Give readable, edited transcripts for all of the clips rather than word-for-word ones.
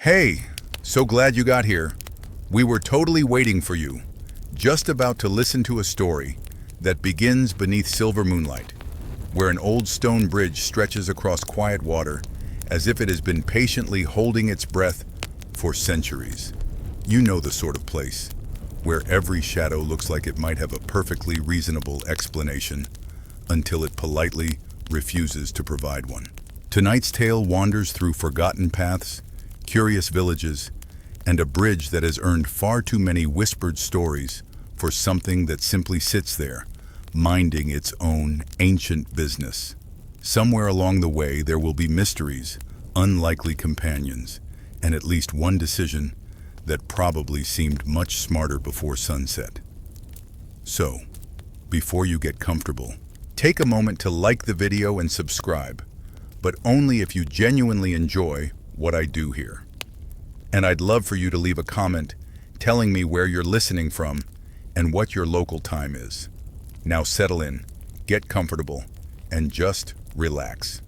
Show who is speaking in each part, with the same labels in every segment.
Speaker 1: Hey, so glad you got here. We were totally waiting for you, just about to listen to a story that begins beneath silver moonlight, where an old stone bridge stretches across quiet water as if it has been patiently holding its breath for centuries. You know the sort of place where every shadow looks like it might have a perfectly reasonable explanation until it politely refuses to provide one. Tonight's tale wanders through forgotten paths, curious villages, and a bridge that has earned far too many whispered stories for something that simply sits there, minding its own ancient business. Somewhere along the way there will be mysteries, unlikely companions, and at least one decision that probably seemed much smarter before sunset. So, before you get comfortable, take a moment to like the video and subscribe, but only if you genuinely enjoy what I do here. And I'd love for you to leave a comment telling me where you're listening from and what your local time is. Now settle in, get comfortable, and just relax.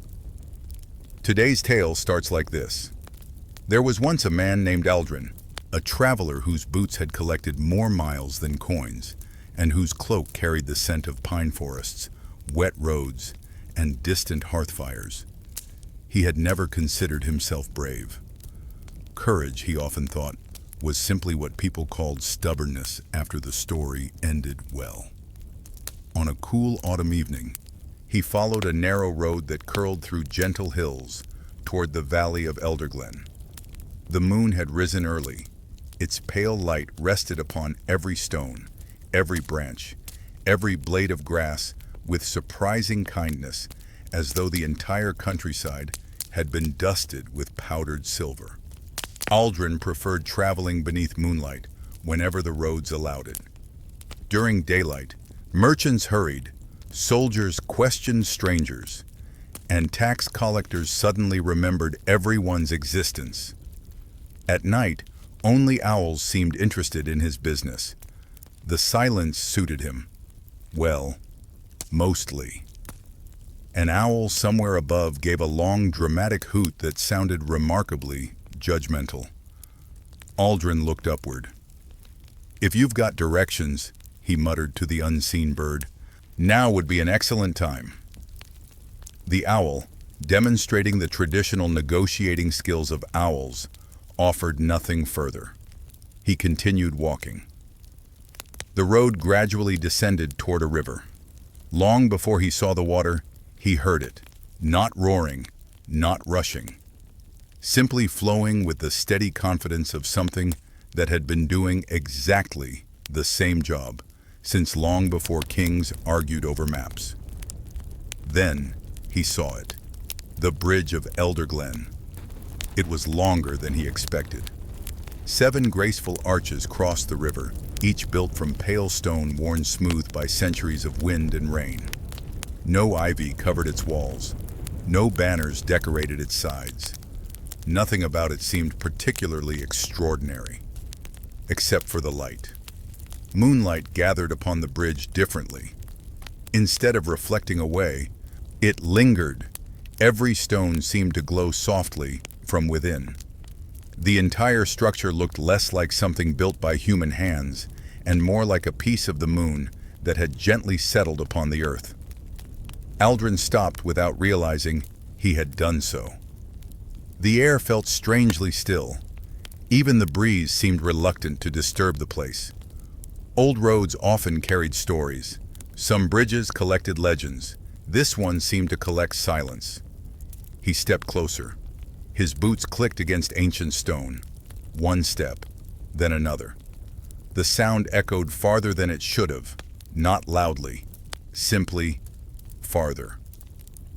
Speaker 1: Today's tale starts like this. There was once a man named Elderglen, a traveler whose boots had collected more miles than coins, and whose cloak carried the scent of pine forests, wet roads, and distant hearth fires. He had never considered himself brave. Courage, he often thought, was simply what people called stubbornness after the story ended well. On a cool autumn evening, he followed a narrow road that curled through gentle hills toward the valley of Elderglen. The moon had risen early. Its pale light rested upon every stone, every branch, every blade of grass with surprising kindness, as though the entire countryside had been dusted with powdered silver. Elderglen preferred traveling beneath moonlight whenever the roads allowed it. During daylight, merchants hurried, soldiers questioned strangers, and tax collectors suddenly remembered everyone's existence. At night, only owls seemed interested in his business. The silence suited him. Well, mostly. An owl somewhere above gave a long, dramatic hoot that sounded remarkably judgmental. Elderglen looked upward. "If you've got directions," he muttered to the unseen bird, "now would be an excellent time." The owl, demonstrating the traditional negotiating skills of owls, offered nothing further. He continued walking. The road gradually descended toward a river. Long before he saw the water, he heard it, not roaring, not rushing, simply flowing with the steady confidence of something that had been doing exactly the same job since long before kings argued over maps. Then he saw it, the bridge of Elderglen. It was longer than he expected. 7 graceful arches crossed the river, each built from pale stone worn smooth by centuries of wind and rain. No ivy covered its walls. No banners decorated its sides. Nothing about it seemed particularly extraordinary, except for the light. Moonlight gathered upon the bridge differently. Instead of reflecting away, it lingered. Every stone seemed to glow softly from within. The entire structure looked less like something built by human hands and more like a piece of the moon that had gently settled upon the earth. Elderglen stopped without realizing he had done so. The air felt strangely still. Even the breeze seemed reluctant to disturb the place. Old roads often carried stories. Some bridges collected legends. This one seemed to collect silence. He stepped closer. His boots clicked against ancient stone. One step, then another. The sound echoed farther than it should have, not loudly, simply farther,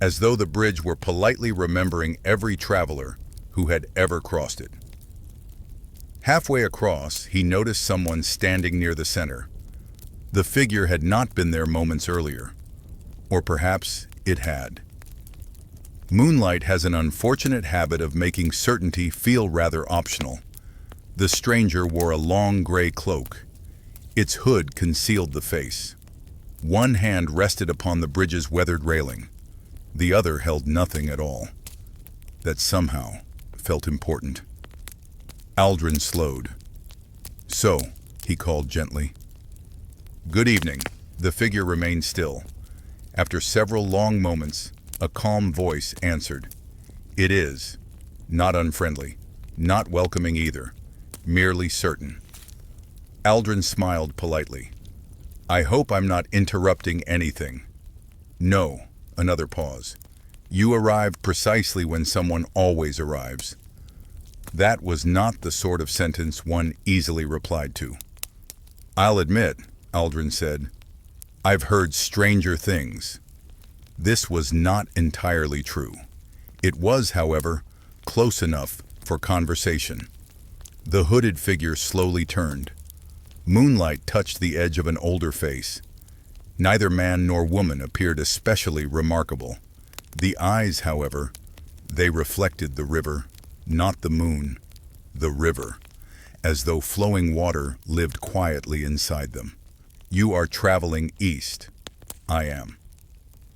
Speaker 1: as though the bridge were politely remembering every traveler who had ever crossed it. Halfway across, he noticed someone standing near the center. The figure had not been there moments earlier, or perhaps it had. Moonlight has an unfortunate habit of making certainty feel rather optional. The stranger wore a long gray cloak. Its hood concealed the face. One hand rested upon the bridge's weathered railing. The other held nothing at all. That somehow felt important. Aldrin slowed. "So," he called gently. "Good evening." The figure remained still. After several long moments, a calm voice answered. "It is. Not unfriendly. Not welcoming either. Merely certain." Aldrin smiled politely. "I hope I'm not interrupting anything." "No." Another pause. "You arrived precisely when someone always arrives." That was not the sort of sentence one easily replied to. "I'll admit," Aldrin said, "I've heard stranger things." This was not entirely true. It was, however, close enough for conversation. The hooded figure slowly turned. Moonlight touched the edge of an older face. Neither man nor woman appeared especially remarkable. The eyes, however, they reflected the river, not the moon, the river, as though flowing water lived quietly inside them. "You are traveling east." "I am."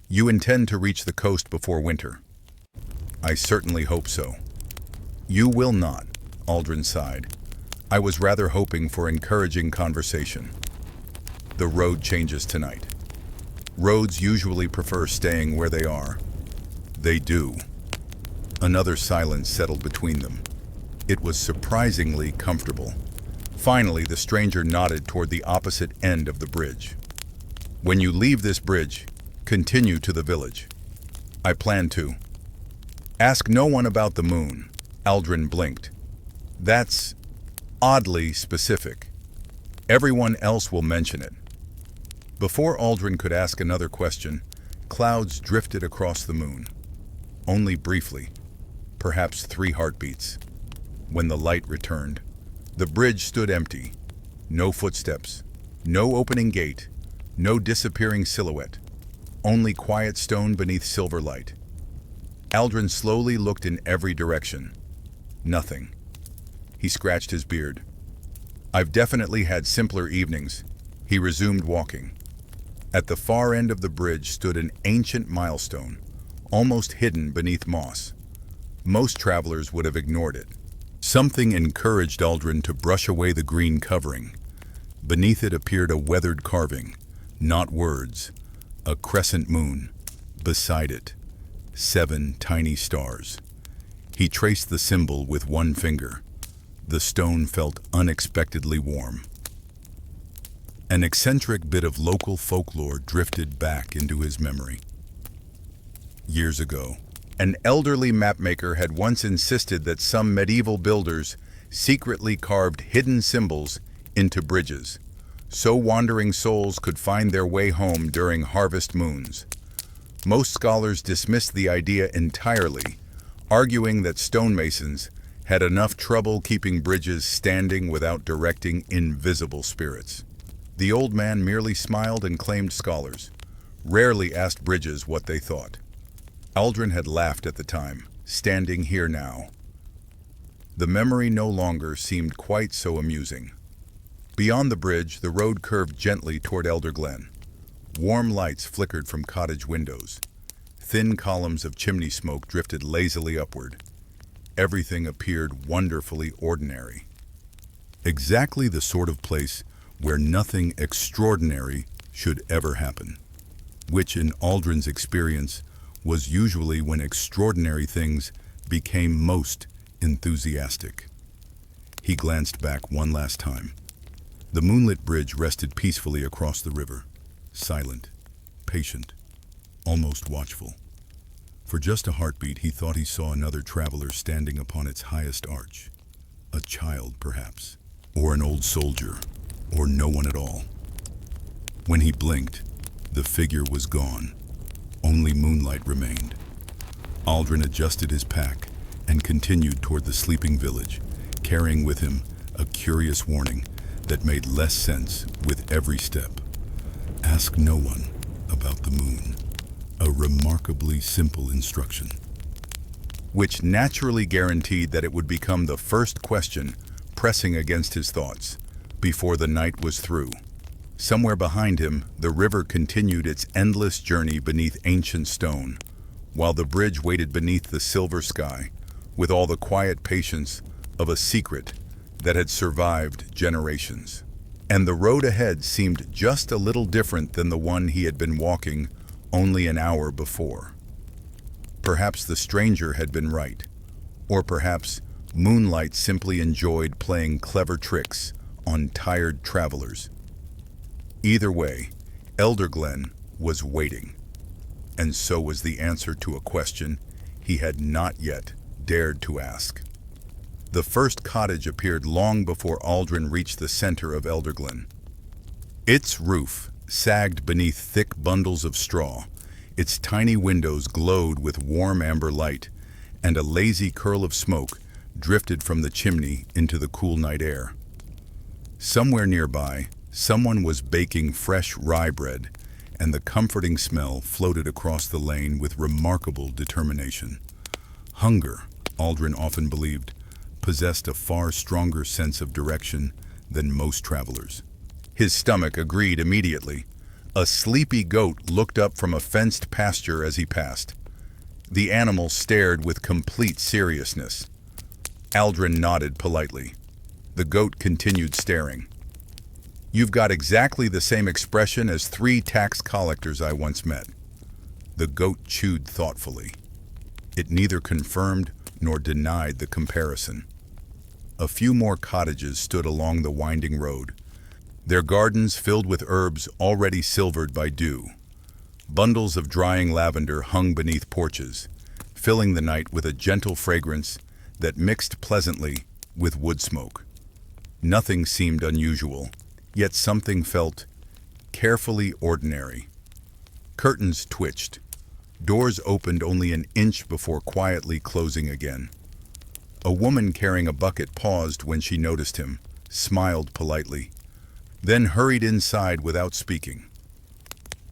Speaker 1: "You intend to reach the coast before winter." "I certainly hope so." "You will not," Aldrin sighed. "I was rather hoping for encouraging conversation." "The road changes tonight." "Roads usually prefer staying where they are." "They do." Another silence settled between them. It was surprisingly comfortable. Finally, the stranger nodded toward the opposite end of the bridge. "When you leave this bridge, continue to the village." "I plan to." "Ask no one about the moon." Aldrin blinked. "That's oddly specific. Everyone else will mention it." Before Aldrin could ask another question, clouds drifted across the moon. Only briefly, perhaps 3 heartbeats. When the light returned, the bridge stood empty. No footsteps, no opening gate, no disappearing silhouette. Only quiet stone beneath silver light. Aldrin slowly looked in every direction. Nothing. He scratched his beard. "I've definitely had simpler evenings." He resumed walking. At the far end of the bridge stood an ancient milestone, almost hidden beneath moss. Most travelers would have ignored it. Something encouraged Aldrin to brush away the green covering. Beneath it appeared a weathered carving, not words, a crescent moon. Beside it, 7 tiny stars. He traced the symbol with one finger. The stone felt unexpectedly warm. An eccentric bit of local folklore drifted back into his memory. Years ago, an elderly mapmaker had once insisted that some medieval builders secretly carved hidden symbols into bridges, so wandering souls could find their way home during harvest moons. Most scholars dismissed the idea entirely, arguing that stonemasons had enough trouble keeping bridges standing without directing invisible spirits. The old man merely smiled and claimed scholars rarely asked bridges what they thought. Aldrin had laughed at the time, standing here now. The memory no longer seemed quite so amusing. Beyond the bridge, the road curved gently toward Elderglen. Warm lights flickered from cottage windows. Thin columns of chimney smoke drifted lazily upward. Everything appeared wonderfully ordinary. Exactly the sort of place where nothing extraordinary should ever happen, which in Aldrin's experience was usually when extraordinary things became most enthusiastic. He glanced back one last time. The moonlit bridge rested peacefully across the river, silent, patient, almost watchful. For just a heartbeat, he thought he saw another traveler standing upon its highest arch. A child, perhaps, or an old soldier, or no one at all. When he blinked, the figure was gone. Only moonlight remained. Aldrin adjusted his pack and continued toward the sleeping village, carrying with him a curious warning that made less sense with every step. Ask no one about the moon. A remarkably simple instruction, which naturally guaranteed that it would become the first question pressing against his thoughts before the night was through. Somewhere behind him, the river continued its endless journey beneath ancient stone, while the bridge waited beneath the silver sky with all the quiet patience of a secret that had survived generations. And the road ahead seemed just a little different than the one he had been walking only an hour before. Perhaps the stranger had been right, or perhaps Moonlight simply enjoyed playing clever tricks on tired travelers. Either way, Elderglen was waiting, and so was the answer to a question he had not yet dared to ask. The first cottage appeared long before Aldrin reached the center of Elderglen. Its roof sagged beneath thick bundles of straw, its tiny windows glowed with warm amber light, and a lazy curl of smoke drifted from the chimney into the cool night air. Somewhere nearby, someone was baking fresh rye bread, and the comforting smell floated across the lane with remarkable determination. Hunger, Aldrin often believed, possessed a far stronger sense of direction than most travelers. His stomach agreed immediately. A sleepy goat looked up from a fenced pasture as he passed. The animal stared with complete seriousness. Aldrin nodded politely. The goat continued staring. "You've got exactly the same expression as 3 tax collectors I once met." The goat chewed thoughtfully. It neither confirmed nor denied the comparison. A few more cottages stood along the winding road, their gardens filled with herbs already silvered by dew. Bundles of drying lavender hung beneath porches, filling the night with a gentle fragrance that mixed pleasantly with wood smoke. Nothing seemed unusual, yet something felt carefully ordinary. Curtains twitched. Doors opened only an inch before quietly closing again. A woman carrying a bucket paused when she noticed him, smiled politely, then hurried inside without speaking.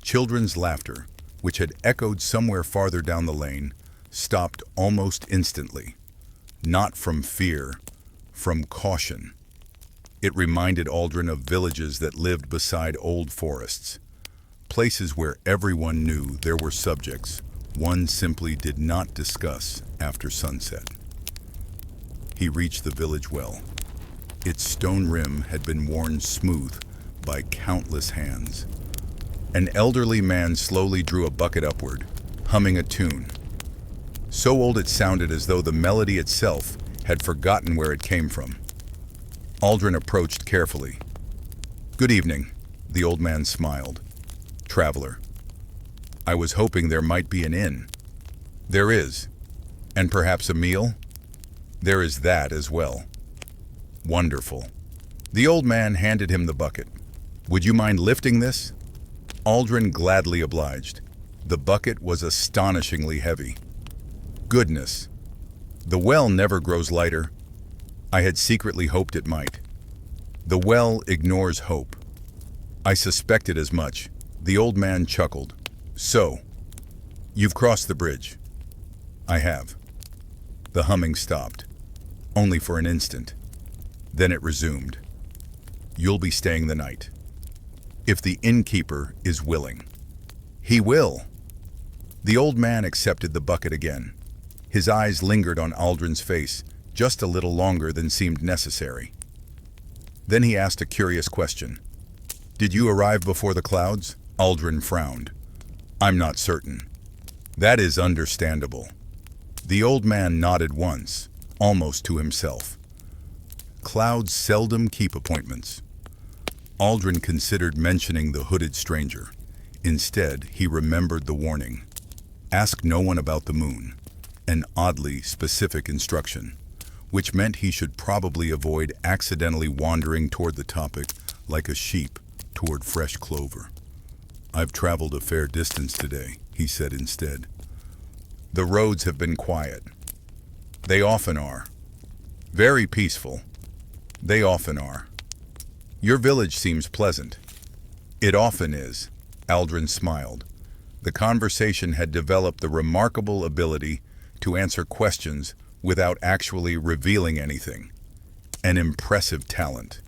Speaker 1: Children's laughter, which had echoed somewhere farther down the lane, stopped almost instantly. Not from fear, from caution. It reminded Aldrin of villages that lived beside old forests, places where everyone knew there were subjects one simply did not discuss after sunset. He reached the village well. Its stone rim had been worn smooth by countless hands. An elderly man slowly drew a bucket upward, humming a tune. So old it sounded as though the melody itself had forgotten where it came from. Aldrin approached carefully. "Good evening," the old man smiled. "Traveler. I was hoping there might be an inn." "There is. And perhaps a meal?" "There is that as well." "Wonderful." The old man handed him the bucket. "Would you mind lifting this?" Aldrin gladly obliged. The bucket was astonishingly heavy. "Goodness. The well never grows lighter. I had secretly hoped it might." "The well ignores hope." "I suspected as much." The old man chuckled. "So, you've crossed the bridge." "I have." The humming stopped, only for an instant. Then it resumed. "You'll be staying the night. If the innkeeper is willing." "He will." The old man accepted the bucket again. His eyes lingered on Aldrin's face just a little longer than seemed necessary. Then he asked a curious question. "Did you arrive before the clouds?" Aldrin frowned. "I'm not certain." "That is understandable." The old man nodded once, almost to himself. Clouds seldom keep appointments. Aldrin considered mentioning the hooded stranger. Instead, he remembered the warning. Ask no one about the moon, an oddly specific instruction, which meant he should probably avoid accidentally wandering toward the topic like a sheep toward fresh clover. "I've traveled a fair distance today," he said instead. "The roads have been quiet." "They often are." "Very peaceful." "They often are." "Your village seems pleasant." "It often is." Aldrin smiled. The conversation had developed the remarkable ability to answer questions without actually revealing anything. An impressive talent.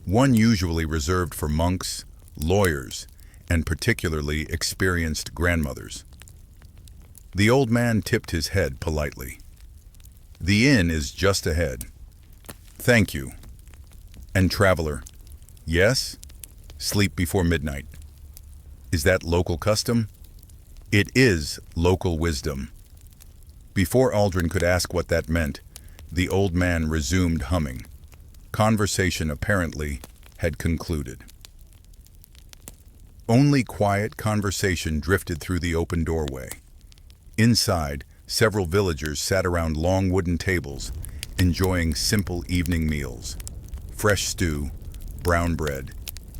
Speaker 1: One usually reserved for monks, lawyers, and particularly experienced grandmothers. The old man tipped his head politely. "The inn is just ahead." "Thank you." And traveler, yes, sleep before midnight. Is that local custom? It is local wisdom. Before Aldrin could ask what that meant, the old man resumed humming. Conversation apparently had concluded. Only quiet conversation drifted through the open doorway. Inside, several villagers sat around long wooden tables, enjoying simple evening meals. Fresh stew, brown bread,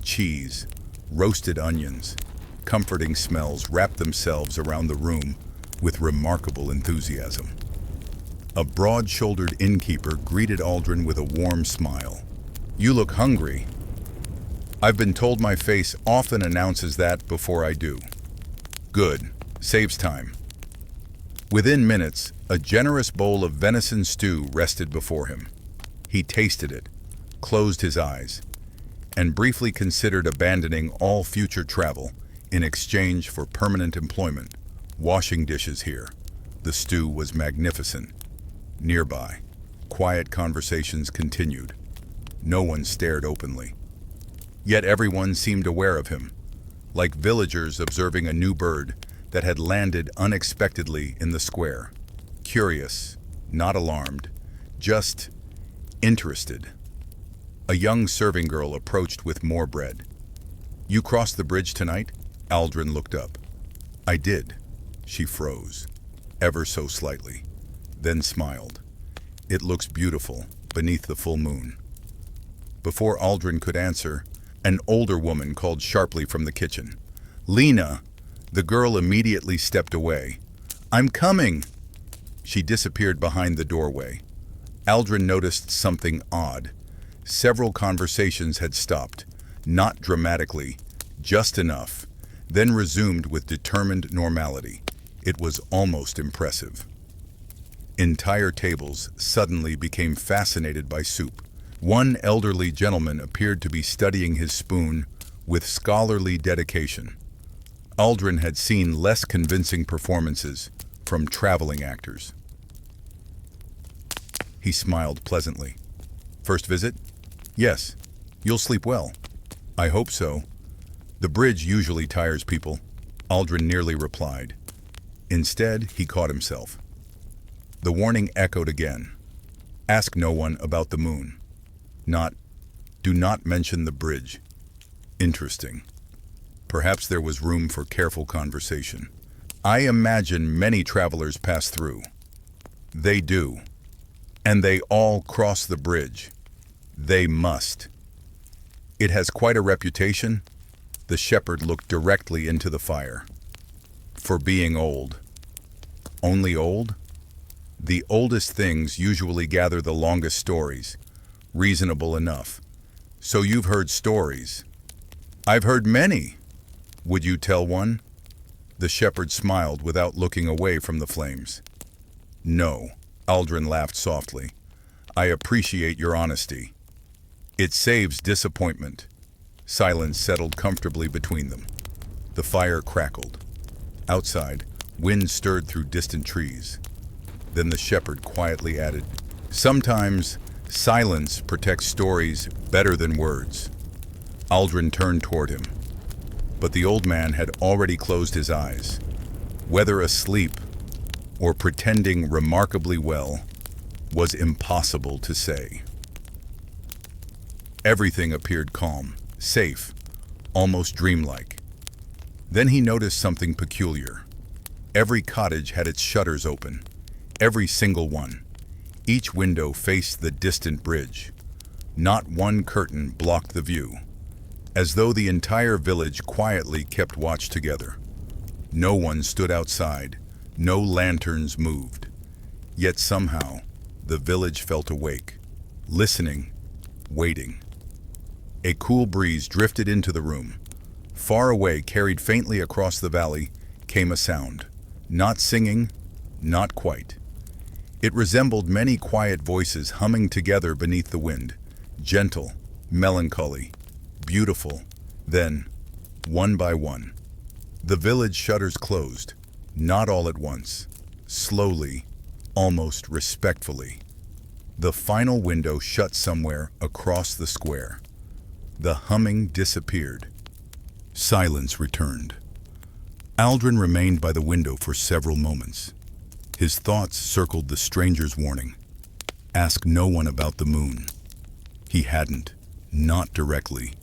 Speaker 1: cheese, roasted onions. Comforting smells wrapped themselves around the room with remarkable enthusiasm. A broad-shouldered innkeeper greeted Aldrin with a warm smile. "You look hungry." "I've been told my face often announces that before I do." "Good. Saves time." Within minutes, a generous bowl of venison stew rested before him. He tasted it, closed his eyes, and briefly considered abandoning all future travel in exchange for permanent employment, washing dishes here. The stew was magnificent. Nearby, quiet conversations continued. No one stared openly. Yet everyone seemed aware of him, like villagers observing a new bird that had landed unexpectedly in the square. Curious, not alarmed, just interested. A young serving girl approached with more bread. "You crossed the bridge tonight?" Aldrin looked up. "I did." She froze, ever so slightly, then smiled. "It looks beautiful beneath the full moon." Before Aldrin could answer, an older woman called sharply from the kitchen. "Lena!" The girl immediately stepped away. "I'm coming!" She disappeared behind the doorway. Aldrin noticed something odd. Several conversations had stopped, not dramatically, just enough, then resumed with determined normality. It was almost impressive. Entire tables suddenly became fascinated by soup. One elderly gentleman appeared to be studying his spoon with scholarly dedication. Aldrin had seen less convincing performances from traveling actors. He smiled pleasantly. "First visit?" "Yes. You'll sleep well." "I hope so. The bridge usually tires people," Aldrin nearly replied. Instead, he caught himself. The warning echoed again. "Ask no one about the moon." Not, "Do not mention the bridge." Interesting. Perhaps there was room for careful conversation. "I imagine many travelers pass through." "They do. And they all cross the bridge. They must." "It has quite a reputation." The shepherd looked directly into the fire. "For being old." "Only old?" "The oldest things usually gather the longest stories." "Reasonable enough. So you've heard stories." "I've heard many." "Would you tell one?" The shepherd smiled without looking away from the flames. "No," Aldrin laughed softly. "I appreciate your honesty. It saves disappointment." Silence settled comfortably between them. The fire crackled. Outside, wind stirred through distant trees. Then the shepherd quietly added, "Sometimes silence protects stories better than words." Aldrin turned toward him, but the old man had already closed his eyes. Whether asleep or pretending remarkably well was impossible to say. Everything appeared calm, safe, almost dreamlike. Then he noticed something peculiar. Every cottage had its shutters open, every single one. Each window faced the distant bridge. Not one curtain blocked the view, as though the entire village quietly kept watch together. No one stood outside, no lanterns moved. Yet somehow, the village felt awake, listening, waiting. A cool breeze drifted into the room. Far away, carried faintly across the valley, came a sound. Not singing, not quite. It resembled many quiet voices humming together beneath the wind. Gentle, melancholy, beautiful. Then, one by one, the village shutters closed, not all at once, slowly, almost respectfully. The final window shut somewhere across the square. The humming disappeared. Silence returned. Aldrin remained by the window for several moments. His thoughts circled the stranger's warning. Ask no one about the moon. He hadn't, not directly.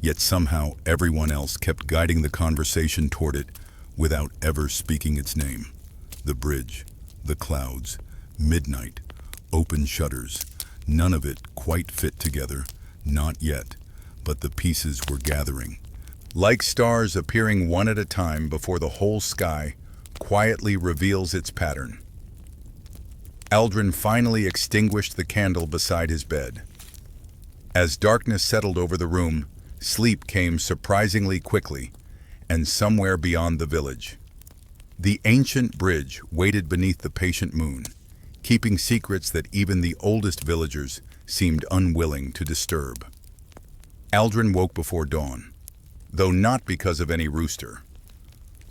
Speaker 1: Yet somehow everyone else kept guiding the conversation toward it without ever speaking its name. The bridge, the clouds, midnight, open shutters. None of it quite fit together, not yet, but the pieces were gathering. Like stars appearing one at a time before the whole sky quietly reveals its pattern. Aldrin finally extinguished the candle beside his bed. As darkness settled over the room, sleep came surprisingly quickly, and somewhere beyond the village. The ancient bridge waited beneath the patient moon, keeping secrets that even the oldest villagers seemed unwilling to disturb. Aldrin woke before dawn, though not because of any rooster.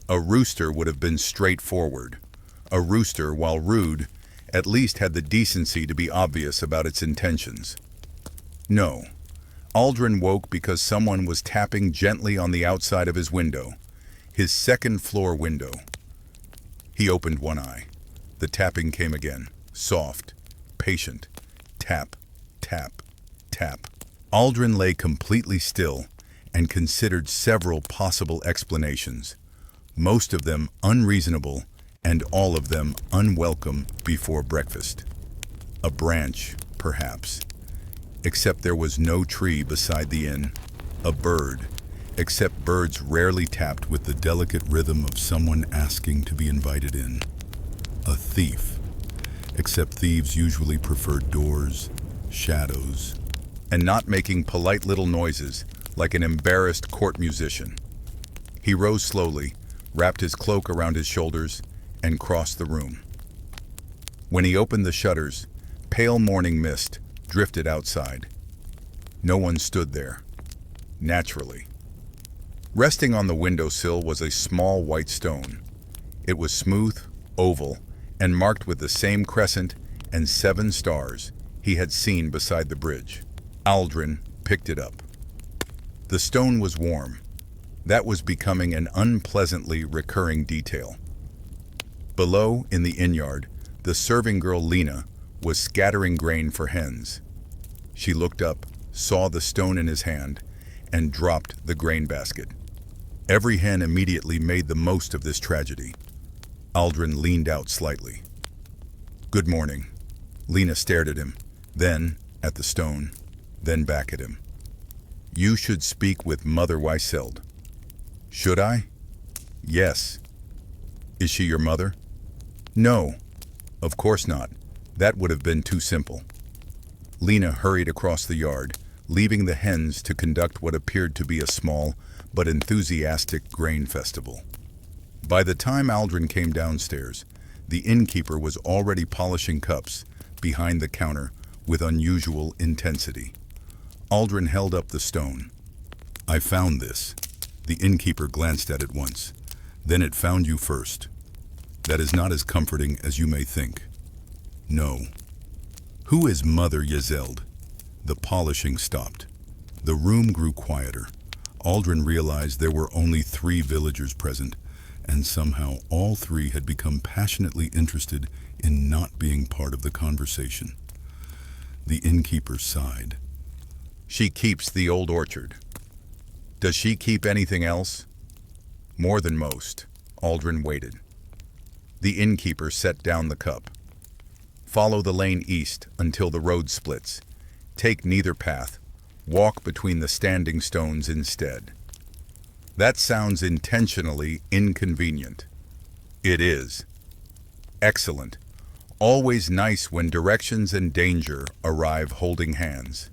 Speaker 1: A rooster would have been straightforward. A rooster, while rude, at least had the decency to be obvious about its intentions. No, Aldrin woke because someone was tapping gently on the outside of his window, his second-floor window. He opened one eye. The tapping came again, soft, patient. Tap, tap, tap. Aldrin lay completely still and considered several possible explanations, most of them unreasonable and all of them unwelcome before breakfast. A branch, perhaps. Except there was no tree beside the inn. A bird, except birds rarely tapped with the delicate rhythm of someone asking to be invited in. A thief, except thieves usually preferred doors, shadows, and not making polite little noises like an embarrassed court musician. He rose slowly, wrapped his cloak around his shoulders, and crossed the room. When he opened the shutters, pale morning mist drifted outside. No one stood there, naturally. Resting on the windowsill was a small white stone. It was smooth, oval, and marked with the same crescent and 7 stars he had seen beside the bridge. Aldrin picked it up. The stone was warm. That was becoming an unpleasantly recurring detail. Below, in the inn-yard, the serving girl Lena was scattering grain for hens. She looked up, saw the stone in his hand, and dropped the grain basket. Every hen immediately made the most of this tragedy. Aldrin leaned out slightly. "Good morning." Lena stared at him, then at the stone, then back at him. "You should speak with Mother Weiseld." "Should I?" "Yes." "Is she your mother?" "No, of course not. That would have been too simple." Lena hurried across the yard, leaving the hens to conduct what appeared to be a small but enthusiastic grain festival. By the time Aldrin came downstairs, the innkeeper was already polishing cups behind the counter with unusual intensity. Aldrin held up the stone. "I found this." The innkeeper glanced at it once. "Then it found you first. That is not as comforting as you may think." "No." "Who is Mother Yezeld?" The polishing stopped. The room grew quieter. Aldrin realized there were only 3 villagers present, and somehow all 3 had become passionately interested in not being part of the conversation. The innkeeper sighed. "She keeps the old orchard." "Does she keep anything else?" "More than most." Aldrin waited. The innkeeper set down the cup. "Follow the lane east until the road splits. Take neither path. Walk between the standing stones instead." "That sounds intentionally inconvenient." "It is." "Excellent. Always nice when directions and danger arrive holding hands."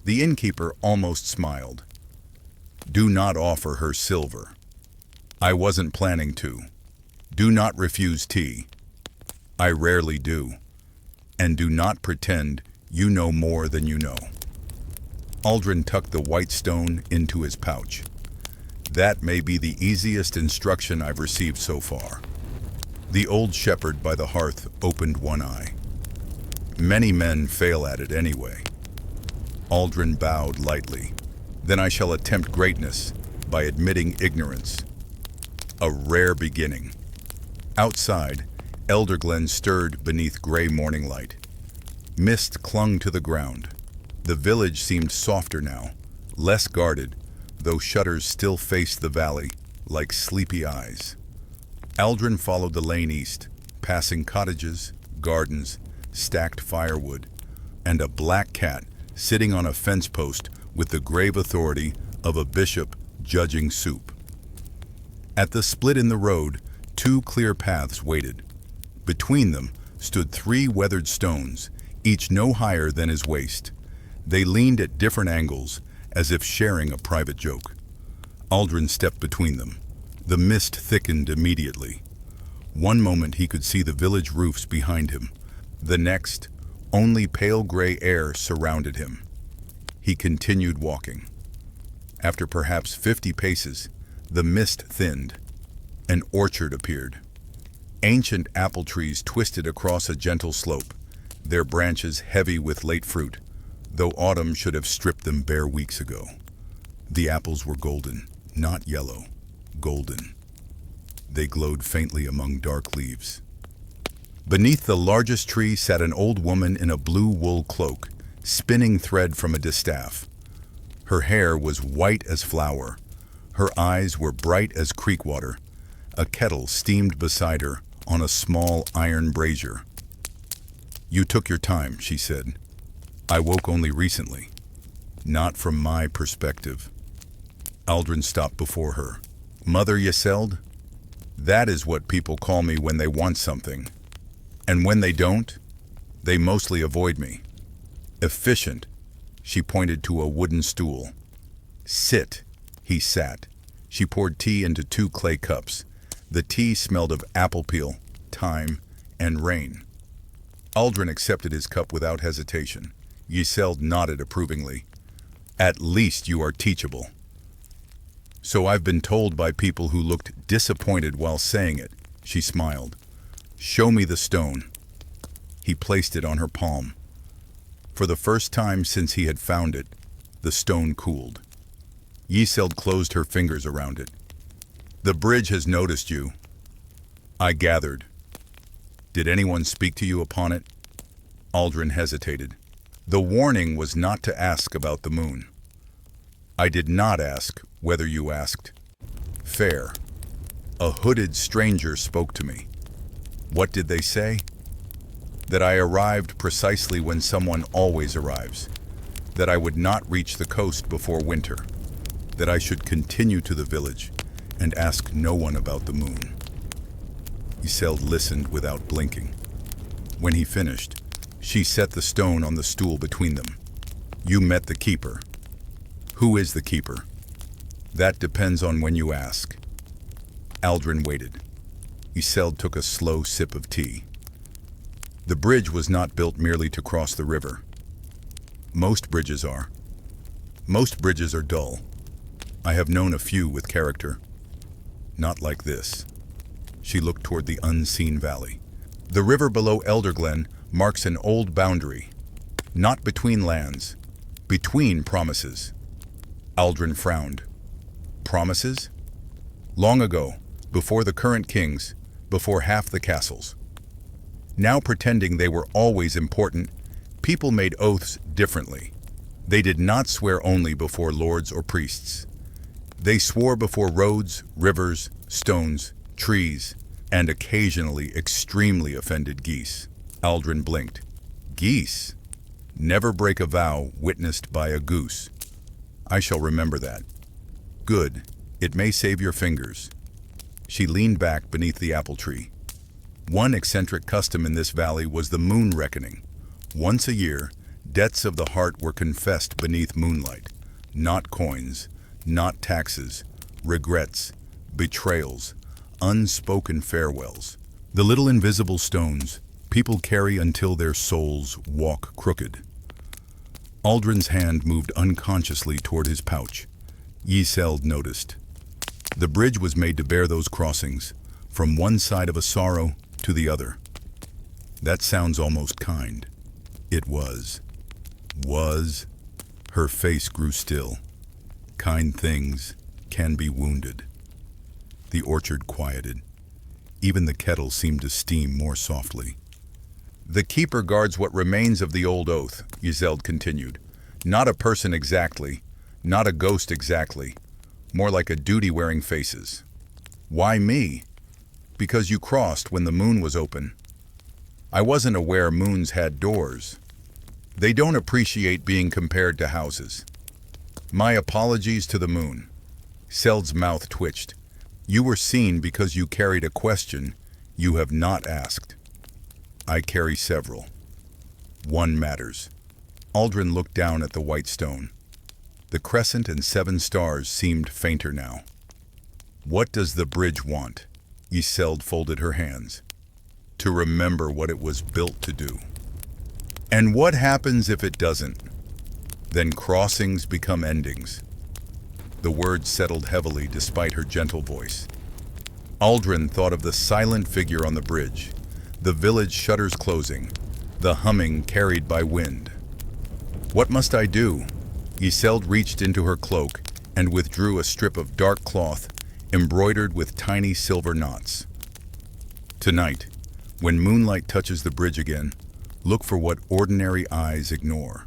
Speaker 1: The innkeeper almost smiled. "Do not offer her silver." "I wasn't planning to." "Do not refuse tea." "I rarely do." "And do not pretend you know more than you know." Aldrin tucked the white stone into his pouch. "That may be the easiest instruction I've received so far." The old shepherd by the hearth opened one eye. Many men fail at it anyway. Aldrin bowed lightly. Then I shall attempt greatness by admitting ignorance. A rare beginning. Outside, Elderglen stirred beneath gray morning light. Mist clung to the ground. The village seemed softer now, less guarded, though shutters still faced the valley like sleepy eyes. Aldrin followed the lane east, passing cottages, gardens, stacked firewood, and a black cat sitting on a fence post with the grave authority of a bishop judging soup. At the split in the road, two clear paths waited. Between them stood three weathered stones, each no higher than his waist. They leaned at different angles, as if sharing a private joke. Aldrin stepped between them. The mist thickened immediately. One moment he could see the village roofs behind him. The next, only pale gray air surrounded him. He continued walking. After perhaps 50 paces, the mist thinned. An orchard appeared. Ancient apple trees twisted across a gentle slope, their branches heavy with late fruit, though autumn should have stripped them bare weeks ago. The apples were golden, not yellow, golden. They glowed faintly among dark leaves. Beneath the largest tree sat an old woman in a blue wool cloak, spinning thread from a distaff. Her hair was white as flour. Her eyes were bright as creek water. A kettle steamed beside her on a small iron brazier. "You took your time," she said. "I woke only recently. Not from my perspective." Aldrin stopped before her. "Mother Yseld? That is what people call me when they want something. And when they don't, they mostly avoid me. Efficient." She pointed to a wooden stool. "Sit." He sat. She poured tea into 2 clay cups. The tea smelled of apple peel, thyme, and rain. Aldrin accepted his cup without hesitation. Yseld nodded approvingly. "At least you are teachable." "So I've been told by people who looked disappointed while saying it," she smiled. "Show me the stone." He placed it on her palm. For the first time since he had found it, the stone cooled. Yseld closed her fingers around it. "The bridge has noticed you." "I gathered. Did anyone speak to you upon it?" Aldrin hesitated. "The warning was not to ask about the moon." "I did not ask whether you asked." "Fair. A hooded stranger spoke to me." "What did they say?" "That I arrived precisely when someone always arrives. That I would not reach the coast before winter. That I should continue to the village and ask no one about the moon." Yseld listened without blinking. When he finished, she set the stone on the stool between them. "You met the keeper." "Who is the keeper?" "That depends on when you ask." Aldrin waited. Yseld took a slow sip of tea. The bridge was not built merely to cross the river. Most bridges are. Most bridges are dull. I have known a few with character. Not like this. She looked toward the unseen valley. The river below Elderglen marks an old boundary. Not between lands. Between promises. Aldrin frowned. Promises? Long ago, before the current kings, before half the castles. Now pretending they were always important, people made oaths differently. They did not swear only before lords or priests. They swore before roads, rivers, stones, trees, and occasionally extremely offended geese. Aldrin blinked. Geese? Never break a vow witnessed by a goose. I shall remember that. Good. It may save your fingers. She leaned back beneath the apple tree. One eccentric custom in this valley was the moon reckoning. Once a year, debts of the heart were confessed beneath moonlight. Not coins, not taxes, regrets, betrayals, unspoken farewells. The little invisible stones people carry until their souls walk crooked. Aldrin's hand moved unconsciously toward his pouch. Yseld noticed. The bridge was made to bear those crossings, from one side of a sorrow to the other. That sounds almost kind. It was. Was. Her face grew still. Kind things can be wounded. The orchard quieted. Even the kettle seemed to steam more softly. The keeper guards what remains of the old oath, Giselle continued. Not a person exactly, not a ghost exactly, more like a duty wearing faces. Why me? Because you crossed when the moon was open. I wasn't aware moons had doors. They don't appreciate being compared to houses. My apologies to the moon. Seld's mouth twitched. You were seen because you carried a question you have not asked. I carry several. One matters. Aldrin looked down at the white stone. The crescent and 7 stars seemed fainter now. What does the bridge want? Giselle folded her hands. To remember what it was built to do. And what happens if it doesn't? Then crossings become endings. The words settled heavily despite her gentle voice. Aldrin thought of the silent figure on the bridge, the village shutters closing, the humming carried by wind. What must I do? Giselle reached into her cloak and withdrew a strip of dark cloth embroidered with tiny silver knots. Tonight, when moonlight touches the bridge again, look for what ordinary eyes ignore.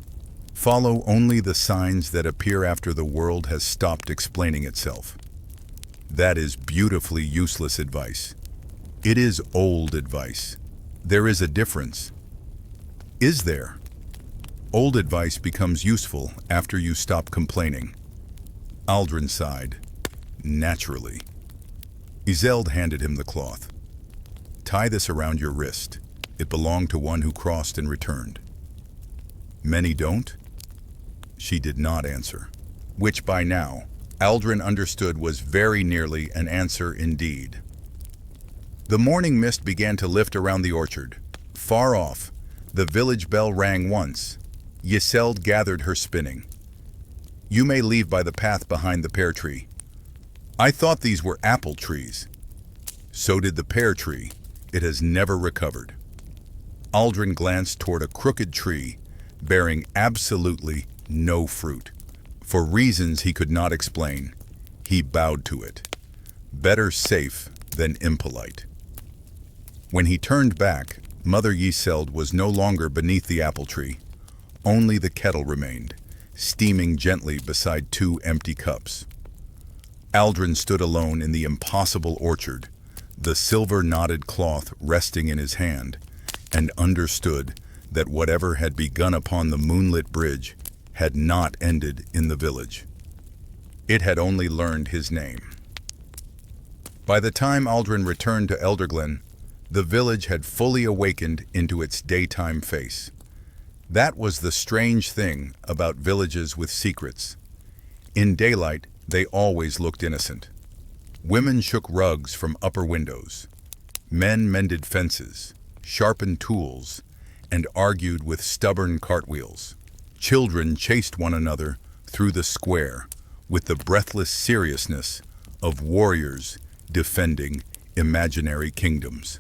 Speaker 1: Follow only the signs that appear after the world has stopped explaining itself. That is beautifully useless advice. It is old advice. There is a difference. Is there? Old advice becomes useful after you stop complaining. Aldrin sighed. Naturally. Giselle handed him the cloth. Tie this around your wrist. It belonged to one who crossed and returned. Many don't? She did not answer, which by now, Aldrin understood was very nearly an answer indeed. The morning mist began to lift around the orchard. Far off, the village bell rang once. Giselle gathered her spinning. You may leave by the path behind the pear tree. I thought these were apple trees. So did the pear tree. It has never recovered. Aldrin glanced toward a crooked tree, bearing absolutely no fruit. For reasons he could not explain, he bowed to it. Better safe than impolite. When he turned back, Mother Giselle was no longer beneath the apple tree. Only the kettle remained, steaming gently beside 2 empty cups. Aldrin stood alone in the impossible orchard, the silver-knotted cloth resting in his hand, and understood that whatever had begun upon the moonlit bridge had not ended in the village. It had only learned his name. By the time Aldrin returned to Elderglen, the village had fully awakened into its daytime face. That was the strange thing about villages with secrets. In daylight, they always looked innocent. Women shook rugs from upper windows. Men mended fences, sharpened tools, and argued with stubborn cartwheels. Children chased one another through the square with the breathless seriousness of warriors defending imaginary kingdoms.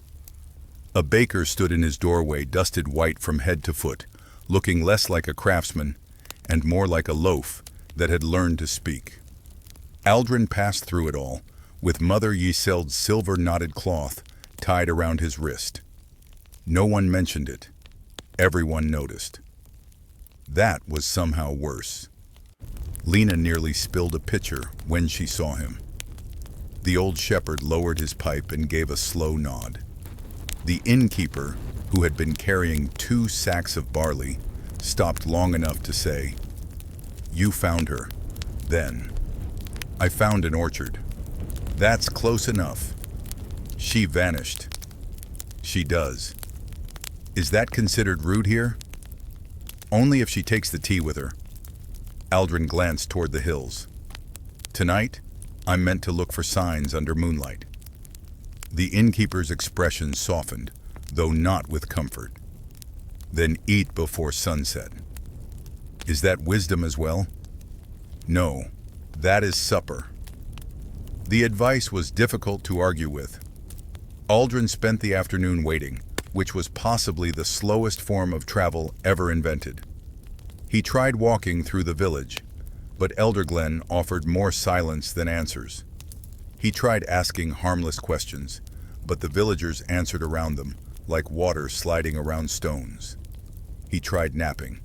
Speaker 1: A baker stood in his doorway, dusted white from head to foot, looking less like a craftsman and more like a loaf that had learned to speak. Aldrin passed through it all, with Mother Giselle's silver-knotted cloth tied around his wrist. No one mentioned it. Everyone noticed. That was somehow worse. Lena nearly spilled a pitcher when she saw him. The old shepherd lowered his pipe and gave a slow nod. The innkeeper, who had been carrying 2 sacks of barley, stopped long enough to say, "You found her. Then, I found an orchard." "That's close enough." "She vanished." "She does." "Is that considered rude here?" "Only if she takes the tea with her." Aldrin glanced toward the hills. "Tonight, I'm meant to look for signs under moonlight." The innkeeper's expression softened, though not with comfort. "Then eat before sunset." "Is that wisdom as well?" "No, that is supper." The advice was difficult to argue with. Aldrin spent the afternoon waiting, which was possibly the slowest form of travel ever invented. He tried walking through the village, but Elderglen offered more silence than answers. He tried asking harmless questions, but the villagers answered around them, like water sliding around stones. He tried napping,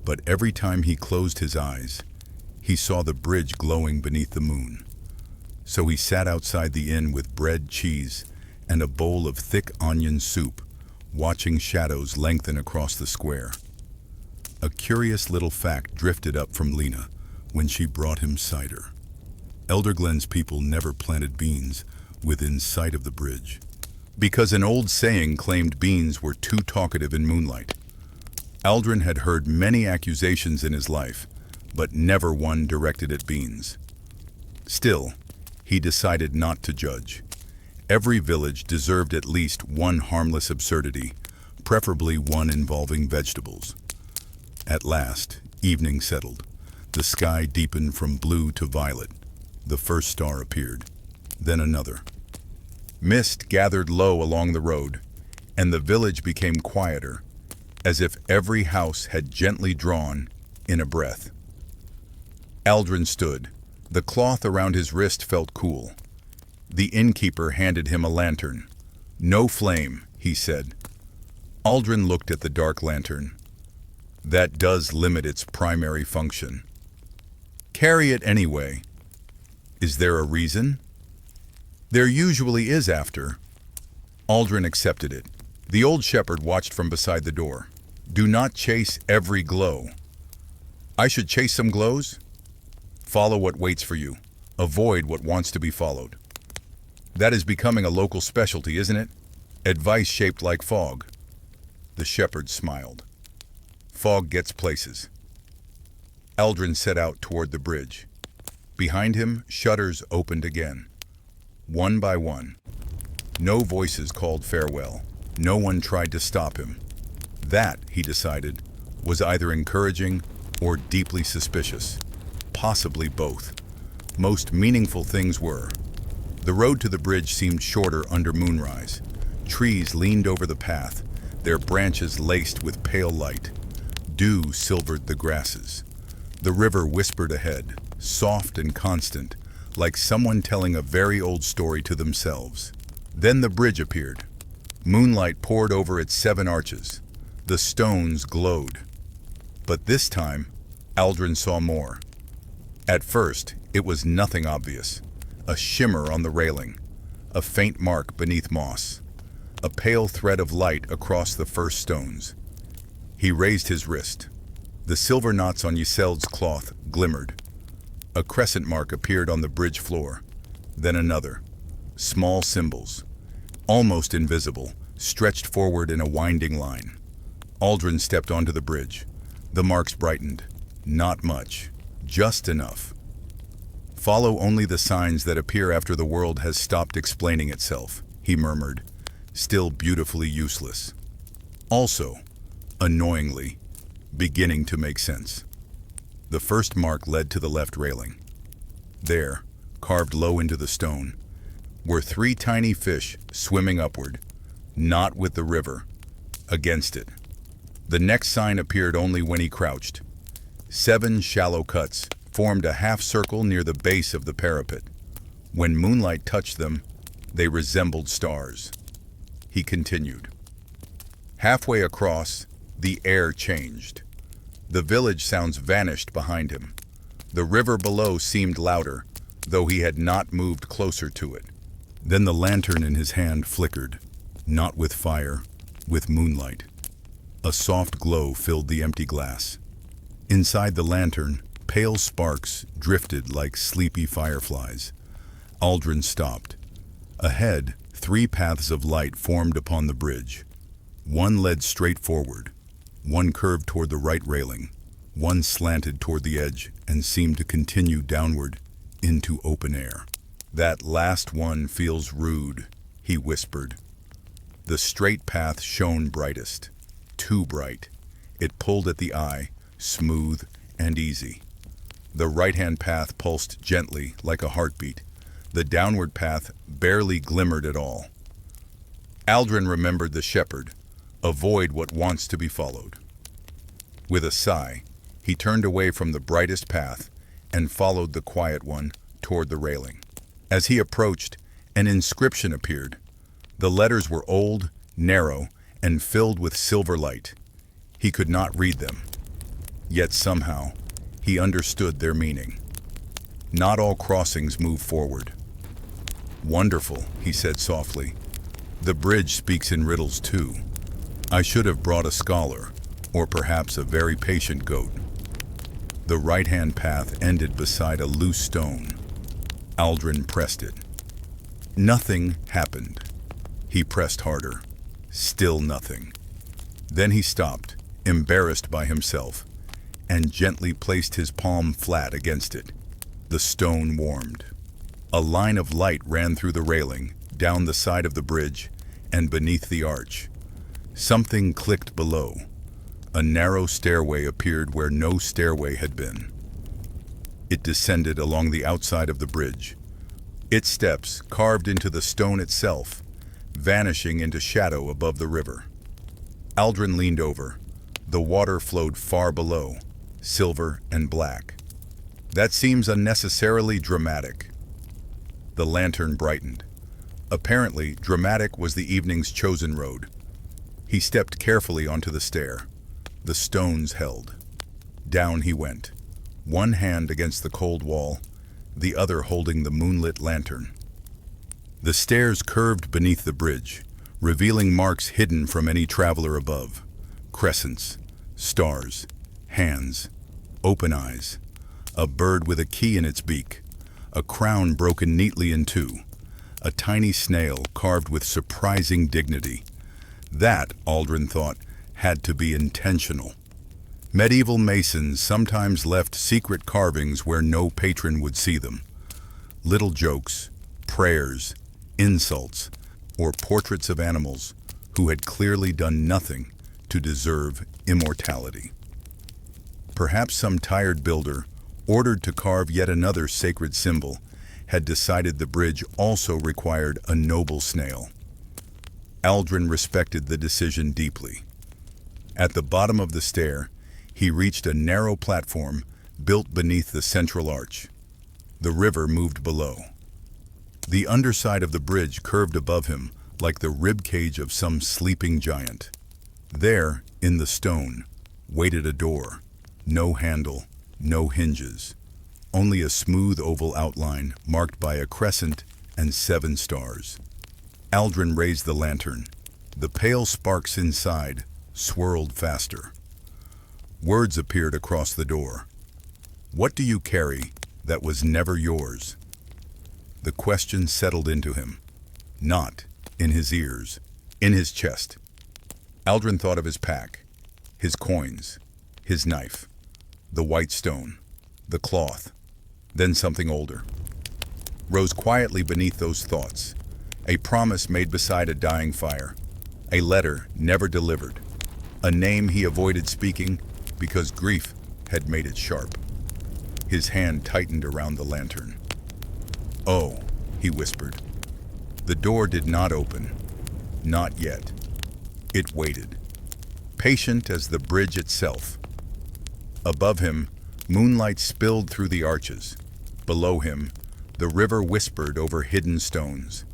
Speaker 1: but every time he closed his eyes, he saw the bridge glowing beneath the moon. So he sat outside the inn with bread, cheese, and a bowl of thick onion soup, watching shadows lengthen across the square. A curious little fact drifted up from Lena when she brought him cider. Elderglen's people never planted beans within sight of the bridge, because an old saying claimed beans were too talkative in Moonlight. Aldrin had heard many accusations in his life, but never one directed at beans. Still, he decided not to judge. Every village deserved at least one harmless absurdity, preferably one involving vegetables. At last, evening settled. The sky deepened from blue to violet. The first star appeared, then another. Mist gathered low along the road, and the village became quieter, as if every house had gently drawn in a breath. Aldrin stood. The cloth around his wrist felt cool. The innkeeper handed him a lantern. "No flame," he said. Aldrin looked at the dark lantern. "That does limit its primary function." "Carry it anyway." "Is there a reason?" "There usually is after." Aldrin accepted it. The old shepherd watched from beside the door. "Do not chase every glow." "I should chase some glows?" "Follow what waits for you. Avoid what wants to be followed." "That is becoming a local specialty, isn't it? Advice shaped like fog." The shepherd smiled. "Fog gets places." Aldrin set out toward the bridge. Behind him, shutters opened again. One by one. No voices called farewell. No one tried to stop him. That, he decided, was either encouraging or deeply suspicious. Possibly both. Most meaningful things were. The road to the bridge seemed shorter under moonrise. Trees leaned over the path, their branches laced with pale light. Dew silvered the grasses. The river whispered ahead, soft and constant, like someone telling a very old story to themselves. Then the bridge appeared. Moonlight poured over its 7 arches. The stones glowed. But this time, Aldrin saw more. At first, it was nothing obvious. A shimmer on the railing, a faint mark beneath moss, a pale thread of light across the first stones. He raised his wrist. The silver knots on Yiseld's cloth glimmered. A crescent mark appeared on the bridge floor, then another. Small symbols, almost invisible, stretched forward in a winding line. Aldrin stepped onto the bridge. The marks brightened. Not much, just enough. "Follow only the signs that appear after the world has stopped explaining itself," he murmured, still beautifully useless. Also, annoyingly, beginning to make sense. The first mark led to the left railing. There, carved low into the stone, were 3 tiny fish swimming upward, not with the river, against it. The next sign appeared only when he crouched. 7 shallow cuts formed a half circle near the base of the parapet. When moonlight touched them, they resembled stars. He continued. Halfway across, the air changed. The village sounds vanished behind him. The river below seemed louder, though he had not moved closer to it. Then the lantern in his hand flickered, not with fire, with moonlight. A soft glow filled the empty glass. Inside the lantern, pale sparks drifted like sleepy fireflies. Aldrin stopped. Ahead, 3 paths of light formed upon the bridge. One led straight forward. One curved toward the right railing. One slanted toward the edge and seemed to continue downward into open air. "That last one feels rude," he whispered. The straight path shone brightest. Too bright. It pulled at the eye, smooth and easy. The right-hand path pulsed gently like a heartbeat. The downward path barely glimmered at all. Aldrin remembered the shepherd. Avoid what wants to be followed. With a sigh, he turned away from the brightest path and followed the quiet one toward the railing. As he approached, an inscription appeared. The letters were old, narrow, and filled with silver light. He could not read them. Yet somehow, he understood their meaning. Not all crossings move forward. Wonderful, he said softly. The bridge speaks in riddles too. I should have brought a scholar, or perhaps a very patient goat. The right-hand path ended beside a loose stone. Aldrin pressed it. Nothing happened. He pressed harder. Still nothing. Then he stopped, embarrassed by himself, and gently placed his palm flat against it. The stone warmed. A line of light ran through the railing, down the side of the bridge, and beneath the arch. Something clicked below. A narrow stairway appeared where no stairway had been. It descended along the outside of the bridge. Its steps carved into the stone itself, vanishing into shadow above the river. Aldrin leaned over. The water flowed far below, silver and black. That seems unnecessarily dramatic. The lantern brightened. Apparently, dramatic was the evening's chosen road. He stepped carefully onto the stair. The stones held. Down he went, one hand against the cold wall, the other holding the moonlit lantern. The stairs curved beneath the bridge, revealing marks hidden from any traveler above. Crescents, stars, hands, open eyes, a bird with a key in its beak, a crown broken neatly in two, a tiny snail carved with surprising dignity. That, Aldrin thought, had to be intentional. Medieval masons sometimes left secret carvings where no patron would see them. Little jokes, prayers, insults, or portraits of animals who had clearly done nothing to deserve immortality. Perhaps some tired builder, ordered to carve yet another sacred symbol, had decided the bridge also required a noble snail. Aldrin respected the decision deeply. At the bottom of the stair, he reached a narrow platform built beneath the central arch. The river moved below. The underside of the bridge curved above him like the ribcage of some sleeping giant. There, in the stone, waited a door. No handle, no hinges. Only a smooth oval outline marked by a crescent and 7 stars. Aldrin raised the lantern. The pale sparks inside swirled faster. Words appeared across the door. What do you carry that was never yours? The question settled into him. Not in his ears, in his chest. Aldrin thought of his pack, his coins, his knife, the white stone, the cloth, then something older. Rose quietly beneath those thoughts, a promise made beside a dying fire, a letter never delivered, a name he avoided speaking because grief had made it sharp. His hand tightened around the lantern. "Oh," he whispered. The door did not open. Not yet. It waited, patient as the bridge itself. Above him, moonlight spilled through the arches. Below him, the river whispered over hidden stones.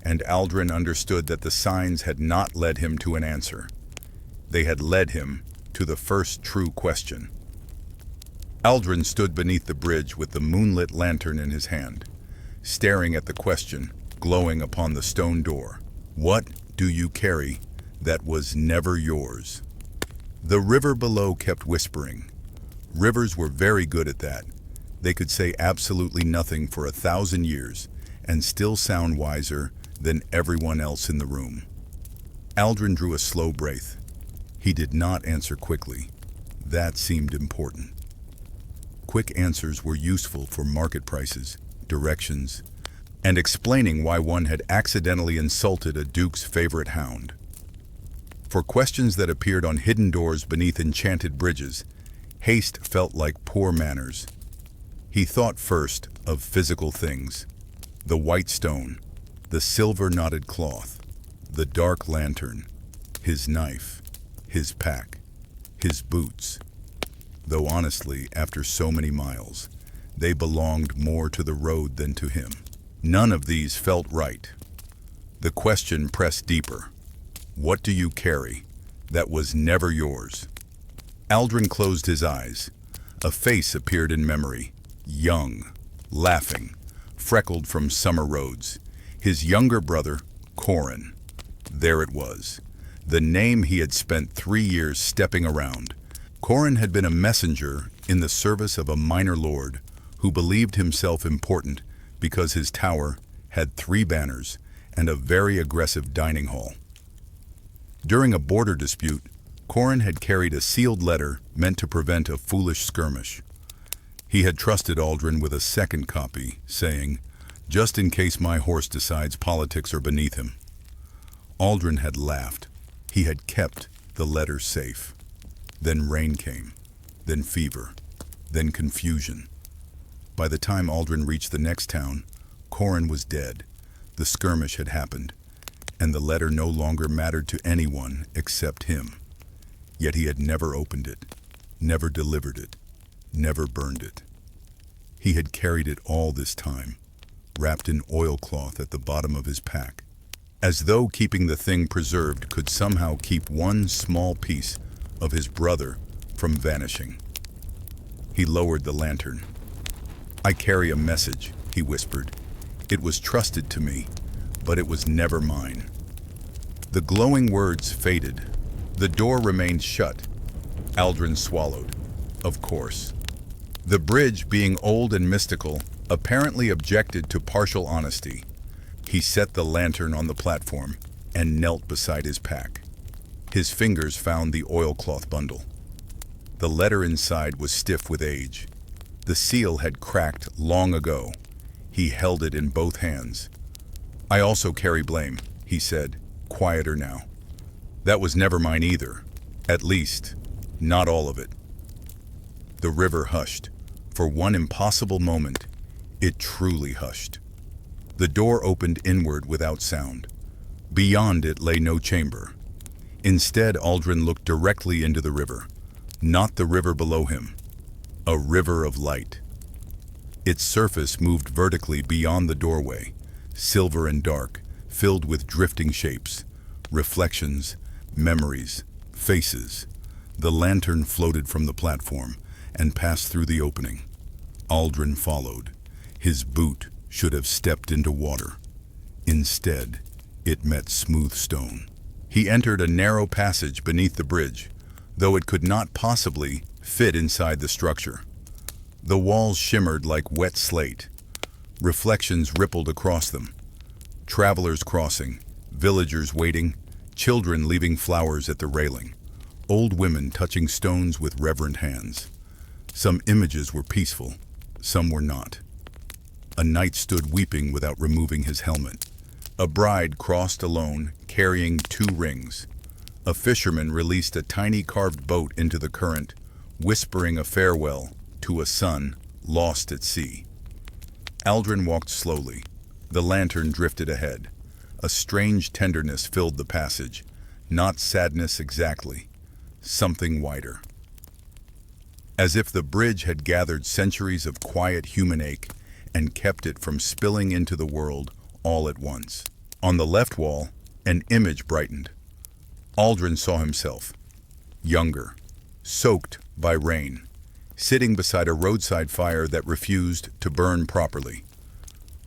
Speaker 1: And Aldrin understood that the signs had not led him to an answer. They had led him to the first true question. Aldrin stood beneath the bridge with the moonlit lantern in his hand, staring at the question glowing upon the stone door. What do you carry that was never yours? The river below kept whispering. Rivers were very good at that. They could say absolutely nothing for 1,000 years and still sound wiser than everyone else in the room. Aldrin drew a slow breath. He did not answer quickly. That seemed important. Quick answers were useful for market prices, directions, and explaining why one had accidentally insulted a duke's favorite hound. For questions that appeared on hidden doors beneath enchanted bridges, haste felt like poor manners. He thought first of physical things: the white stone, the silver-knotted cloth, The dark lantern, his knife, his pack, his boots. Though honestly, after so many miles, they belonged more to the road than to him. None of these felt right. The question pressed deeper. What do you carry that was never yours? Aldrin closed his eyes. A face appeared in memory, young, laughing, freckled from summer roads. His younger brother, Corin. There it was, the name he had spent 3 years stepping around. Corin had been a messenger in the service of a minor lord who believed himself important because his tower had 3 banners and a very aggressive dining hall. During a border dispute, Corin had carried a sealed letter meant to prevent a foolish skirmish. He had trusted Aldrin with a second copy, saying, "Just in case my horse decides politics are beneath him." Aldrin had laughed. He had kept the letter safe. Then rain came, then fever, then confusion. By the time Aldrin reached the next town, Corin was dead. The skirmish had happened, and the letter no longer mattered to anyone except him. Yet he had never opened it, never delivered it, never burned it. He had carried it all this time, wrapped in oilcloth at the bottom of his pack, as though keeping the thing preserved could somehow keep one small piece of his brother from vanishing. He lowered the lantern. "I carry a message," he whispered. "It was trusted to me, but it was never mine." The glowing words faded. The door remained shut. Aldrin swallowed. Of course. The bridge, being old and mystical, apparently objected to partial honesty. He set the lantern on the platform and knelt beside his pack. His fingers found the oilcloth bundle. The letter inside was stiff with age. The seal had cracked long ago. He held it in both hands. "I also carry blame," he said, quieter now. "That was never mine either. At least, not all of it." The river hushed. For one impossible moment, it truly hushed. The door opened inward without sound. Beyond it lay no chamber. Instead, Aldrin looked directly into the river. Not the river below him. A river of light. Its surface moved vertically beyond the doorway, silver and dark, filled with drifting shapes, reflections, memories, faces. The lantern floated from the platform and passed through the opening. Aldrin followed. His boot should have stepped into water. Instead, it met smooth stone. He entered a narrow passage beneath the bridge, though it could not possibly fit inside the structure. The walls shimmered like wet slate. Reflections rippled across them. Travelers crossing, villagers waiting, children leaving flowers at the railing, old women touching stones with reverent hands. Some images were peaceful, some were not. A knight stood weeping without removing his helmet. A bride crossed alone, carrying 2 rings. A fisherman released a tiny carved boat into the current, whispering a farewell to a son lost at sea. Aldrin walked slowly. The lantern drifted ahead. A strange tenderness filled the passage. Not sadness exactly. Something wider. As if the bridge had gathered centuries of quiet human ache and kept it from spilling into the world all at once. On the left wall, an image brightened. Aldrin saw himself, younger, soaked by rain, sitting beside a roadside fire that refused to burn properly.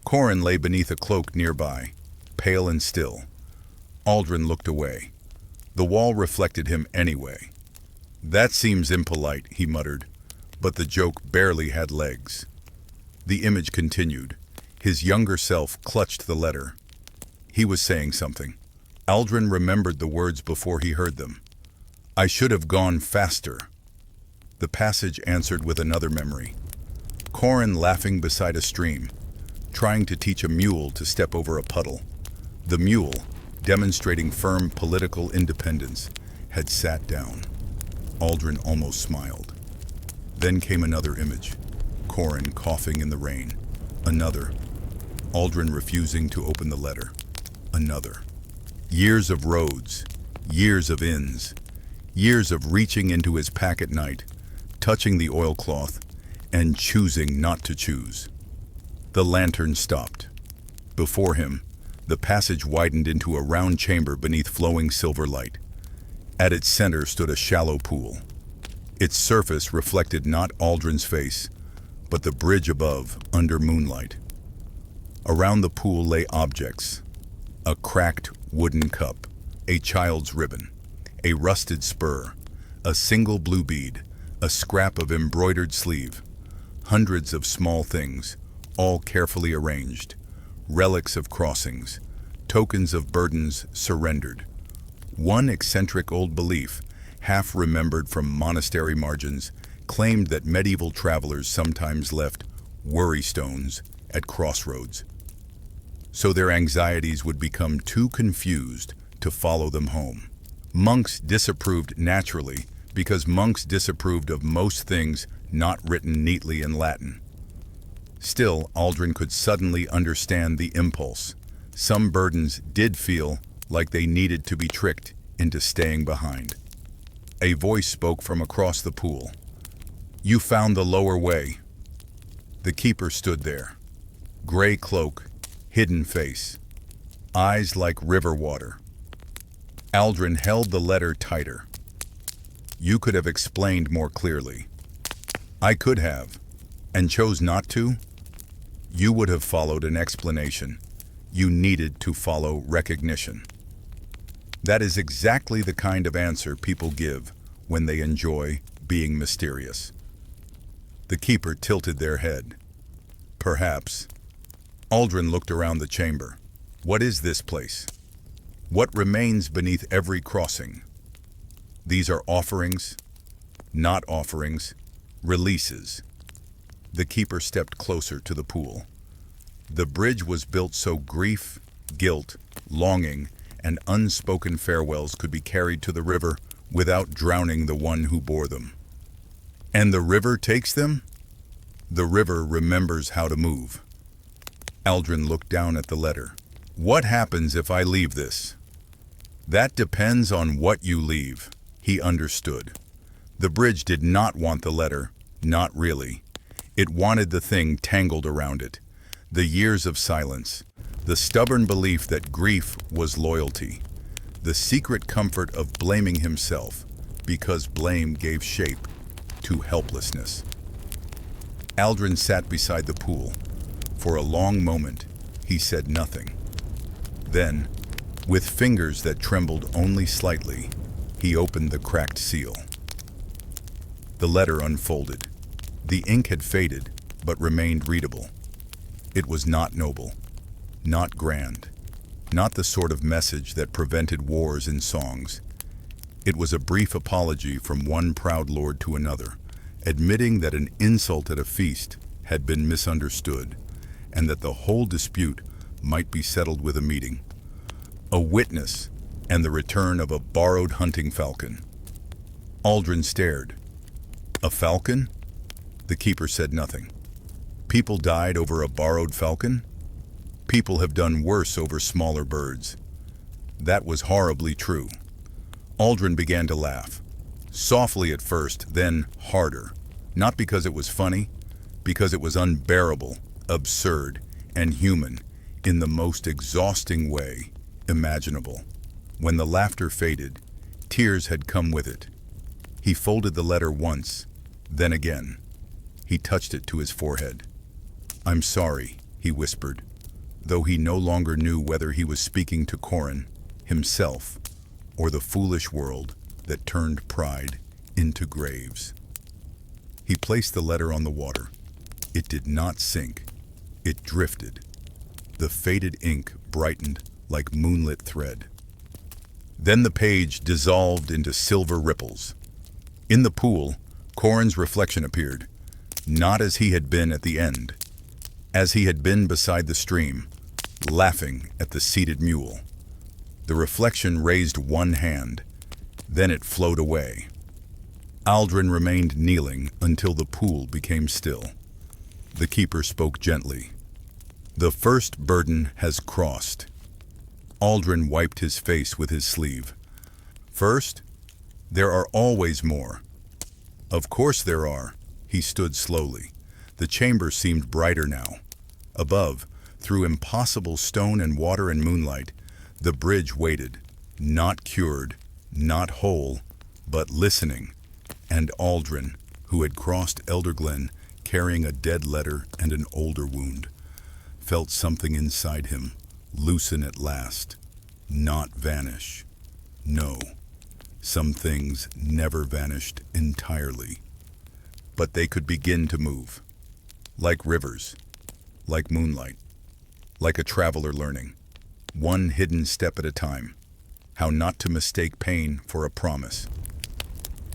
Speaker 1: Corin lay beneath a cloak nearby, pale and still. Aldrin looked away. The wall reflected him anyway. "That seems impolite," he muttered, but the joke barely had legs. The image continued. His younger self clutched the letter. He was saying something. Aldrin remembered the words before he heard them. "I should have gone faster." The passage answered with another memory. Corin laughing beside a stream, trying to teach a mule to step over a puddle. The mule, demonstrating firm political independence, had sat down. Aldrin almost smiled. Then came another image. Corin coughing in the rain. Another. Aldrin refusing to open the letter. Another. Years of roads, years of inns, years of reaching into his pack at night, touching the oilcloth, and choosing not to choose. The lantern stopped. Before him, the passage widened into a round chamber beneath flowing silver light. At its center stood a shallow pool. Its surface reflected not Aldrin's face, but the bridge above, under moonlight. Around the pool lay objects: a cracked wooden cup, a child's ribbon, a rusted spur, a single blue bead, a scrap of embroidered sleeve, hundreds of small things, all carefully arranged, relics of crossings, tokens of burdens surrendered. One eccentric old belief, half remembered from monastery margins, claimed that medieval travelers sometimes left worry stones at crossroads, so their anxieties would become too confused to follow them home. Monks disapproved naturally, because monks disapproved of most things not written neatly in Latin. Still, Aldrin could suddenly understand the impulse. Some burdens did feel like they needed to be tricked into staying behind. A voice spoke from across the pool. "You found the lower way." The keeper stood there. Gray cloak, hidden face, eyes like river water. Aldrin held the letter tighter. "You could have explained more clearly." "I could have, and chose not to." "You would have followed an explanation. You needed to follow recognition." That is exactly the kind of answer people give when they enjoy being mysterious. The keeper tilted their head. "Perhaps." Aldrin looked around the chamber. "What is this place? What remains beneath every crossing?" "These are offerings, not offerings, releases." The keeper stepped closer to the pool. The bridge was built so grief, guilt, longing, and unspoken farewells could be carried to the river without drowning the one who bore them. "And the river takes them?" "The river remembers how to move." Aldrin looked down at the letter. "What happens if I leave this?" "That depends on what you leave." He understood. The bridge did not want the letter, not really. It wanted the thing tangled around it. The years of silence, the stubborn belief that grief was loyalty, the secret comfort of blaming himself, because blame gave shape to helplessness. Aldrin sat beside the pool. For a long moment, he said nothing. Then, with fingers that trembled only slightly, he opened the cracked seal. The letter unfolded. The ink had faded, but remained readable. It was not noble, not grand, not the sort of message that prevented wars in songs. It was a brief apology from one proud lord to another, admitting that an insult at a feast had been misunderstood, and that the whole dispute might be settled with a meeting, a witness, and the return of a borrowed hunting falcon. Aldrin stared. "A falcon?" The keeper said nothing. "People died over a borrowed falcon?" "People have done worse over smaller birds." That was horribly true. Aldrin began to laugh. Softly at first, then harder. Not because it was funny, because it was unbearable, absurd, and human in the most exhausting way imaginable. When the laughter faded, tears had come with it. He folded the letter once, then again. He touched it to his forehead. "I'm sorry," he whispered, though he no longer knew whether he was speaking to Corin, himself, or the foolish world that turned pride into graves. He placed the letter on the water. It did not sink. It drifted. The faded ink brightened like moonlit thread. Then the page dissolved into silver ripples. In the pool, Corin's reflection appeared, not as he had been at the end, as he had been beside the stream, laughing at the seated mule. The reflection raised one hand, then it flowed away. Aldrin remained kneeling until the pool became still. The keeper spoke gently. "The first burden has crossed." Aldrin wiped his face with his sleeve. First, there are always more. Of course there are. He stood slowly. The chamber seemed brighter now. Above, through impossible stone and water and moonlight, the bridge waited, not cured, not whole, but listening. And Aldrin, who had crossed Elderglen carrying a dead letter and an older wound, felt something inside him loosen at last, not vanish. No, some things never vanished entirely. But they could begin to move, like rivers, like moonlight, like a traveler learning, one hidden step at a time, how not to mistake pain for a promise.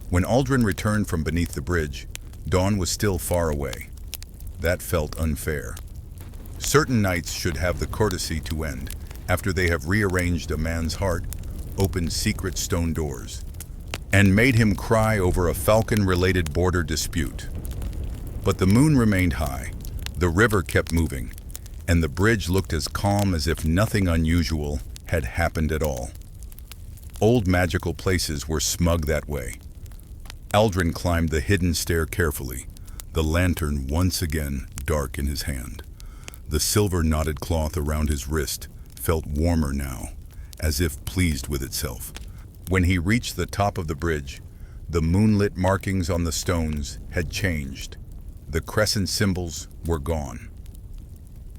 Speaker 1: When Aldrin returned from beneath the bridge, dawn was still far away. That felt unfair. Certain nights should have the courtesy to end after they have rearranged a man's heart, opened secret stone doors, and made him cry over a falcon-related border dispute. But the moon remained high, the river kept moving, and the bridge looked as calm as if nothing unusual had happened at all. Old magical places were smug that way. Aldrin climbed the hidden stair carefully, the lantern once again dark in his hand. The silver knotted cloth around his wrist felt warmer now, as if pleased with itself. When he reached the top of the bridge, the moonlit markings on the stones had changed. The crescent symbols were gone.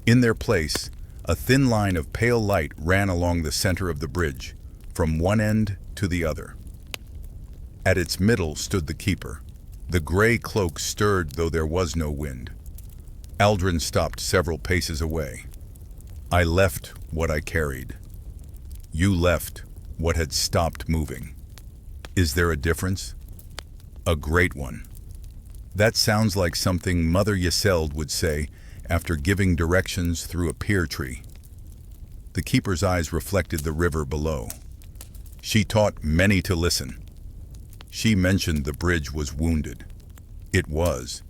Speaker 1: In their place, a thin line of pale light ran along the center of the bridge, from one end to the other. At its middle stood the keeper. The gray cloak stirred though there was no wind. Aldrin stopped several paces away. I left what I carried. You left what had stopped moving. Is there a difference? A great one. That sounds like something Mother Yseld would say after giving directions through a pear tree. The keeper's eyes reflected the river below. She taught many to listen. She mentioned the bridge was wounded. It was.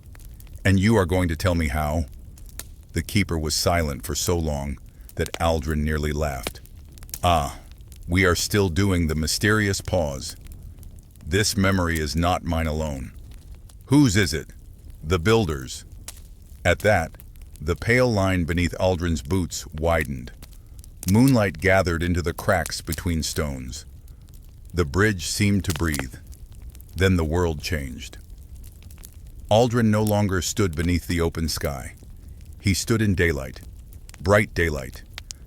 Speaker 1: And you are going to tell me how? The keeper was silent for so long that Aldrin nearly laughed. Ah, we are still doing the mysterious pause. This memory is not mine alone. Whose is it? The builder's. At that, the pale line beneath Aldrin's boots widened. Moonlight gathered into the cracks between stones. The bridge seemed to breathe. Then the world changed. Aldrin no longer stood beneath the open sky. He stood in daylight, bright daylight.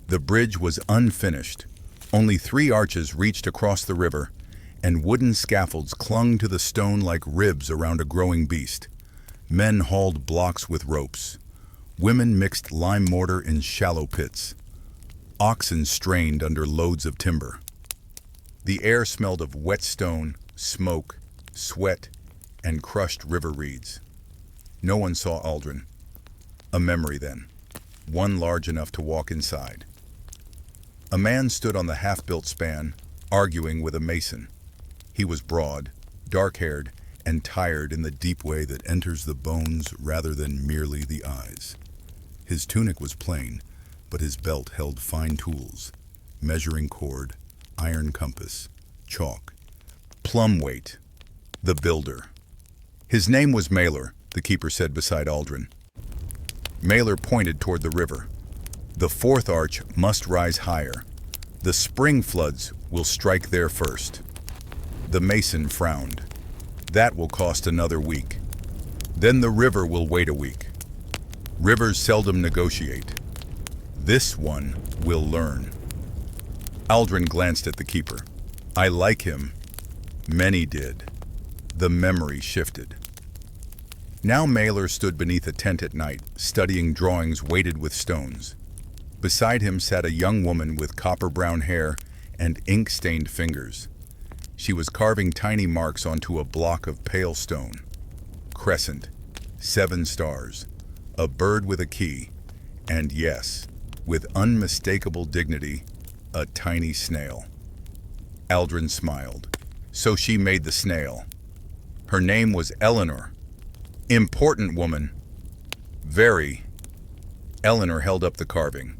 Speaker 1: The bridge was unfinished. Only 3 arches reached across the river, and wooden scaffolds clung to the stone like ribs around a growing beast. Men hauled blocks with ropes. Women mixed lime mortar in shallow pits. Oxen strained under loads of timber. The air smelled of wet stone, smoke, sweat, and crushed river reeds. No one saw Aldrin. A memory then, one large enough to walk inside. A man stood on the half-built span, arguing with a mason. He was broad, dark-haired, and tired in the deep way that enters the bones rather than merely the eyes. His tunic was plain, but his belt held fine tools, measuring cord, iron compass, chalk, plumb weight. The builder. His name was Mailer, the keeper said beside Aldrin. Mailer pointed toward the river. The 4th arch must rise higher. The spring floods will strike there first. The mason frowned. That will cost another week. Then the river will wait a week. Rivers seldom negotiate. This one will learn. Aldrin glanced at the keeper. I like him. Many did. The memory shifted. Now Mailer stood beneath a tent at night, studying drawings weighted with stones. Beside him sat a young woman with copper-brown hair and ink-stained fingers. She was carving tiny marks onto a block of pale stone. Crescent, 7 stars, a bird with a key, and yes, with unmistakable dignity, a tiny snail. Aldrin smiled. So she made the snail. Her name was Eleanor. Important woman. Very. Eleanor held up the carving.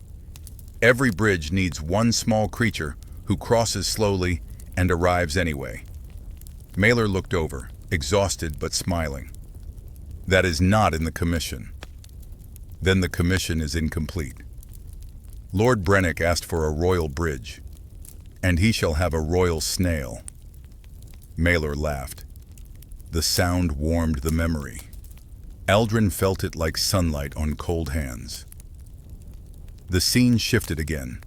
Speaker 1: Every bridge needs one small creature who crosses slowly and arrives anyway. Mailer looked over, exhausted but smiling. That is not in the commission. Then the commission is incomplete. Lord Brennick asked for a royal bridge, and he shall have a royal snail. Mailer laughed. The sound warmed the memory. Aldrin felt it like sunlight on cold hands. The scene shifted again.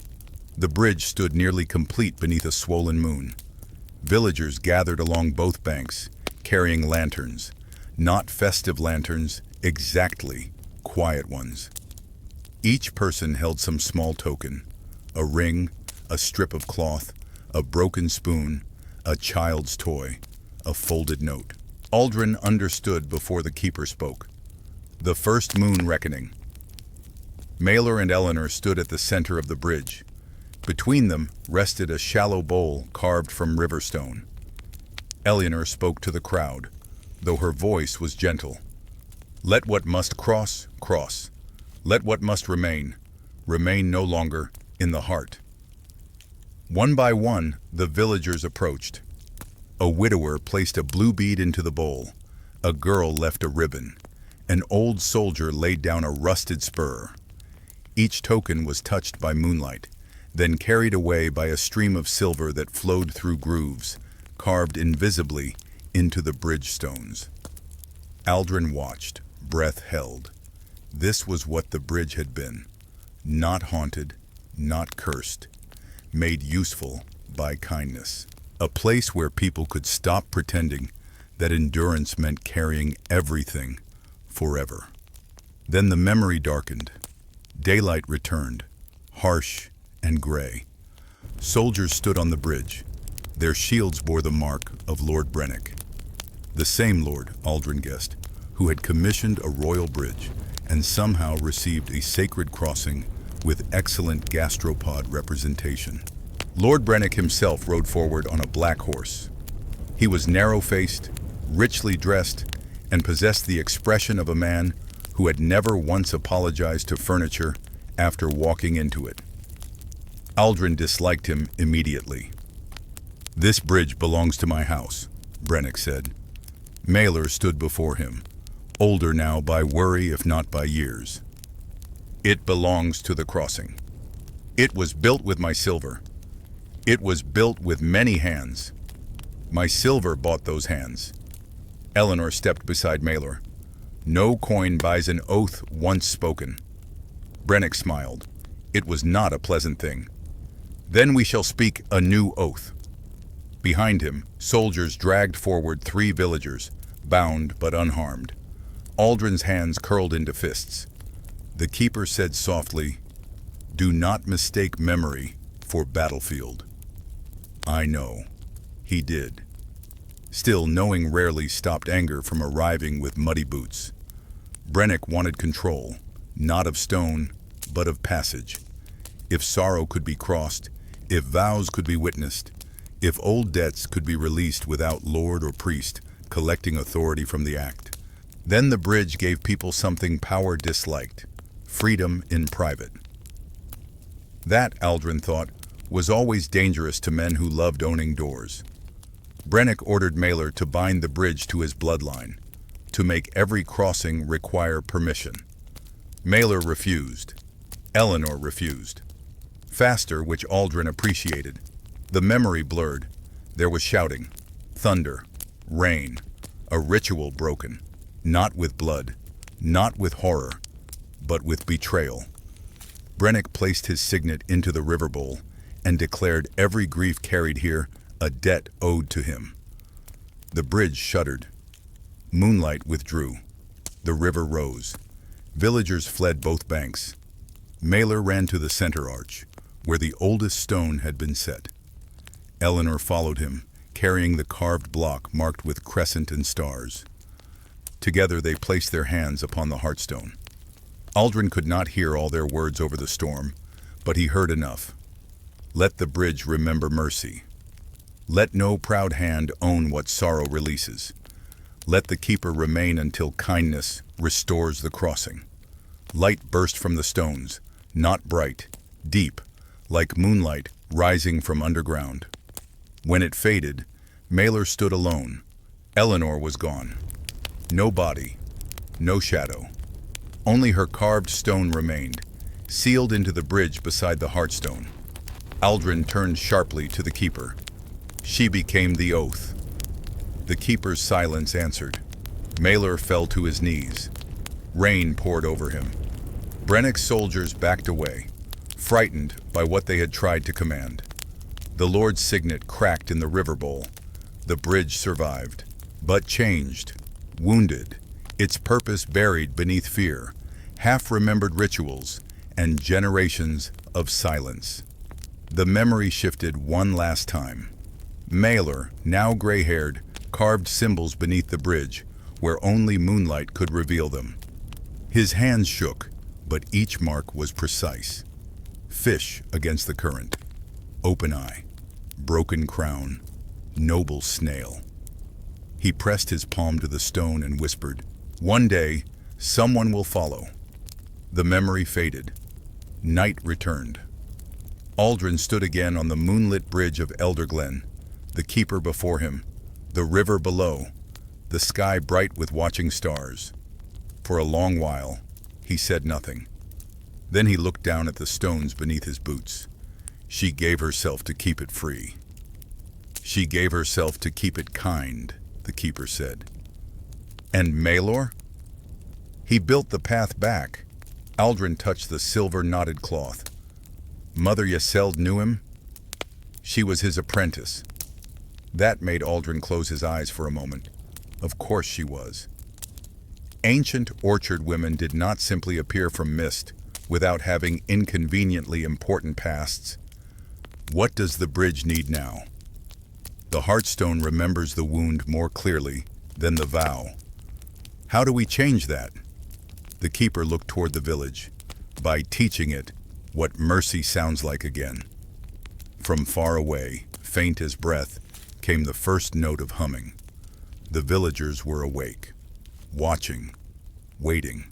Speaker 1: The bridge stood nearly complete beneath a swollen moon. Villagers gathered along both banks, carrying lanterns. Not festive lanterns, exactly, quiet ones. Each person held some small token, a ring, a strip of cloth, a broken spoon, a child's toy, a folded note. Aldrin understood before the keeper spoke. The first moon reckoning. Mailer and Eleanor stood at the center of the bridge. Between them rested a shallow bowl carved from river stone. Eleanor spoke to the crowd, though her voice was gentle. Let what must cross, cross. Let what must remain, remain no longer in the heart. One by one, the villagers approached. A widower placed a blue bead into the bowl. A girl left a ribbon. An old soldier laid down a rusted spur. Each token was touched by moonlight, then carried away by a stream of silver that flowed through grooves, carved invisibly into the bridge stones. Aldrin watched, breath held. This was what the bridge had been. Not haunted, not cursed. Made useful by kindness. A place where people could stop pretending that endurance meant carrying everything forever. Then the memory darkened. Daylight returned, harsh and gray. Soldiers stood on the bridge. Their shields bore the mark of Lord Brennick. The same lord, Aldrin guessed, who had commissioned a royal bridge and somehow received a sacred crossing with excellent gastropod representation. Lord Brennick himself rode forward on a black horse. He was narrow-faced, richly dressed, and possessed the expression of a man who had never once apologized to furniture after walking into it. Aldrin disliked him immediately. This bridge belongs to my house, Brennick said. Mailer stood before him, older now by worry if not by years. It belongs to the crossing. It was built with my silver. It was built with many hands. My silver bought those hands. Eleanor stepped beside Mailer. No coin buys an oath once spoken. Brennick smiled. It was not a pleasant thing. Then we shall speak a new oath. Behind him, soldiers dragged forward 3 villagers, bound but unharmed. Aldrin's hands curled into fists. The keeper said softly, "Do not mistake memory for battlefield." I know. He did. Still, knowing rarely stopped anger from arriving with muddy boots. Brennick wanted control, not of stone, but of passage. If sorrow could be crossed, if vows could be witnessed, if old debts could be released without lord or priest collecting authority from the act, then the bridge gave people something power disliked, freedom in private. That, Aldrin thought, was always dangerous to men who loved owning doors. Brennick ordered Mailer to bind the bridge to his bloodline, to make every crossing require permission. Mailer refused. Eleanor refused. Faster, which Aldrin appreciated. The memory blurred. There was shouting, thunder, rain, a ritual broken, not with blood, not with horror, but with betrayal. Brennick placed his signet into the river bowl and declared every grief carried here a debt owed to him. The bridge shuddered. Moonlight withdrew. The river rose. Villagers fled both banks. Mailer ran to the center arch, where the oldest stone had been set. Eleanor followed him, carrying the carved block marked with crescent and stars. Together they placed their hands upon the heartstone. Aldrin could not hear all their words over the storm, but he heard enough. Let the bridge remember mercy. Let no proud hand own what sorrow releases. Let the keeper remain until kindness restores the crossing. Light burst from the stones, not bright, deep, like moonlight rising from underground. When it faded, Malor stood alone. Eleanor was gone. No body, no shadow. Only her carved stone remained, sealed into the bridge beside the hearthstone. Aldrin turned sharply to the keeper. She became the oath. The keeper's silence answered. Malor fell to his knees. Rain poured over him. Brennick's soldiers backed away, frightened by what they had tried to command. The Lord's signet cracked in the river bowl. The bridge survived, but changed, wounded, its purpose buried beneath fear, half-remembered rituals, and generations of silence. The memory shifted one last time. Malor, now gray-haired, carved symbols beneath the bridge, where only moonlight could reveal them. His hands shook, but each mark was precise. Fish against the current. Open eye. Broken crown. Noble snail. He pressed his palm to the stone and whispered, "One day, someone will follow." The memory faded. Night returned. Aldrin stood again on the moonlit bridge of Elderglen, the keeper before him, the river below, the sky bright with watching stars. For a long while, he said nothing. Then he looked down at the stones beneath his boots. She gave herself to keep it free. She gave herself to keep it kind, the keeper said. And Malor? He built the path back. Aldrin touched the silver knotted cloth. Mother Yeseld knew him. She was his apprentice. That made Aldrin close his eyes for a moment. Of course she was. Ancient orchard women did not simply appear from mist without having inconveniently important pasts. What does the bridge need now? The hearthstone remembers the wound more clearly than the vow. How do we change that? The keeper looked toward the village, by teaching it what mercy sounds like again. From far away, faint as breath, came the first note of humming. The villagers were awake, watching, waiting.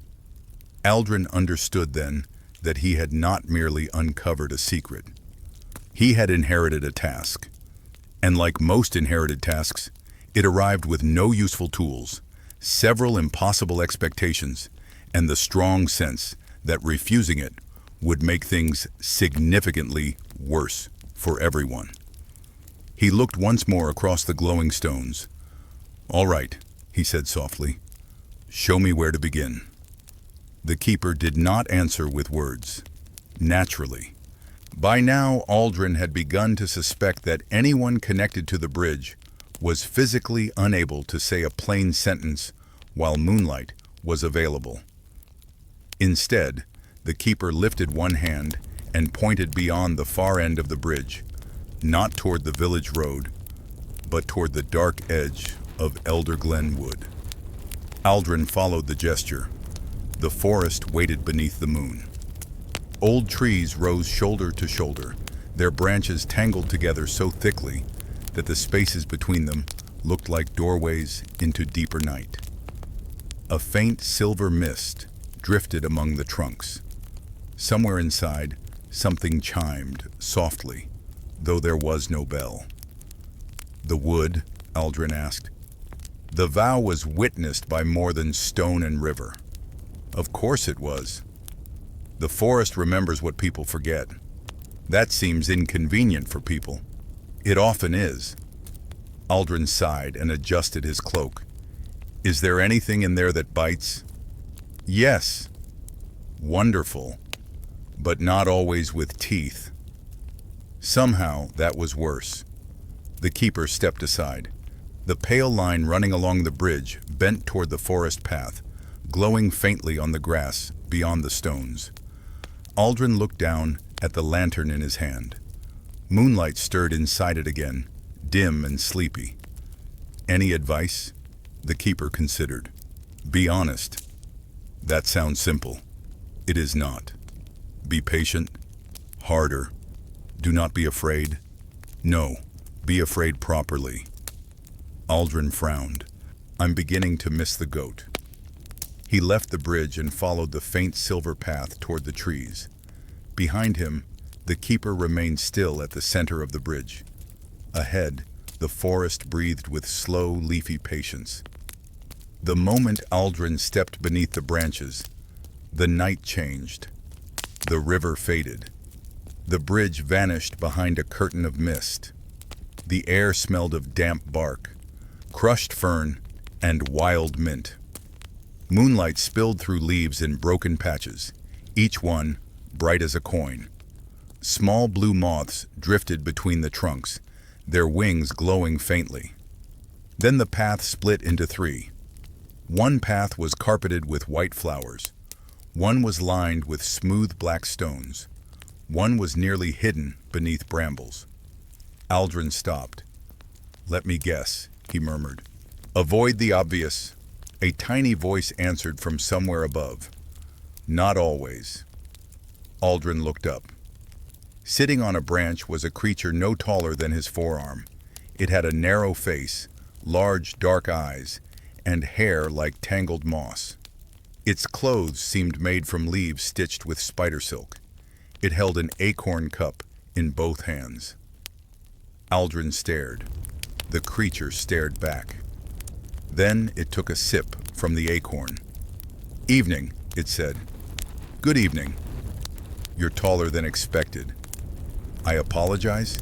Speaker 1: Aldrin understood then that he had not merely uncovered a secret. He had inherited a task. And like most inherited tasks, it arrived with no useful tools, several impossible expectations, and the strong sense that refusing it would make things significantly worse for everyone. He looked once more across the glowing stones. "All right," he said softly. "Show me where to begin." The keeper did not answer with words. Naturally. By now, Aldrin had begun to suspect that anyone connected to the bridge was physically unable to say a plain sentence while moonlight was available. Instead, the keeper lifted one hand and pointed beyond the far end of the bridge, not toward the village road, but toward the dark edge of Elderglen Wood. Aldrin followed the gesture. The forest waited beneath the moon. Old trees rose shoulder to shoulder, their branches tangled together so thickly that the spaces between them looked like doorways into deeper night. A faint silver mist drifted among the trunks. Somewhere inside, something chimed softly, though there was no bell. "The wood?" Aldrin asked. "The vow was witnessed by more than stone and river." "Of course it was. The forest remembers what people forget. That seems inconvenient for people. It often is." Aldrin sighed and adjusted his cloak. "Is there anything in there that bites?" "Yes." "Wonderful. But not always with teeth." Somehow that was worse. The keeper stepped aside. The pale line running along the bridge bent toward the forest path, glowing faintly on the grass beyond the stones. Aldrin looked down at the lantern in his hand. Moonlight stirred inside it again, dim and sleepy. "Any advice?" The keeper considered. "Be honest." "That sounds simple." "It is not." "Be patient." "Harder." "Do not be afraid." "No, be afraid properly." Aldrin frowned. "I'm beginning to miss the goat." He left the bridge and followed the faint silver path toward the trees. Behind him, The keeper remained still at the center of the bridge. Ahead, the forest breathed with slow, leafy patience. The moment Aldrin stepped beneath the branches, the night changed. The river faded. The bridge vanished behind a curtain of mist. The air smelled of damp bark, crushed fern, and wild mint. Moonlight spilled through leaves in broken patches, each one bright as a coin. Small blue moths drifted between the trunks, their wings glowing faintly. Then the path split into three. One path was carpeted with white flowers. One was lined with smooth black stones. One was nearly hidden beneath brambles. Aldrin stopped. "Let me guess," he murmured. "Avoid the obvious." A tiny voice answered from somewhere above. "Not always." Aldrin looked up. Sitting on a branch was a creature no taller than his forearm. It had a narrow face, large dark eyes, and hair like tangled moss. Its clothes seemed made from leaves stitched with spider silk. It held an acorn cup in both hands. Aldrin stared. The creature stared back. Then it took a sip from the acorn. "Evening," it said. "Good evening. You're taller than expected." "I apologize."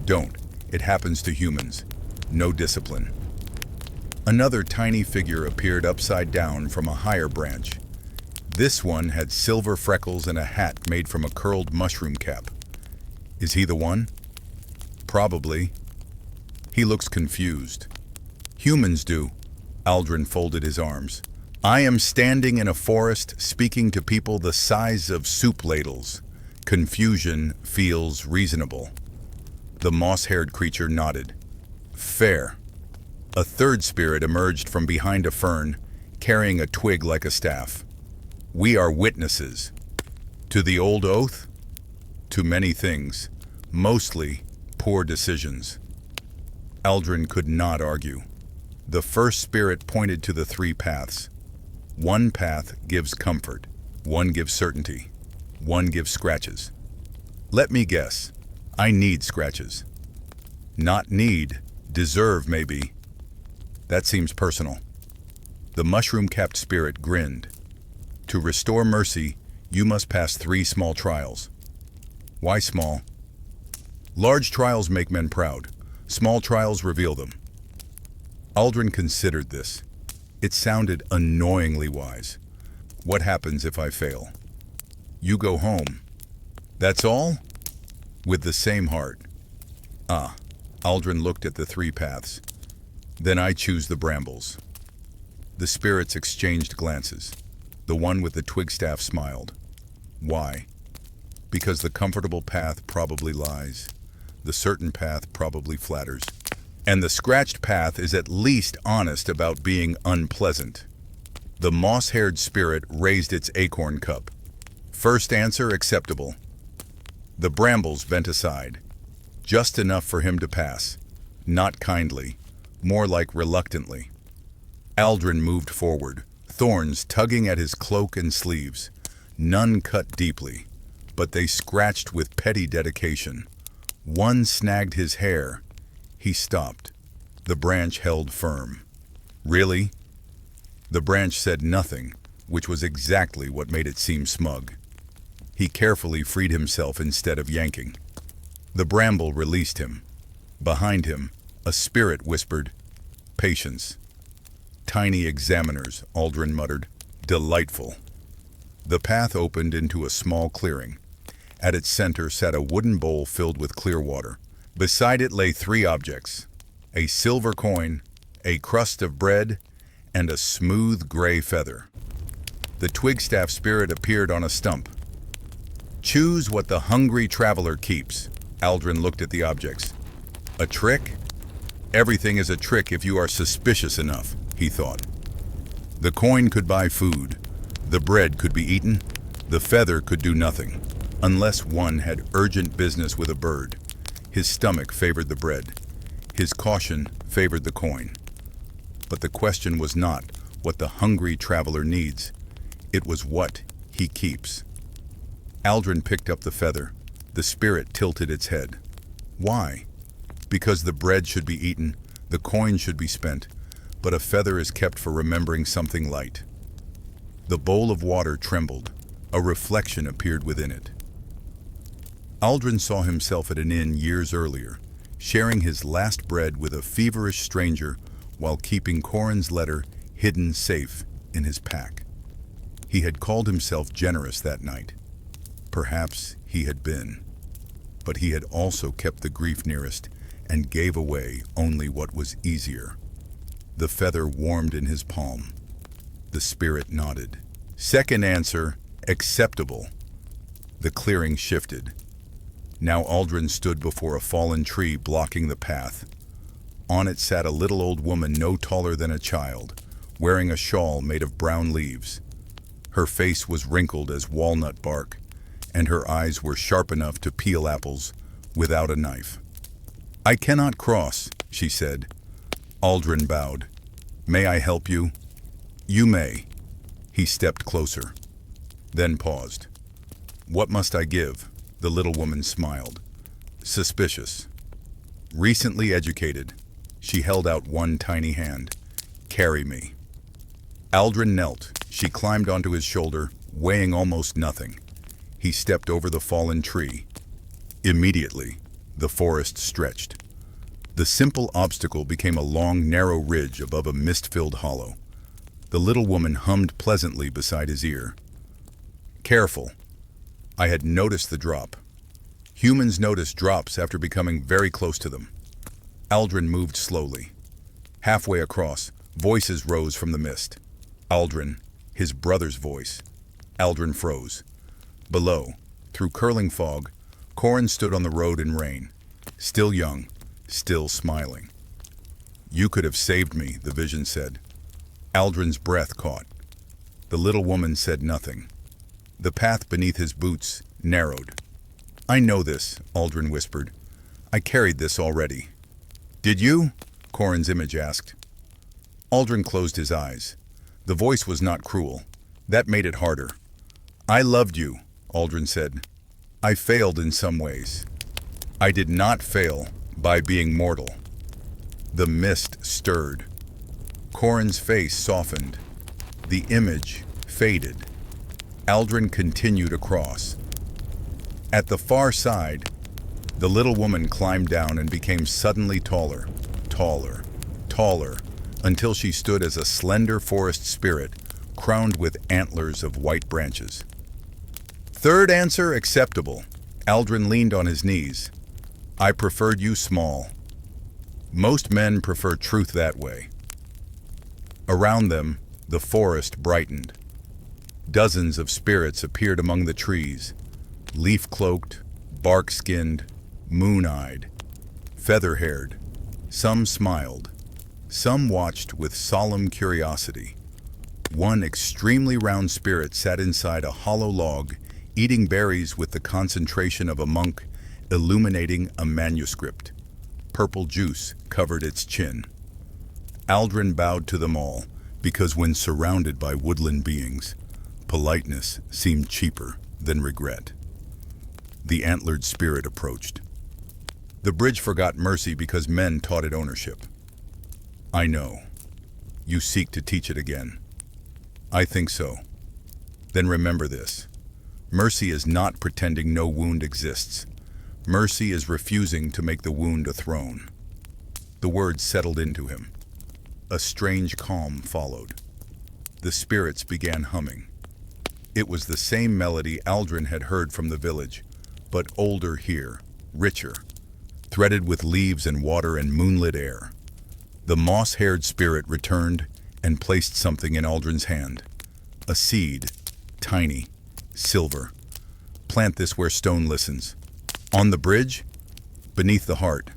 Speaker 1: "Don't. It happens to humans. No discipline." Another tiny figure appeared upside down from a higher branch. This one had silver freckles and a hat made from a curled mushroom cap. "Is he the one?" "Probably." "He looks confused." "Humans do." Aldrin folded his arms. "I am standing in a forest speaking to people the size of soup ladles. Confusion feels reasonable." The moss-haired creature nodded. "Fair." A third spirit emerged from behind a fern, carrying a twig like a staff. "We are witnesses." "To the old oath?" "To many things, mostly poor decisions." Aldrin could not argue. The first spirit pointed to the three paths. One path gives comfort, one gives certainty, one gives scratches. "Let me guess. I need scratches." "Not need, deserve maybe." "That seems personal." The mushroom-capped spirit grinned. "To restore mercy, you must pass 3 small trials." "Why small?" "Large trials make men proud. Small trials reveal them." Aldrin considered this. It sounded annoyingly wise. "What happens if I fail?" "You go home." "That's all?" "With the same heart." "Ah." Aldrin looked at the 3 paths. "Then I choose the brambles." The spirits exchanged glances. The one with the twig staff smiled. "Why?" "Because the comfortable path probably lies. The certain path probably flatters. And the scratched path is at least honest about being unpleasant." The moss-haired spirit raised its acorn cup. "First answer acceptable." The brambles bent aside. Just enough for him to pass. Not kindly, more like reluctantly. Aldrin moved forward, thorns tugging at his cloak and sleeves. None cut deeply, but they scratched with petty dedication. One snagged his hair. He stopped. The branch held firm. "Really?" The branch said nothing, which was exactly what made it seem smug. He carefully freed himself instead of yanking. The bramble released him. Behind him, a spirit whispered, "Patience." "Tiny examiners," Aldrin muttered. "Delightful." The path opened into a small clearing. At its center sat a wooden bowl filled with clear water. Beside it lay 3 objects: a silver coin, a crust of bread, and a smooth gray feather. The twig-staff spirit appeared on a stump. "Choose what the hungry traveler keeps." Aldrin looked at the objects. "A trick? Everything is a trick if you are suspicious enough," he thought. The coin could buy food. The bread could be eaten. The feather could do nothing, unless one had urgent business with a bird. His stomach favored the bread. His caution favored the coin. But the question was not what the hungry traveler needs. It was what he keeps. Aldrin picked up the feather. The spirit tilted its head. Why? Because the bread should be eaten, the coin should be spent, but a feather is kept for remembering something light. The bowl of water trembled. A reflection appeared within it. Aldrin saw himself at an inn years earlier, sharing his last bread with a feverish stranger while keeping Corin's letter hidden safe in his pack. He had called himself generous that night. Perhaps he had been. But he had also kept the grief nearest and gave away only what was easier. The feather warmed in his palm. The spirit nodded. Second answer, acceptable. The clearing shifted. Now Aldrin stood before a fallen tree blocking the path. On it sat a little old woman no taller than a child, wearing a shawl made of brown leaves. Her face was wrinkled as walnut bark, and her eyes were sharp enough to peel apples without a knife. "I cannot cross," she said. Aldrin bowed. "May I help you?" "You may." He stepped closer, then paused. "What must I give?" The little woman smiled. "Suspicious." "Recently educated." She held out one tiny hand. "Carry me." Aldrin knelt. She climbed onto his shoulder, weighing almost nothing. He stepped over the fallen tree. Immediately, the forest stretched. The simple obstacle became a long, narrow ridge above a mist-filled hollow. The little woman hummed pleasantly beside his ear. "Careful." I had noticed the drop. Humans notice drops after becoming very close to them. Aldrin moved slowly. Halfway across, voices rose from the mist. Aldrin, his brother's voice. Aldrin froze. Below, through curling fog, Corin stood on the road in rain. Still young, still smiling. "You could have saved me," the vision said. Aldrin's breath caught. The little woman said nothing. The path beneath his boots narrowed. "I know this," Aldrin whispered. "I carried this already." "Did you?" Corin's image asked. Aldrin closed his eyes. The voice was not cruel. That made it harder. "I loved you," Aldrin said. "I failed in some ways. I did not fail by being mortal." The mist stirred. Corin's face softened. The image faded. Aldrin continued across. At the far side, the little woman climbed down and became suddenly taller, taller, taller, until she stood as a slender forest spirit crowned with antlers of white branches. Third answer acceptable. Aldrin leaned on his knees. "I preferred you small." Most men prefer truth that way. Around them, the forest brightened. Dozens of spirits appeared among the trees, leaf-cloaked, bark-skinned, moon-eyed, feather-haired. Some smiled. Some watched with solemn curiosity. One extremely round spirit sat inside a hollow log, eating berries with the concentration of a monk, illuminating a manuscript. Purple juice covered its chin. Aldrin bowed to them all, because when surrounded by woodland beings, politeness seemed cheaper than regret. The antlered spirit approached. "The bridge forgot mercy because men taught it ownership." "I know. You seek to teach it again." "I think so." "Then remember this. Mercy is not pretending no wound exists. Mercy is refusing to make the wound a throne." The words settled into him. A strange calm followed. The spirits began humming. It was the same melody Aldrin had heard from the village, but older here, richer, threaded with leaves and water and moonlit air. The moss-haired spirit returned and placed something in Aldrin's hand. A seed, tiny, silver. "Plant this where stone listens." "On the bridge?" "Beneath the heart."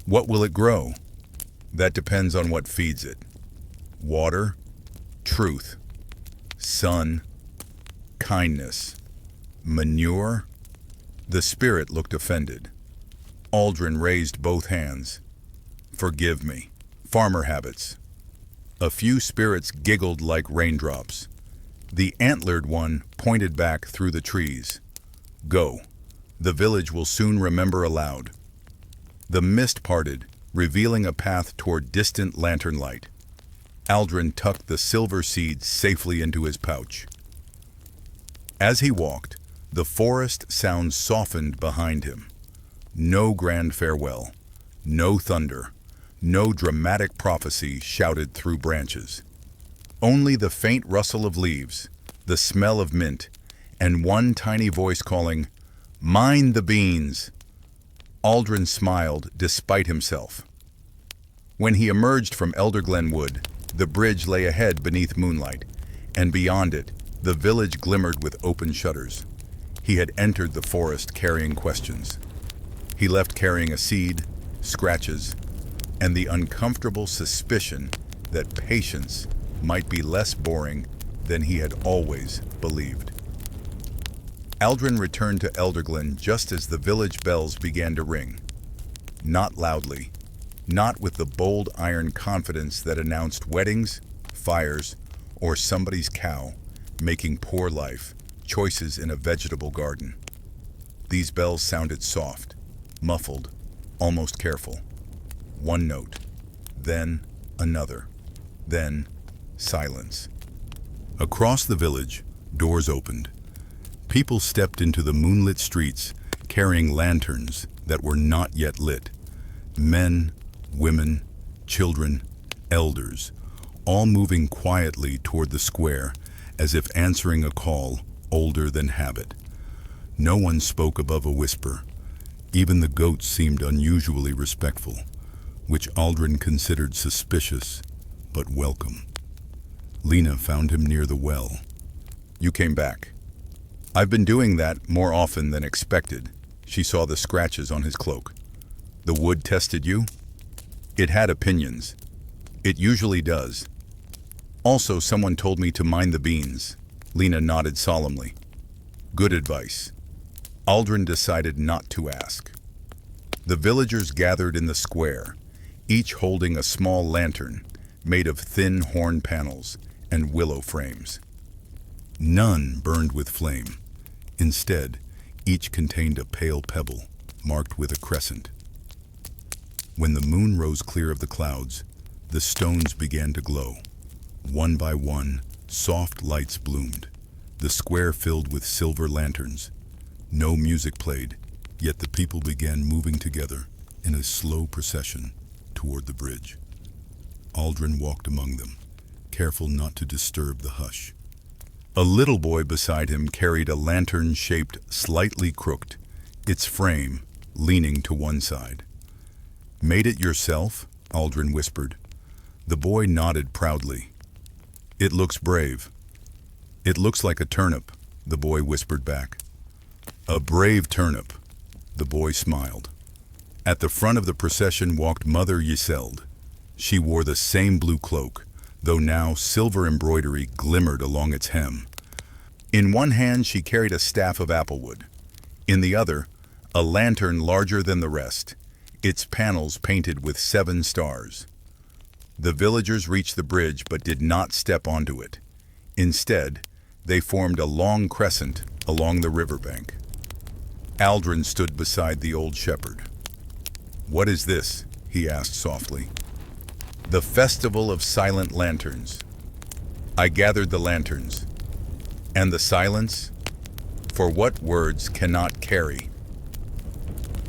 Speaker 1: "What will it grow?" "That depends on what feeds it." "Water, truth, sun, kindness, manure." The spirit looked offended. Aldrin raised both hands. "Forgive me. Farmer habits." A few spirits giggled like raindrops. The antlered one pointed back through the trees. "Go. The village will soon remember aloud. The mist parted, revealing a path toward distant lantern light. Aldrin tucked the silver seeds safely into his pouch. As he walked, the forest sounds softened behind him. No grand farewell, no thunder, no dramatic prophecy shouted through branches. Only the faint rustle of leaves, the smell of mint, and one tiny voice calling, "Mind the beans!" Aldrin smiled despite himself. When he emerged from Elderglen Wood, the bridge lay ahead beneath moonlight, and beyond it, the village glimmered with open shutters. He had entered the forest carrying questions. He left carrying a seed, scratches, and the uncomfortable suspicion that patience might be less boring than he had always believed. Aldrin returned to Elderglen just as the village bells began to ring. Not loudly, not with the bold iron confidence that announced weddings, fires, or somebody's cow making poor life choices in a vegetable garden. These bells sounded soft, muffled, almost careful. One note, then another, then silence. Across the village, doors opened. People stepped into the moonlit streets, carrying lanterns that were not yet lit. Men, women, children, elders, all moving quietly toward the square, as if answering a call older than habit. No one spoke above a whisper. Even the goats seemed unusually respectful, which Aldrin considered suspicious, but welcome. Lena found him near the well. "You came back." "I've been doing that more often than expected." She saw the scratches on his cloak. "The wood tested you?" "It had opinions. It usually does. Also, someone told me to mind the beans." Lena nodded solemnly. "Good advice." Aldrin decided not to ask. The villagers gathered in the square, each holding a small lantern made of thin horn panels and willow frames. None burned with flame. Instead, each contained a pale pebble marked with a crescent. When the moon rose clear of the clouds, the stones began to glow. One by one, soft lights bloomed, the square filled with silver lanterns. No music played, yet the people began moving together in a slow procession toward the bridge. Aldrin walked among them, careful not to disturb the hush. A little boy beside him carried a lantern shaped slightly crooked, its frame leaning to one side. "Made it yourself?" Aldrin whispered. The boy nodded proudly. "It looks brave." "It looks like a turnip," the boy whispered back. "A brave turnip," the boy smiled. At the front of the procession walked Mother Yseld. She wore the same blue cloak, though now silver embroidery glimmered along its hem. In one hand she carried a staff of applewood. In the other, a lantern larger than the rest, its panels painted with 7 stars. The villagers reached the bridge but did not step onto it. Instead, they formed a long crescent along the riverbank. Aldrin stood beside the old shepherd. "What is this?" he asked softly. "The Festival of Silent Lanterns." I gathered the lanterns. "And the silence? For what words cannot carry?"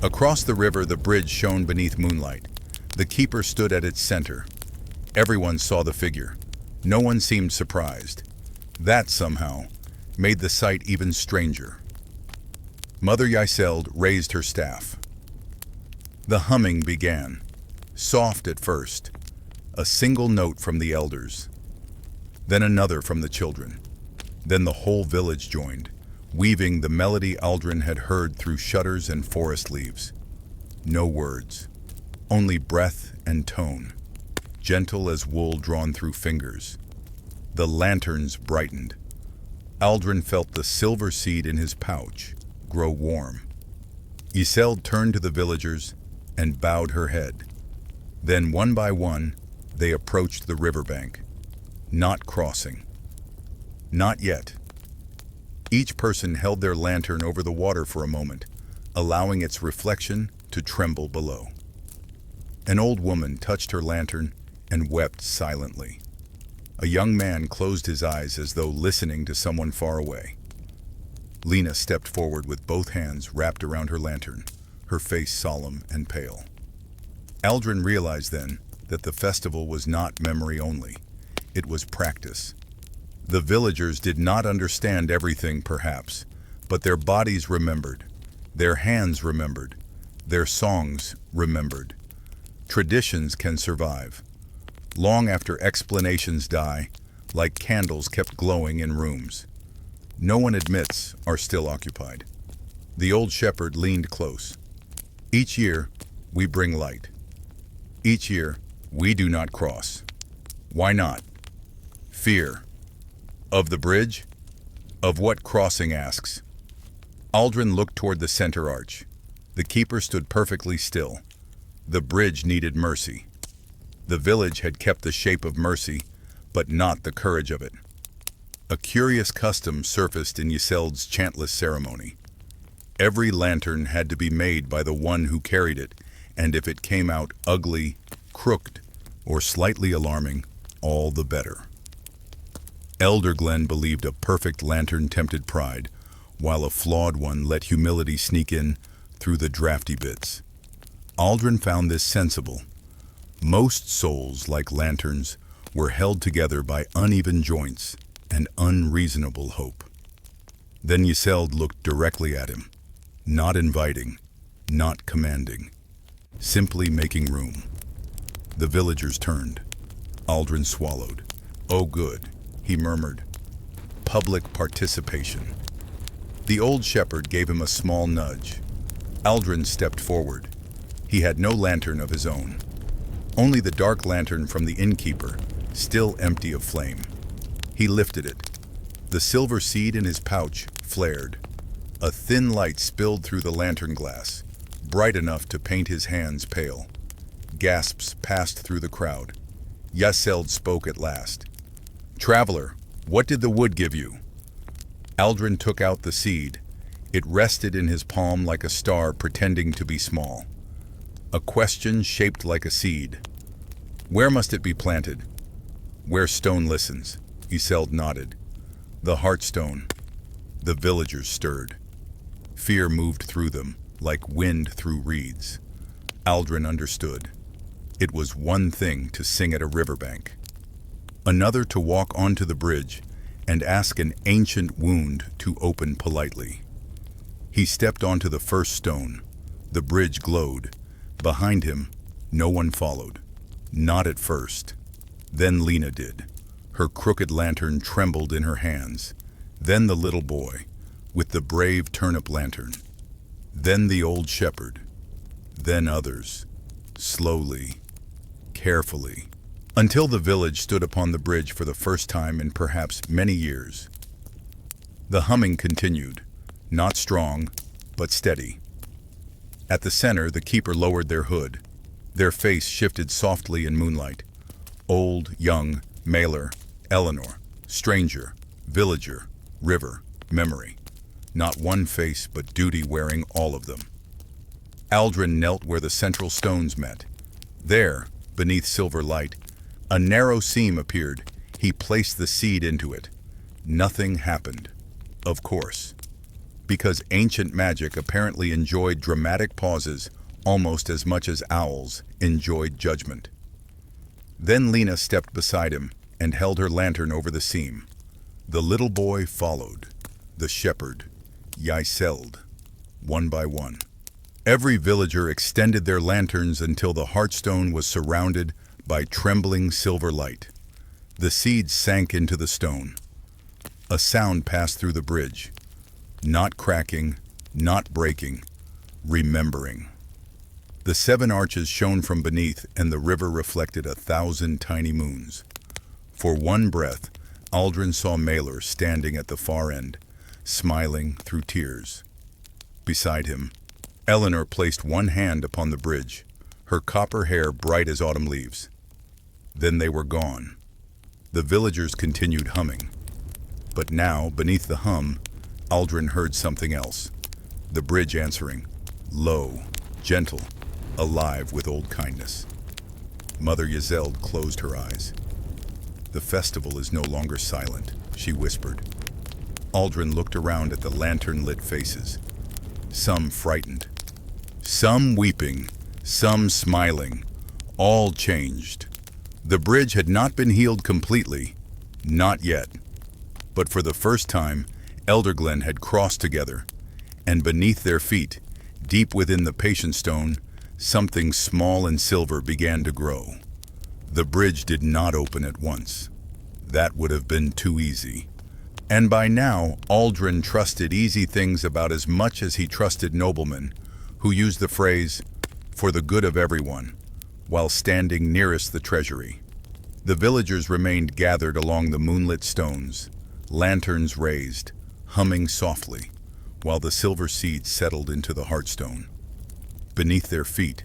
Speaker 1: Across the river, the bridge shone beneath moonlight. The keeper stood at its center. Everyone saw the figure. No one seemed surprised. That, somehow, made the sight even stranger. Mother Yseld raised her staff. The humming began, soft at first, a single note from the elders, then another from the children. Then the whole village joined, weaving the melody Aldrin had heard through shutters and forest leaves. No words, only breath and tone, gentle as wool drawn through fingers. The lanterns brightened. Aldrin felt the silver seed in his pouch grow warm. Yseld turned to the villagers and bowed her head. Then, one by one, they approached the riverbank, not crossing. Not yet. Each person held their lantern over the water for a moment, allowing its reflection to tremble below. An old woman touched her lantern and wept silently. A young man closed his eyes as though listening to someone far away. Lena stepped forward with both hands wrapped around her lantern, her face solemn and pale. Aldrin realized then that the festival was not memory only. It was practice. The villagers did not understand everything, perhaps, but their bodies remembered, their hands remembered, their songs remembered. Traditions can survive. Long after explanations die, like candles kept glowing in rooms. No one admits are still occupied. The old shepherd leaned close. Each year, we bring light. Each year, we do not cross. Why not? Fear. Of the bridge? Of what crossing asks? Aldrin looked toward the center arch. The keeper stood perfectly still. The bridge needed mercy. The village had kept the shape of mercy, but not the courage of it. A curious custom surfaced in Yseld's chantless ceremony. Every lantern had to be made by the one who carried it, and if it came out ugly, crooked, or slightly alarming, all the better. Elderglen believed a perfect lantern tempted pride, while a flawed one let humility sneak in through the drafty bits. Aldrin found this sensible. Most souls, like lanterns, were held together by uneven joints and unreasonable hope. Then Yseld looked directly at him, not inviting, not commanding, simply making room. The villagers turned. Aldrin swallowed. "Oh good," he murmured. "Public participation." The old shepherd gave him a small nudge. Aldrin stepped forward. He had no lantern of his own. Only the dark lantern from the innkeeper, still empty of flame. He lifted it. The silver seed in his pouch flared. A thin light spilled through the lantern glass, bright enough to paint his hands pale. Gasps passed through the crowd. Yseld spoke at last. "Traveler, what did the wood give you?" Aldrin took out the seed. It rested in his palm like a star pretending to be small. A question shaped like a seed. "Where must it be planted?" "Where stone listens," Yseld nodded. "The heartstone." The villagers stirred. Fear moved through them, like wind through reeds. Aldrin understood. It was one thing to sing at a riverbank, another to walk onto the bridge and ask an ancient wound to open politely. He stepped onto the first stone. The bridge glowed. Behind him, no one followed. Not at first. Then Lena did. Her crooked lantern trembled in her hands. Then the little boy, with the brave turnip lantern. Then the old shepherd. Then others. Slowly, carefully, until the village stood upon the bridge for the first time in perhaps many years. The humming continued, not strong, but steady. At the center, the keeper lowered their hood. Their face shifted softly in moonlight. Old, young, mailer, Eleanor, stranger, villager, river, memory. Not one face, but duty wearing all of them. Aldrin knelt where the central stones met. There, beneath silver light, a narrow seam appeared. He placed the seed into it. Nothing happened. Of course. Because ancient magic apparently enjoyed dramatic pauses almost as much as owls enjoyed judgment. Then Lena stepped beside him and held her lantern over the seam. The little boy followed. The shepherd, Yseld, one by one. Every villager extended their lanterns until the heartstone was surrounded by trembling silver light. The seeds sank into the stone. A sound passed through the bridge. Not cracking, not breaking, remembering. The 7 arches shone from beneath, and the river reflected 1,000 tiny moons. For one breath, Aldrin saw Mailer standing at the far end, smiling through tears. Beside him, Eleanor placed one hand upon the bridge, her copper hair bright as autumn leaves. Then they were gone. The villagers continued humming. But now, beneath the hum, Aldrin heard something else. The bridge answering, low, gentle, alive with old kindness. Mother Yseld closed her eyes. "The festival is no longer silent," she whispered. Aldrin looked around at the lantern-lit faces. Some frightened, some weeping, some smiling, all changed. The bridge had not been healed completely, not yet. But for the first time, Elderglen had crossed together, and beneath their feet, deep within the patient stone, something small and silver began to grow. The bridge did not open at once. That would have been too easy. And by now, Aldrin trusted easy things about as much as he trusted noblemen, who used the phrase, "for the good of everyone," while standing nearest the treasury. The villagers remained gathered along the moonlit stones, lanterns raised, humming softly, while the silver seeds settled into the heartstone. Beneath their feet,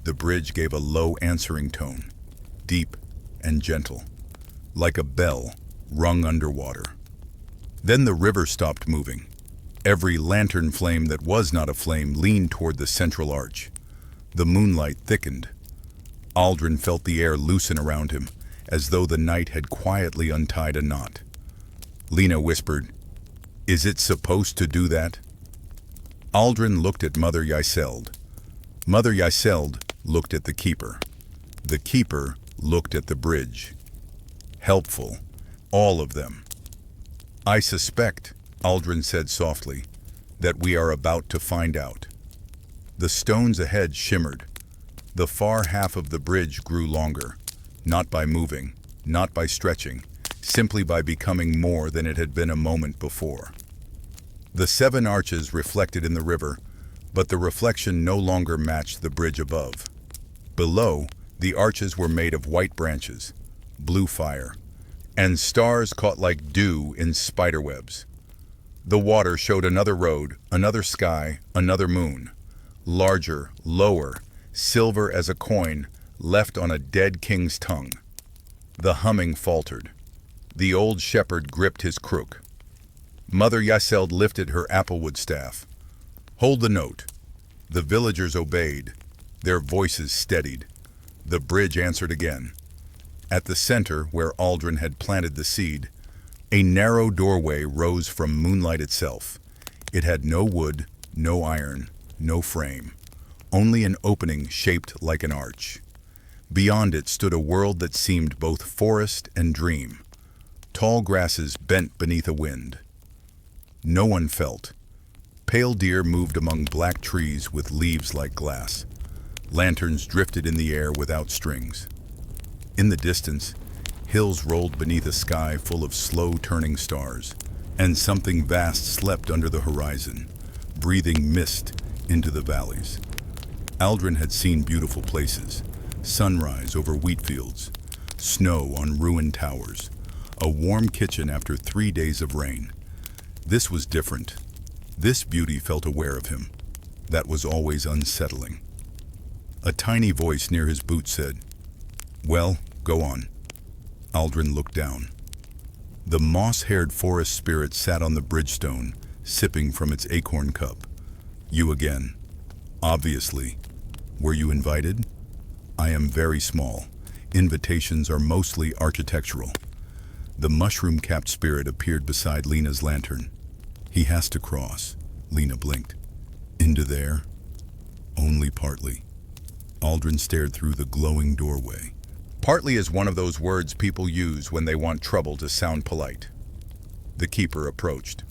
Speaker 1: the bridge gave a low answering tone, deep and gentle, like a bell rung underwater. Then the river stopped moving. Every lantern flame that was not a flame leaned toward the central arch. The moonlight thickened. Aldrin felt the air loosen around him, as though the night had quietly untied a knot. Lena whispered, "Is it supposed to do that?" Aldrin looked at Mother Yseld. Mother Yseld looked at the keeper. The keeper looked at the bridge. Helpful, all of them. "I suspect," Aldrin said softly, "that we are about to find out." The stones ahead shimmered. The far half of the bridge grew longer, not by moving, not by stretching, simply by becoming more than it had been a moment before. The 7 arches reflected in the river, but the reflection no longer matched the bridge above. Below, the arches were made of white branches, blue fire, and stars caught like dew in spiderwebs. The water showed another road, another sky, another moon, larger, lower, silver as a coin left on a dead king's tongue. The humming faltered. The old shepherd gripped his crook. Mother Yseld lifted her applewood staff. "Hold the note." The villagers obeyed. Their voices steadied. The bridge answered again. At the center, where Aldrin had planted the seed, a narrow doorway rose from moonlight itself. It had no wood, no iron, no frame, only an opening shaped like an arch. Beyond it stood a world that seemed both forest and dream. Tall grasses bent beneath a wind. No one felt. Pale deer moved among black trees with leaves like glass. Lanterns drifted in the air without strings. In the distance, hills rolled beneath a sky full of slow-turning stars, and something vast slept under the horizon, breathing mist into the valleys. Aldrin had seen beautiful places, sunrise over wheat fields, snow on ruined towers, a warm kitchen after 3 days of rain. This was different. This beauty felt aware of him. That was always unsettling. A tiny voice near his boot said, "Well, go on." Aldrin looked down. The moss-haired forest spirit sat on the bridgestone, sipping from its acorn cup. "You again. Obviously. Were you invited?" "I am very small. Invitations are mostly architectural." The mushroom-capped spirit appeared beside Lena's lantern. "He has to cross," Lena blinked. "Into there?" "Only partly." Aldrin stared through the glowing doorway. Partly is one of those words people use when they want trouble to sound polite. The keeper approached.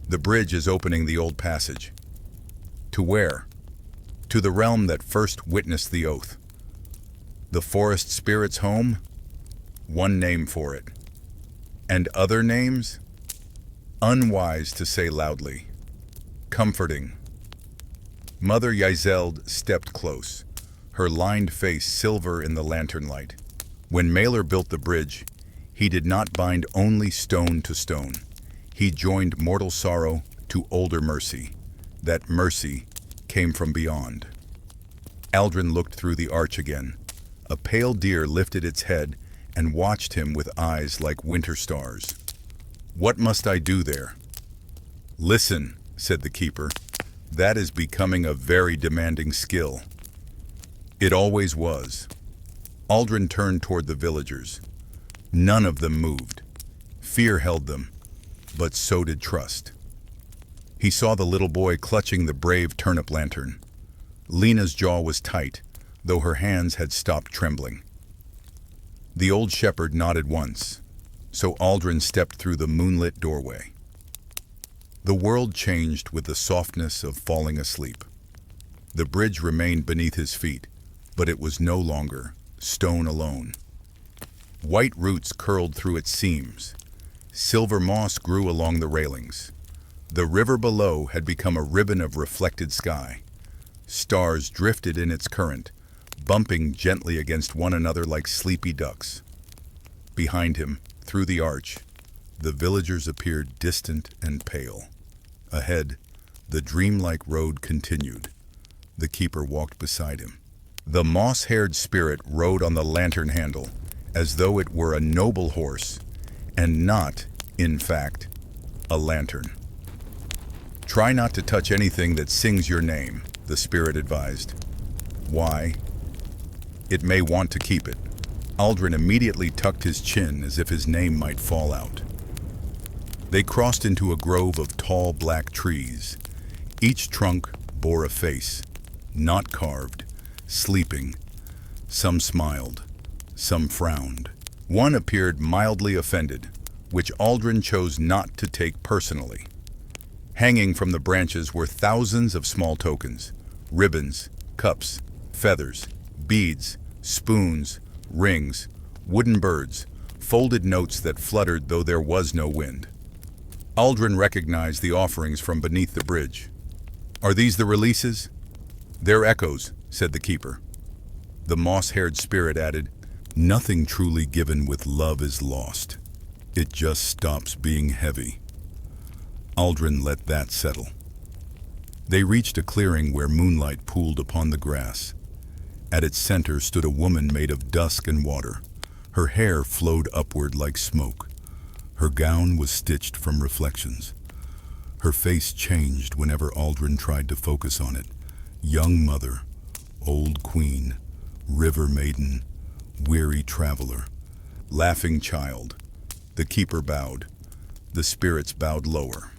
Speaker 1: "The bridge is opening the old passage." "To where?" "To the realm that first witnessed the oath." "The forest spirit's home?" "One name for it." "And other names?" "Unwise to say loudly." "Comforting." Mother Yseld stepped close, her lined face silver in the lantern light. When Mailer built the bridge, he did not bind only stone to stone. He joined mortal sorrow to older mercy. That mercy came from beyond. Aldrin looked through the arch again. A pale deer lifted its head and watched him with eyes like winter stars. "What must I do there?" "Listen," said the keeper. That is becoming a very demanding skill. It always was. Aldrin turned toward the villagers. None of them moved. Fear held them, but so did trust. He saw the little boy clutching the brave turnip lantern. Lena's jaw was tight, though her hands had stopped trembling. The old shepherd nodded once, so Aldrin stepped through the moonlit doorway. The world changed with the softness of falling asleep. The bridge remained beneath his feet, but it was no longer stone alone. White roots curled through its seams. Silver moss grew along the railings. The river below had become a ribbon of reflected sky. Stars drifted in its current, bumping gently against one another like sleepy ducks. Behind him, through the arch, the villagers appeared distant and pale. Ahead, the dreamlike road continued. The keeper walked beside him. The moss-haired spirit rode on the lantern handle, as though it were a noble horse, and not, in fact, a lantern. "Try not to touch anything that sings your name," the spirit advised. "Why? It may want to keep it." Aldrin immediately tucked his chin as if his name might fall out. They crossed into a grove of tall black trees. Each trunk bore a face, not carved, sleeping. Some smiled, some frowned. One appeared mildly offended, which Aldrin chose not to take personally. Hanging from the branches were thousands of small tokens: ribbons, cups, feathers, beads, spoons, rings, wooden birds, folded notes that fluttered though there was no wind. Aldrin recognized the offerings from beneath the bridge. "Are these the releases?" "They're echoes," said the keeper. The moss-haired spirit added, "Nothing truly given with love is lost. It just stops being heavy." Aldrin let that settle. They reached a clearing where moonlight pooled upon the grass. At its center stood a woman made of dusk and water. Her hair flowed upward like smoke. Her gown was stitched from reflections. Her face changed whenever Aldrin tried to focus on it. Young mother, old queen, river maiden, weary traveler, laughing child. The keeper bowed. The spirits bowed lower.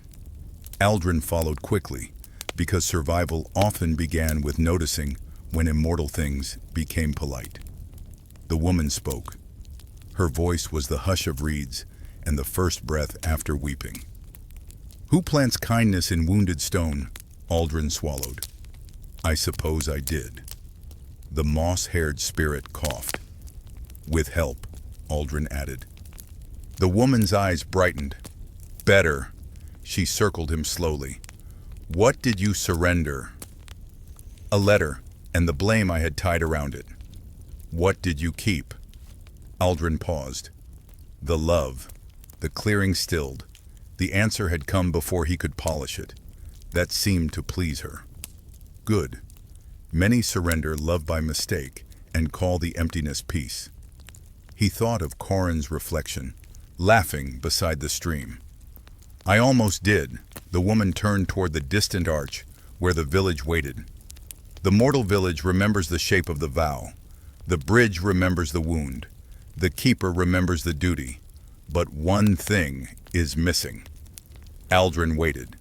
Speaker 1: Aldrin followed quickly, because survival often began with noticing when immortal things became polite. The woman spoke. Her voice was the hush of reeds and the first breath after weeping. "Who plants kindness in wounded stone?" Aldrin swallowed. "I suppose I did." The moss-haired spirit coughed. "With help," Aldrin added. The woman's eyes brightened. "Better." She circled him slowly. "What did you surrender?" "A letter, and the blame I had tied around it." "What did you keep?" Aldrin paused. "The love." The clearing stilled. The answer had come before he could polish it. That seemed to please her. "Good. Many surrender love by mistake and call the emptiness peace." He thought of Corin's reflection, laughing beside the stream. "I almost did." The woman turned toward the distant arch where the village waited. "The mortal village remembers the shape of the vow. The bridge remembers the wound. The keeper remembers the duty. But one thing is missing." Aldrin waited.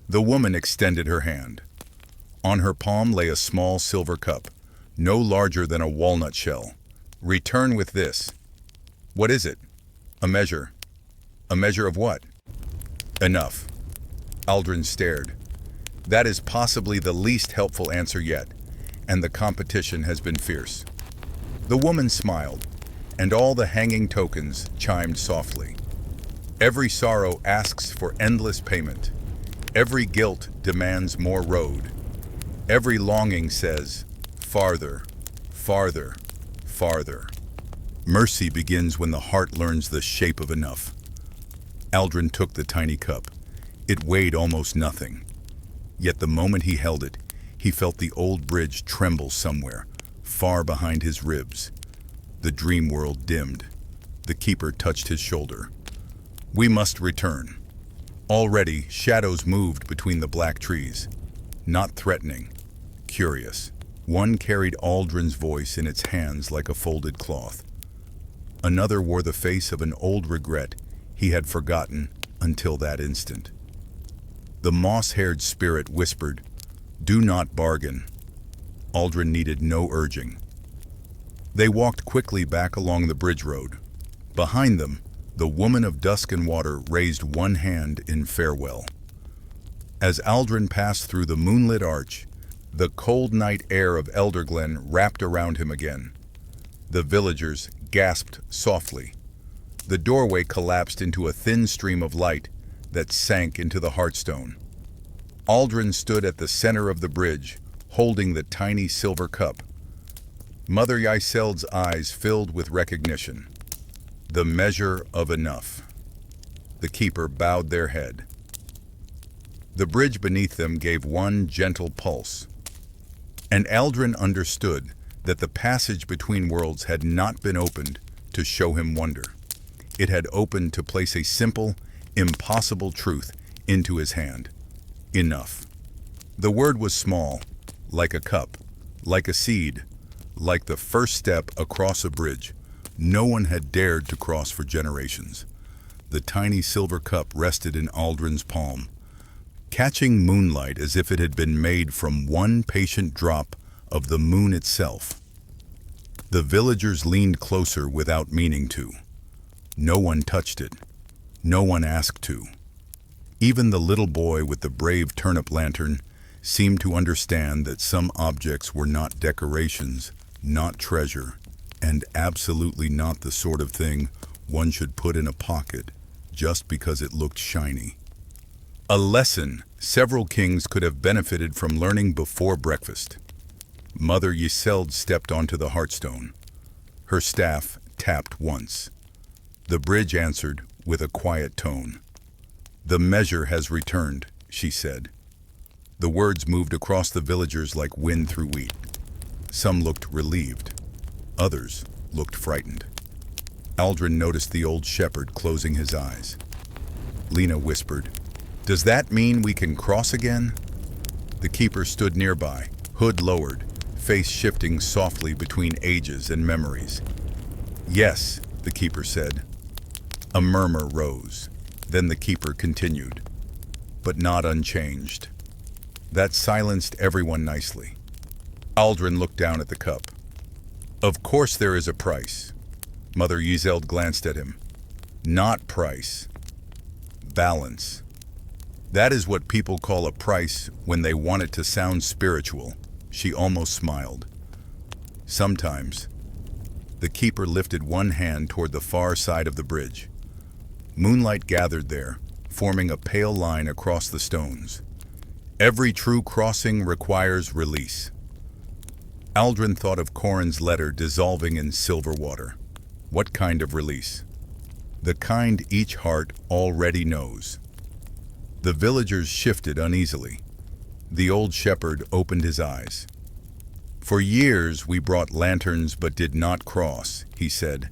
Speaker 1: The woman extended her hand. On her palm lay a small silver cup, no larger than a walnut shell. "Return with this." "What is it?" "A measure." "A measure of what?" "Enough." Aldrin stared. That is possibly the least helpful answer yet, and the competition has been fierce. The woman smiled, and all the hanging tokens chimed softly. Every sorrow asks for endless payment. Every guilt demands more road. Every longing says, farther, farther, farther. Mercy begins when the heart learns the shape of enough. Aldrin took the tiny cup. It weighed almost nothing. Yet the moment he held it, he felt the old bridge tremble somewhere, far behind his ribs. The dream world dimmed. The keeper touched his shoulder. "We must return." Already, shadows moved between the black trees. not threatening, curious. One carried Aldrin's voice in its hands like a folded cloth. Another wore the face of an old regret he had forgotten until that instant. The moss-haired spirit whispered, "Do not bargain." Aldrin needed no urging. They walked quickly back along the bridge road. Behind them, the woman of dusk and water raised one hand in farewell. As Aldrin passed through the moonlit arch, the cold night air of Elderglen wrapped around him again. The villagers gasped softly. The doorway collapsed into a thin stream of light that sank into the hearthstone. Aldrin stood at the center of the bridge, holding the tiny silver cup. Mother Yseld's eyes filled with recognition. The measure of enough. The keeper bowed their head. The bridge beneath them gave one gentle pulse. And Aldrin understood that the passage between worlds had not been opened to show him wonder. It had opened to place a simple, impossible truth into his hand. Enough. The word was small, like a cup, like a seed, like the first step across a bridge no one had dared to cross for generations. The tiny silver cup rested in Aldrin's palm, catching moonlight as if it had been made from one patient drop of the moon itself. The villagers leaned closer without meaning to. No one touched it. No one asked to. Even the little boy with the brave turnip lantern seemed to understand that some objects were not decorations, not treasure, and absolutely not the sort of thing one should put in a pocket just because it looked shiny. A lesson several kings could have benefited from learning before breakfast. Mother Yseld stepped onto the hearthstone. Her staff tapped once. The bridge answered with a quiet tone. "The measure has returned," she said. The words moved across the villagers like wind through wheat. Some looked relieved. Others looked frightened. Aldrin noticed the old shepherd closing his eyes. Lena whispered, "Does that mean we can cross again?" The keeper stood nearby, hood lowered, face shifting softly between ages and memories. "Yes," the keeper said. A murmur rose. Then the keeper continued, but not unchanged. That silenced everyone nicely. Aldrin looked down at the cup. "Of course there is a price." Mother Yseld glanced at him. "Not price. Balance. That is what people call a price when they want it to sound spiritual." She almost smiled. "Sometimes." The keeper lifted one hand toward the far side of the bridge. Moonlight gathered there, forming a pale line across the stones. "Every true crossing requires release." Aldrin thought of Corin's letter dissolving in silver water. What kind of release? The kind each heart already knows. The villagers shifted uneasily. The old shepherd opened his eyes. "For years we brought lanterns but did not cross," he said,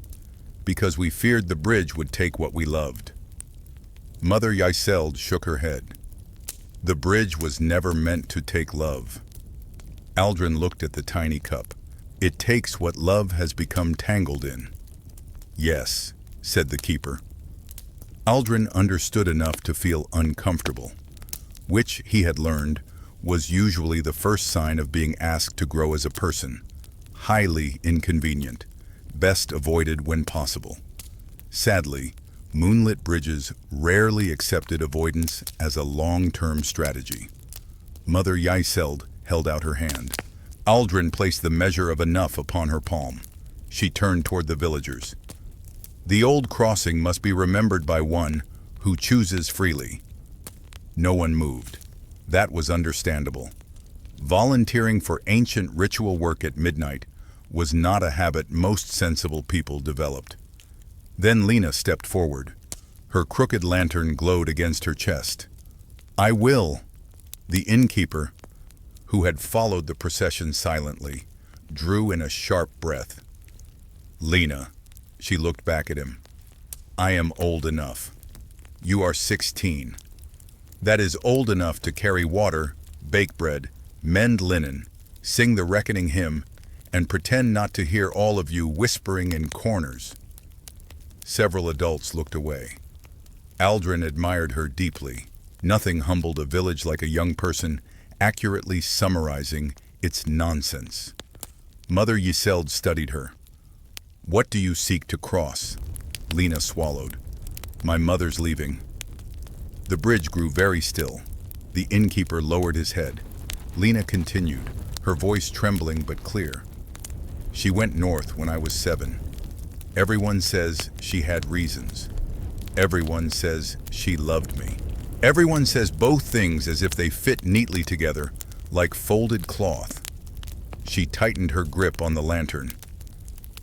Speaker 1: "because we feared the bridge would take what we loved." Mother Yseld shook her head. "The bridge was never meant to take love." Aldrin looked at the tiny cup. "It takes what love has become tangled in." "Yes," said the keeper. Aldrin understood enough to feel uncomfortable, which, he had learned, was usually the first sign of being asked to grow as a person. Highly inconvenient, best avoided when possible. Sadly, moonlit bridges rarely accepted avoidance as a long-term strategy. Mother Yseld held out her hand. Aldrin placed the measure of enough upon her palm. She turned toward the villagers. "The old crossing must be remembered by one who chooses freely." No one moved. That was understandable. Volunteering for ancient ritual work at midnight was not a habit most sensible people developed. Then Lena stepped forward. Her crooked lantern glowed against her chest. "I will." The innkeeper, who had followed the procession silently, drew in a sharp breath. "Lena," she looked back at him, "I am old enough. You are 16. That is old enough to carry water, bake bread, mend linen, sing the reckoning hymn, and pretend not to hear all of you whispering in corners." Several adults looked away. Aldrin admired her deeply. Nothing humbled a village like a young person accurately summarizing its nonsense. Mother Yseld studied her. "What do you seek to cross?" Lena swallowed. "My mother's leaving." The bridge grew very still. The innkeeper lowered his head. Lena continued, her voice trembling but clear. "She went north when I was 7. Everyone says she had reasons. Everyone says she loved me. Everyone says both things as if they fit neatly together, like folded cloth." She tightened her grip on the lantern.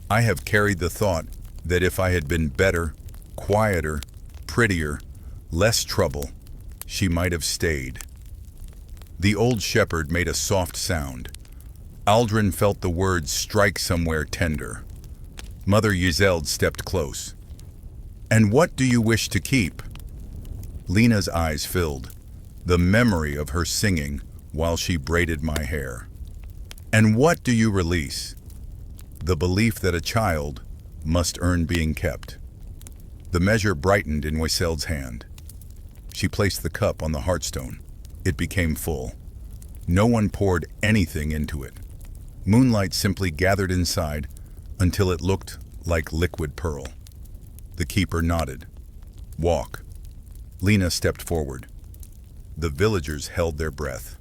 Speaker 1: "I have carried the thought that if I had been better, quieter, prettier, less trouble, she might have stayed." The old shepherd made a soft sound. Aldrin felt the words strike somewhere tender. Mother Yseld stepped close. "And what do you wish to keep?" Lena's eyes filled. The memory of her singing while she braided my hair. "And what do you release?" "The belief that a child must earn being kept." The measure brightened in Yseld's hand. She placed the cup on the hearthstone. It became full. No one poured anything into it. Moonlight simply gathered inside until it looked like liquid pearl. The keeper nodded. "Walk." Lena stepped forward. The villagers held their breath.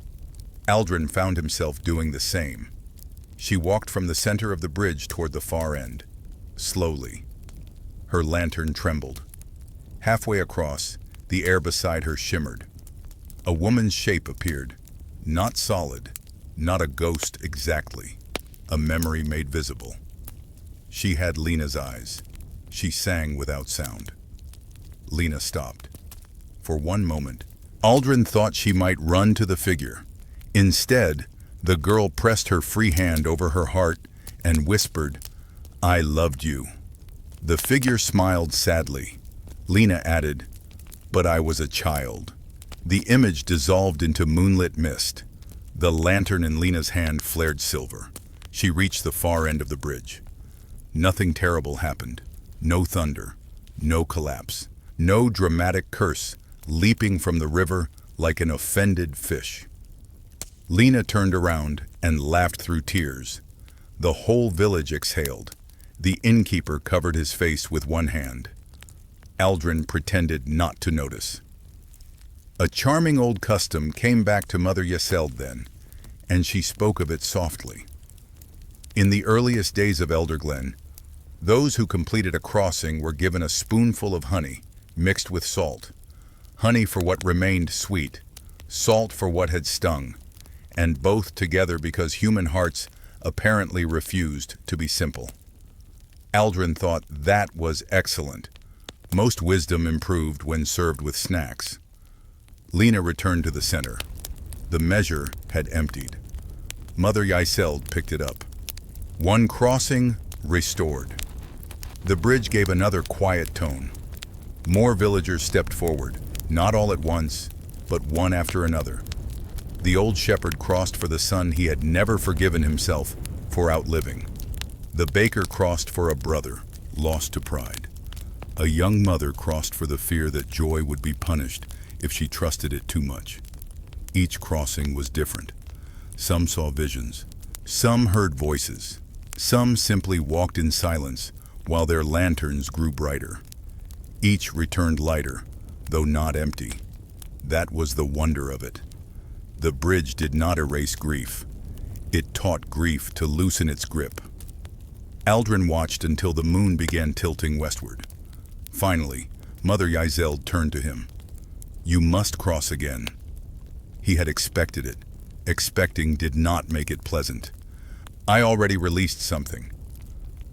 Speaker 1: Aldrin found himself doing the same. She walked from the center of the bridge toward the far end, slowly. Her lantern trembled. Halfway across, the air beside her shimmered. A woman's shape appeared, not solid, not a ghost exactly, a memory made visible. She had Lena's eyes. She sang without sound. Lena stopped. For one moment, Aldrin thought she might run to the figure. Instead, the girl pressed her free hand over her heart and whispered, "I loved you." The figure smiled sadly. Lena added, "But I was a child." The image dissolved into moonlit mist. The lantern in Lena's hand flared silver. She reached the far end of the bridge. Nothing terrible happened. No thunder, no collapse, no dramatic curse leaping from the river like an offended fish. Lena turned around and laughed through tears. The whole village exhaled. The innkeeper covered his face with one hand. Aldrin pretended not to notice. A charming old custom came back to Mother Yseld then, and she spoke of it softly. In the earliest days of Elderglen, those who completed a crossing were given a spoonful of honey mixed with salt. Honey for what remained sweet, salt for what had stung, and both together because human hearts apparently refused to be simple. Aldrin thought that was excellent. Most wisdom improved when served with snacks. Lena returned to the center. The measure had emptied. Mother Yseld picked it up. One crossing restored. The bridge gave another quiet tone. More villagers stepped forward, not all at once, but one after another. The old shepherd crossed for the son he had never forgiven himself for outliving. The baker crossed for a brother, lost to pride. A young mother crossed for the fear that joy would be punished if she trusted it too much. Each crossing was different. Some saw visions. Some heard voices. Some simply walked in silence while their lanterns grew brighter. Each returned lighter, though not empty. That was the wonder of it. The bridge did not erase grief. It taught grief to loosen its grip. Aldrin watched until the moon began tilting westward. Finally, Mother Yseld turned to him. "You must cross again." He had expected it. Expecting did not make it pleasant. "I already released something."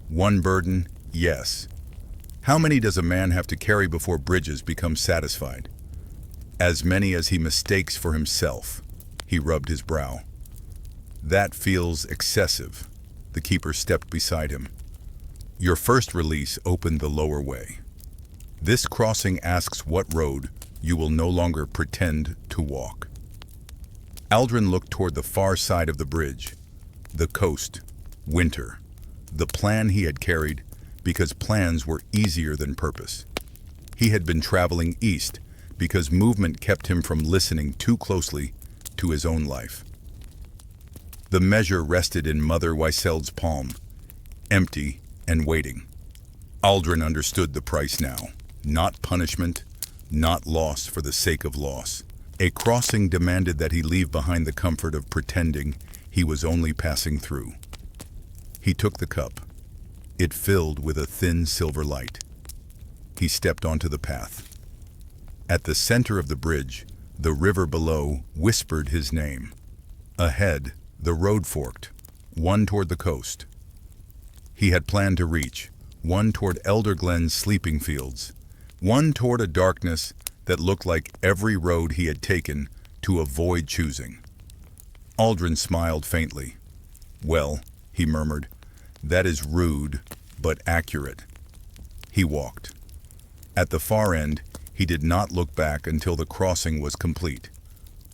Speaker 1: "One burden, yes. How many does a man have to carry before bridges become satisfied?" "As many as he mistakes for himself." He rubbed his brow. "That feels excessive." The keeper stepped beside him. "Your first release opened the lower way. This crossing asks what road you will no longer pretend to walk." Aldrin looked toward the far side of the bridge. The coast. Winter. The plan he had carried, because plans were easier than purpose. He had been traveling east because movement kept him from listening too closely to his own life. The measure rested in Mother Weiseld's palm, empty and waiting. Aldrin understood the price now. Not punishment, not loss for the sake of loss. A crossing demanded that he leave behind the comfort of pretending he was only passing through. He took the cup. It filled with a thin silver light. He stepped onto the path. At the center of the bridge, the river below whispered his name. Ahead, the road forked, one toward the coast. He had planned to reach, one toward Elderglen's sleeping fields, one toward a darkness that looked like every road he had taken to avoid choosing. Aldrin smiled faintly. "Well," he murmured, "that is rude, but accurate." He walked. At the far end, he did not look back until the crossing was complete.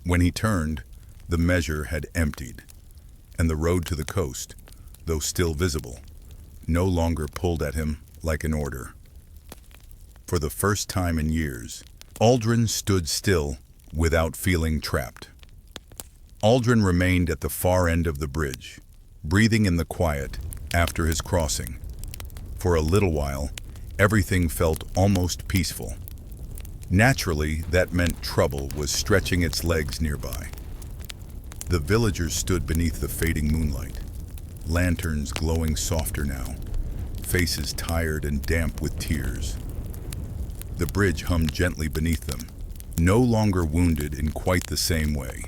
Speaker 1: When he turned, the measure had emptied, and the road to the coast, though still visible, no longer pulled at him like an order. For the first time in years, Aldrin stood still without feeling trapped. Aldrin remained at the far end of the bridge, breathing in the quiet after his crossing. For a little while, everything felt almost peaceful. Naturally, that meant trouble was stretching its legs nearby. The villagers stood beneath the fading moonlight, lanterns glowing softer now, faces tired and damp with tears. The bridge hummed gently beneath them, no longer wounded in quite the same way.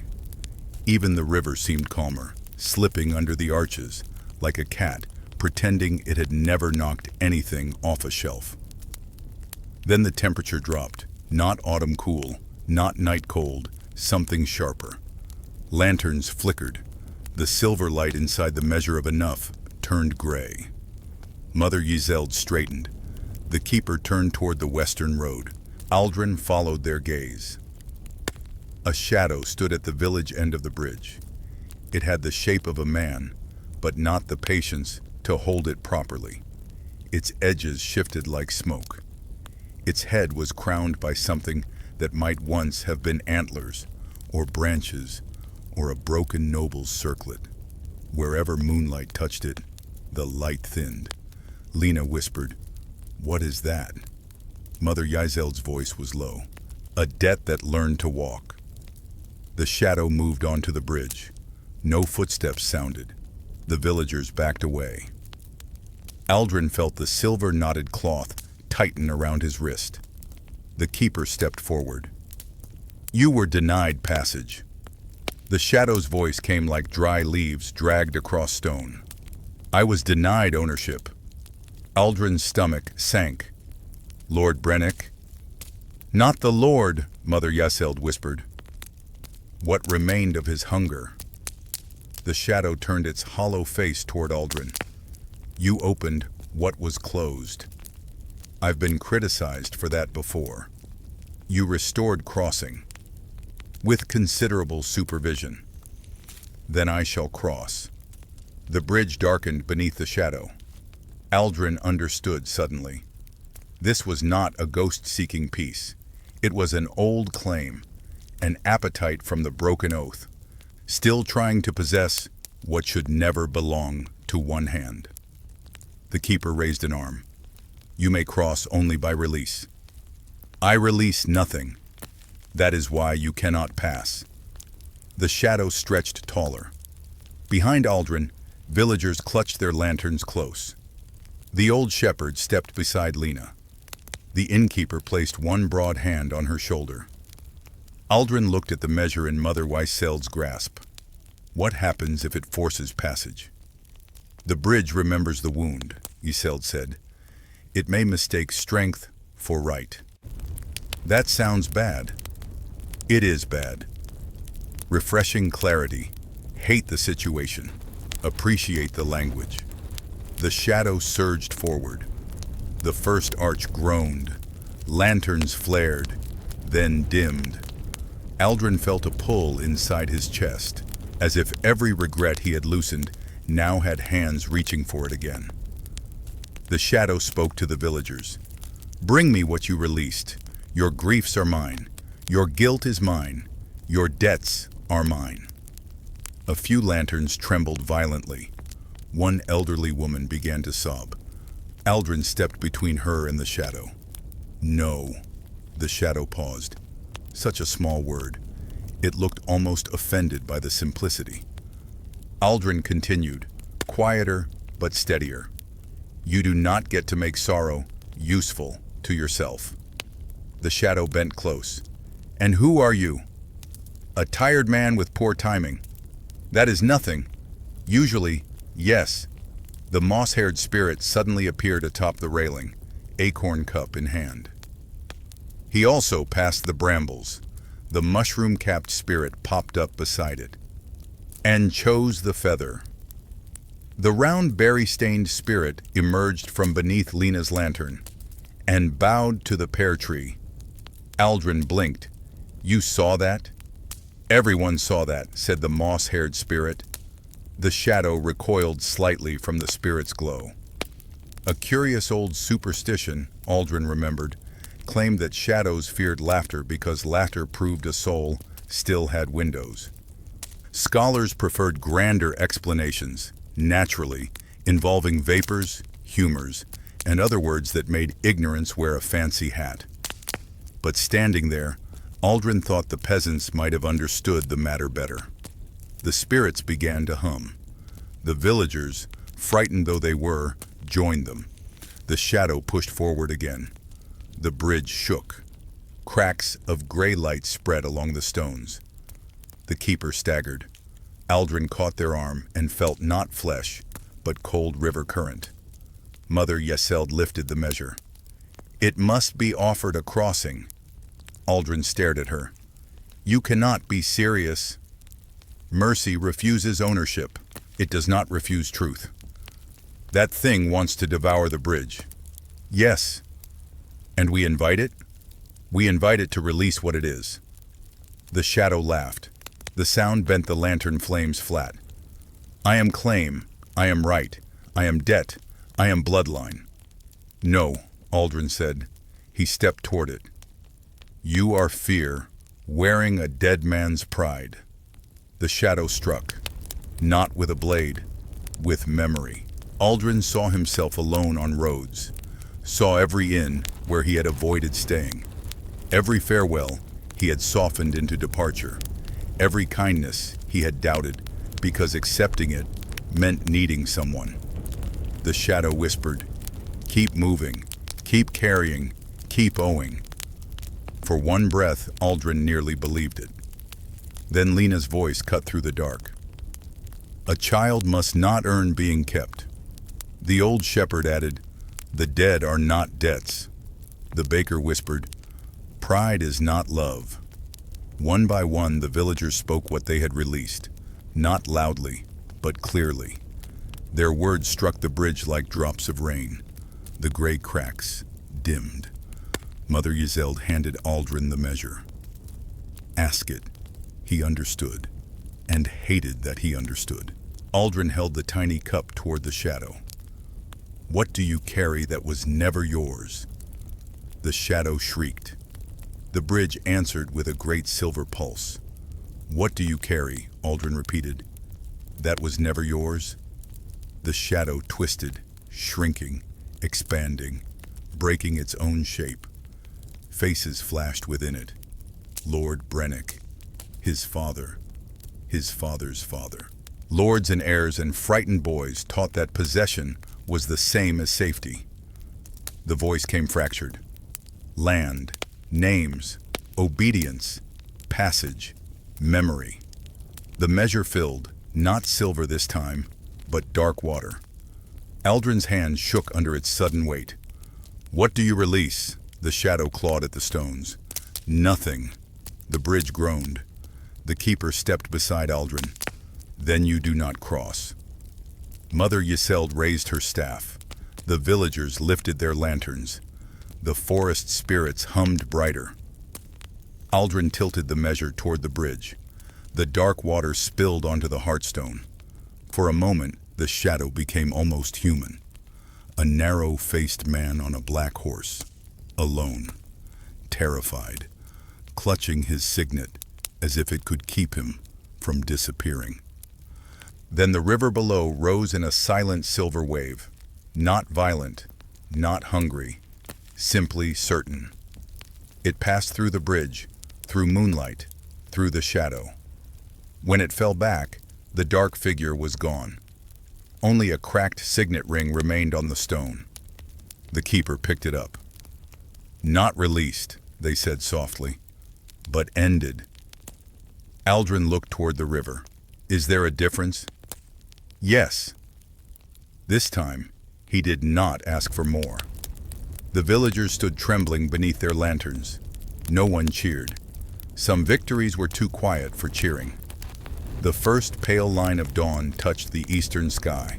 Speaker 1: Even the river seemed calmer, slipping under the arches, like a cat pretending it had never knocked anything off a shelf. Then the temperature dropped, not autumn cool, not night cold, something sharper. Lanterns flickered. The silver light inside the measure of enough turned gray. Mother Giselle straightened. The keeper turned toward the western road. Aldrin followed their gaze. A shadow stood at the village end of the bridge. It had the shape of a man, but not the patience to hold it properly. Its edges shifted like smoke. Its head was crowned by something that might once have been antlers, or branches, or a broken noble's circlet. Wherever moonlight touched it, the light thinned. Lena whispered, "What is that?" Mother Yisel's voice was low. "A debt that learned to walk." The shadow moved onto the bridge. No footsteps sounded. The villagers backed away. Aldrin felt the silver-knotted cloth tighten around his wrist. The keeper stepped forward. "You were denied passage." The shadow's voice came like dry leaves dragged across stone. "I was denied ownership." Aldrin's stomach sank. "Lord Brennick?" "Not the Lord," Mother Yaseld whispered. What remained of his hunger? The shadow turned its hollow face toward Aldrin. "You opened what was closed. I've been criticized for that before. You restored crossing, with considerable supervision. Then I shall cross." The bridge darkened beneath the shadow. Aldrin understood suddenly. This was not a ghost-seeking peace. It was an old claim, an appetite from the broken oath, still trying to possess what should never belong to one hand. The keeper raised an arm. "You may cross only by release." "I release nothing. That is why you cannot pass." The shadow stretched taller. Behind Aldrin, villagers clutched their lanterns close. The old shepherd stepped beside Lena. The innkeeper placed one broad hand on her shoulder. Aldrin looked at the measure in Mother Weiseld's grasp. What happens if it forces passage? "The bridge remembers the wound," Giseld said. "It may mistake strength for right." "That sounds bad." "It is bad. Refreshing clarity. Hate the situation. Appreciate the language." The shadow surged forward. The first arch groaned. Lanterns flared, then dimmed. Aldrin felt a pull inside his chest, as if every regret he had loosened now had hands reaching for it again. The shadow spoke to the villagers. "Bring me what you released. Your griefs are mine. Your guilt is mine. Your debts are mine." A few lanterns trembled violently. One elderly woman began to sob. Aldrin stepped between her and the shadow. "No." The shadow paused. Such a small word. It looked almost offended by the simplicity. Aldrin continued, quieter but steadier. "You do not get to make sorrow useful to yourself." The shadow bent close. "And who are you?" "A tired man with poor timing." "That is nothing." "Usually, yes." The moss-haired spirit suddenly appeared atop the railing, acorn cup in hand. He also passed the brambles. The mushroom-capped spirit popped up beside it, and chose the feather. The round berry-stained spirit emerged from beneath Lena's lantern and bowed to the pear tree. Aldrin blinked. "You saw that?" "Everyone saw that," said the moss-haired spirit. The shadow recoiled slightly from the spirit's glow. A curious old superstition, Aldrin remembered, claimed that shadows feared laughter because laughter proved a soul still had windows. Scholars preferred grander explanations, naturally, involving vapors, humors, and other words that made ignorance wear a fancy hat. But standing there, Aldrin thought the peasants might have understood the matter better. The spirits began to hum. The villagers, frightened though they were, joined them. The shadow pushed forward again. The bridge shook. Cracks of gray light spread along the stones. The keeper staggered. Aldrin caught their arm and felt not flesh, but cold river current. Mother Yeseld lifted the measure. "It must be offered a crossing." Aldrin stared at her. "You cannot be serious." "Mercy refuses ownership. It does not refuse truth." "That thing wants to devour the bridge." "Yes." "And we invite it?" "We invite it to release what it is." The shadow laughed. The sound bent the lantern flames flat. "I am claim. I am right. I am debt. I am bloodline." "No," Aldrin said. He stepped toward it. "You are fear, wearing a dead man's pride." The shadow struck, not with a blade, with memory. Aldrin saw himself alone on roads, saw every inn where he had avoided staying, every farewell he had softened into departure, every kindness he had doubted because accepting it meant needing someone. The shadow whispered, "Keep moving, keep carrying, keep owing." For one breath, Aldrin nearly believed it. Then Lena's voice cut through the dark. "A child must not earn being kept." The old shepherd added, "The dead are not debts." The baker whispered, "Pride is not love." One by one, the villagers spoke what they had released, not loudly, but clearly. Their words struck the bridge like drops of rain. The gray cracks dimmed. Mother Yeseld handed Aldrin the measure. "Ask it." He understood, and hated that he understood. Aldrin held the tiny cup toward the shadow. "What do you carry that was never yours?" The shadow shrieked. The bridge answered with a great silver pulse. "What do you carry?" Aldrin repeated. "That was never yours?" The shadow twisted, shrinking, expanding, breaking its own shape. Faces flashed within it. Lord Brennick, his father, his father's father. Lords and heirs and frightened boys taught that possession was the same as safety. The voice came fractured. Land, names, obedience, passage, memory. The measure filled, not silver this time, but dark water. Aldrin's hand shook under its sudden weight. "What do you release?" The shadow clawed at the stones. "Nothing." The bridge groaned. The keeper stepped beside Aldrin. "Then you do not cross." Mother Yeseld raised her staff. The villagers lifted their lanterns. The forest spirits hummed brighter. Aldrin tilted the measure toward the bridge. The dark water spilled onto the hearthstone. For a moment, the shadow became almost human. A narrow-faced man on a black horse, alone, terrified, clutching his signet as if it could keep him from disappearing. Then the river below rose in a silent silver wave, not violent, not hungry, simply certain. It passed through the bridge, through moonlight, through the shadow. When it fell back, the dark figure was gone. Only a cracked signet ring remained on the stone. The keeper picked it up. "Not released," they said softly, "but ended." Aldrin looked toward the river. "Is there a difference?" "Yes." This time, he did not ask for more. The villagers stood trembling beneath their lanterns. No one cheered. Some victories were too quiet for cheering. The first pale line of dawn touched the eastern sky.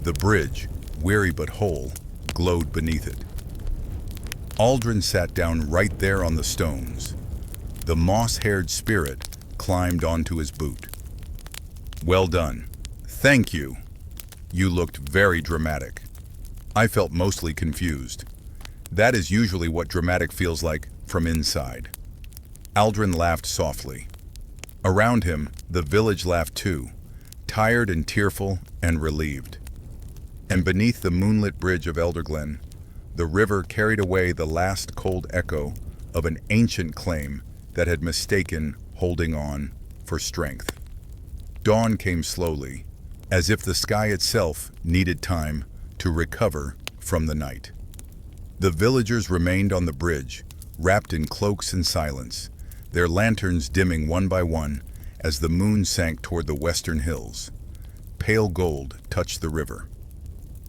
Speaker 1: The bridge, weary but whole, glowed beneath it. Aldrin sat down right there on the stones. The moss-haired spirit climbed onto his boot. "Well done. Thank you. You looked very dramatic." I felt mostly confused. That is usually what dramatic feels like from inside. Aldrin laughed softly. Around him, the village laughed too, tired and tearful and relieved. And beneath the moonlit bridge of Elderglen, the river carried away the last cold echo of an ancient claim that had mistaken holding on for strength. Dawn came slowly, as if the sky itself needed time to recover from the night. The villagers remained on the bridge, wrapped in cloaks and silence, their lanterns dimming one by one as the moon sank toward the western hills. Pale gold touched the river.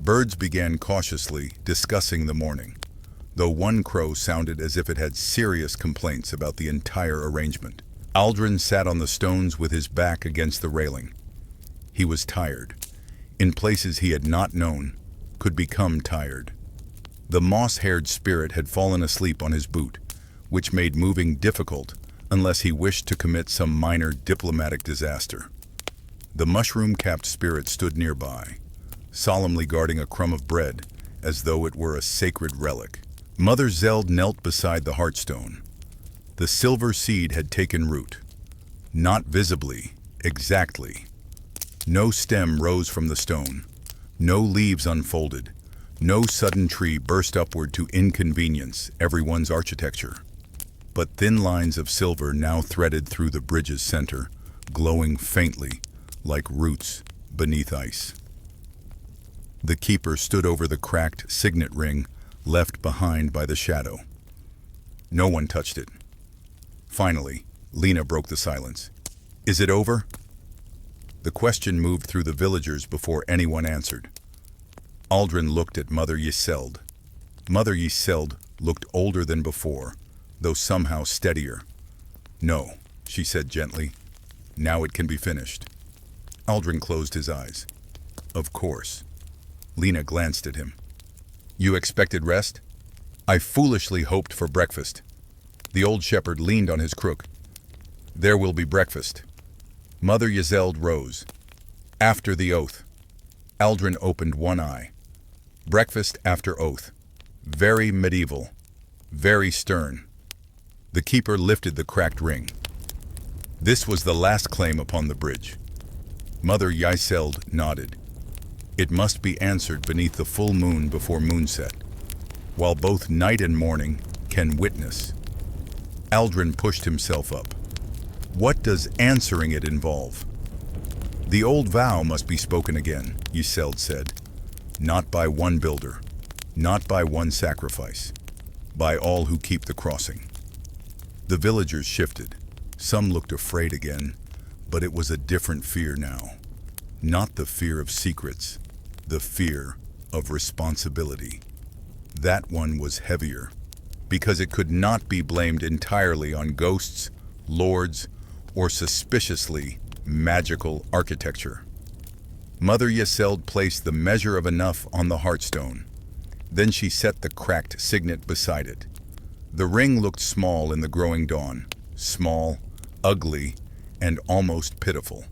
Speaker 1: Birds began cautiously discussing the morning, though one crow sounded as if it had serious complaints about the entire arrangement. Aldrin sat on the stones with his back against the railing. He was tired. In places he had not known, could become tired. The moss-haired spirit had fallen asleep on his boot, which made moving difficult unless he wished to commit some minor diplomatic disaster. The mushroom-capped spirit stood nearby, solemnly guarding a crumb of bread as though it were a sacred relic. Mother Zeld knelt beside the hearthstone. The silver seed had taken root. Not visibly, exactly. No stem rose from the stone. No leaves unfolded. No sudden tree burst upward to inconvenience everyone's architecture. But thin lines of silver now threaded through the bridge's center, glowing faintly, like roots beneath ice. The keeper stood over the cracked signet ring left behind by the shadow. No one touched it. Finally, Lena broke the silence. "Is it over?" The question moved through the villagers before anyone answered. Aldrin looked at Mother Yseld. Mother Yseld looked older than before, though somehow steadier. "No," she said gently. "Now it can be finished." Aldrin closed his eyes. "Of course." Lena glanced at him. "You expected rest?" "I foolishly hoped for breakfast." The old shepherd leaned on his crook. "There will be breakfast." Mother Yseld rose. "After the oath." Aldrin opened one eye. Breakfast after oath. Very medieval. Very stern. The keeper lifted the cracked ring. This was the last claim upon the bridge. Mother Yseld nodded. It must be answered beneath the full moon before moonset, while both night and morning can witness. Aldrin pushed himself up. What does answering it involve? The old vow must be spoken again, Yseld said. Not by one builder, not by one sacrifice, by all who keep the crossing. The villagers shifted. Some looked afraid again, but it was a different fear now. Not the fear of secrets, the fear of responsibility. That one was heavier, because it could not be blamed entirely on ghosts, lords, or suspiciously magical architecture. Mother Yseld placed the measure of enough on the hearthstone. Then she set the cracked signet beside it. The ring looked small in the growing dawn, small, ugly, and almost pitiful.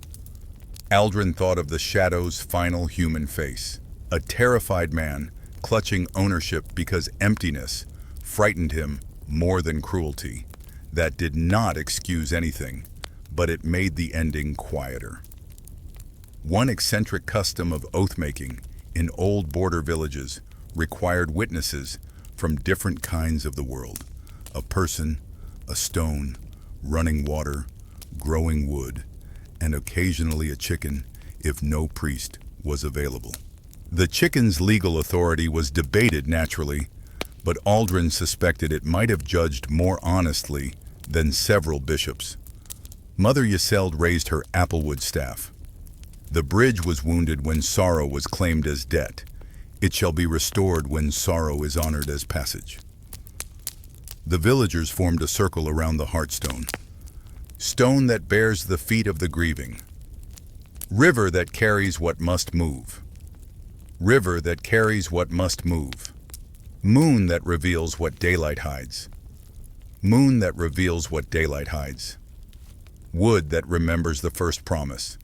Speaker 1: Aldrin thought of the Shadow's final human face, a terrified man clutching ownership because emptiness frightened him more than cruelty. That did not excuse anything, but it made the ending quieter. One eccentric custom of oath-making in old border villages required witnesses from different kinds of the world: a person, a stone, running water, growing wood, and occasionally a chicken if no priest was available. The chicken's legal authority was debated naturally, but Aldrin suspected it might have judged more honestly than several bishops. Mother Yseld raised her applewood staff. The bridge was wounded when sorrow was claimed as debt. It shall be restored when sorrow is honored as passage. The villagers formed a circle around the heartstone. Stone that bears the feet of the grieving. River that carries what must move. River that carries what must move. Moon that reveals what daylight hides. Moon that reveals what daylight hides. Wood that remembers the first promise.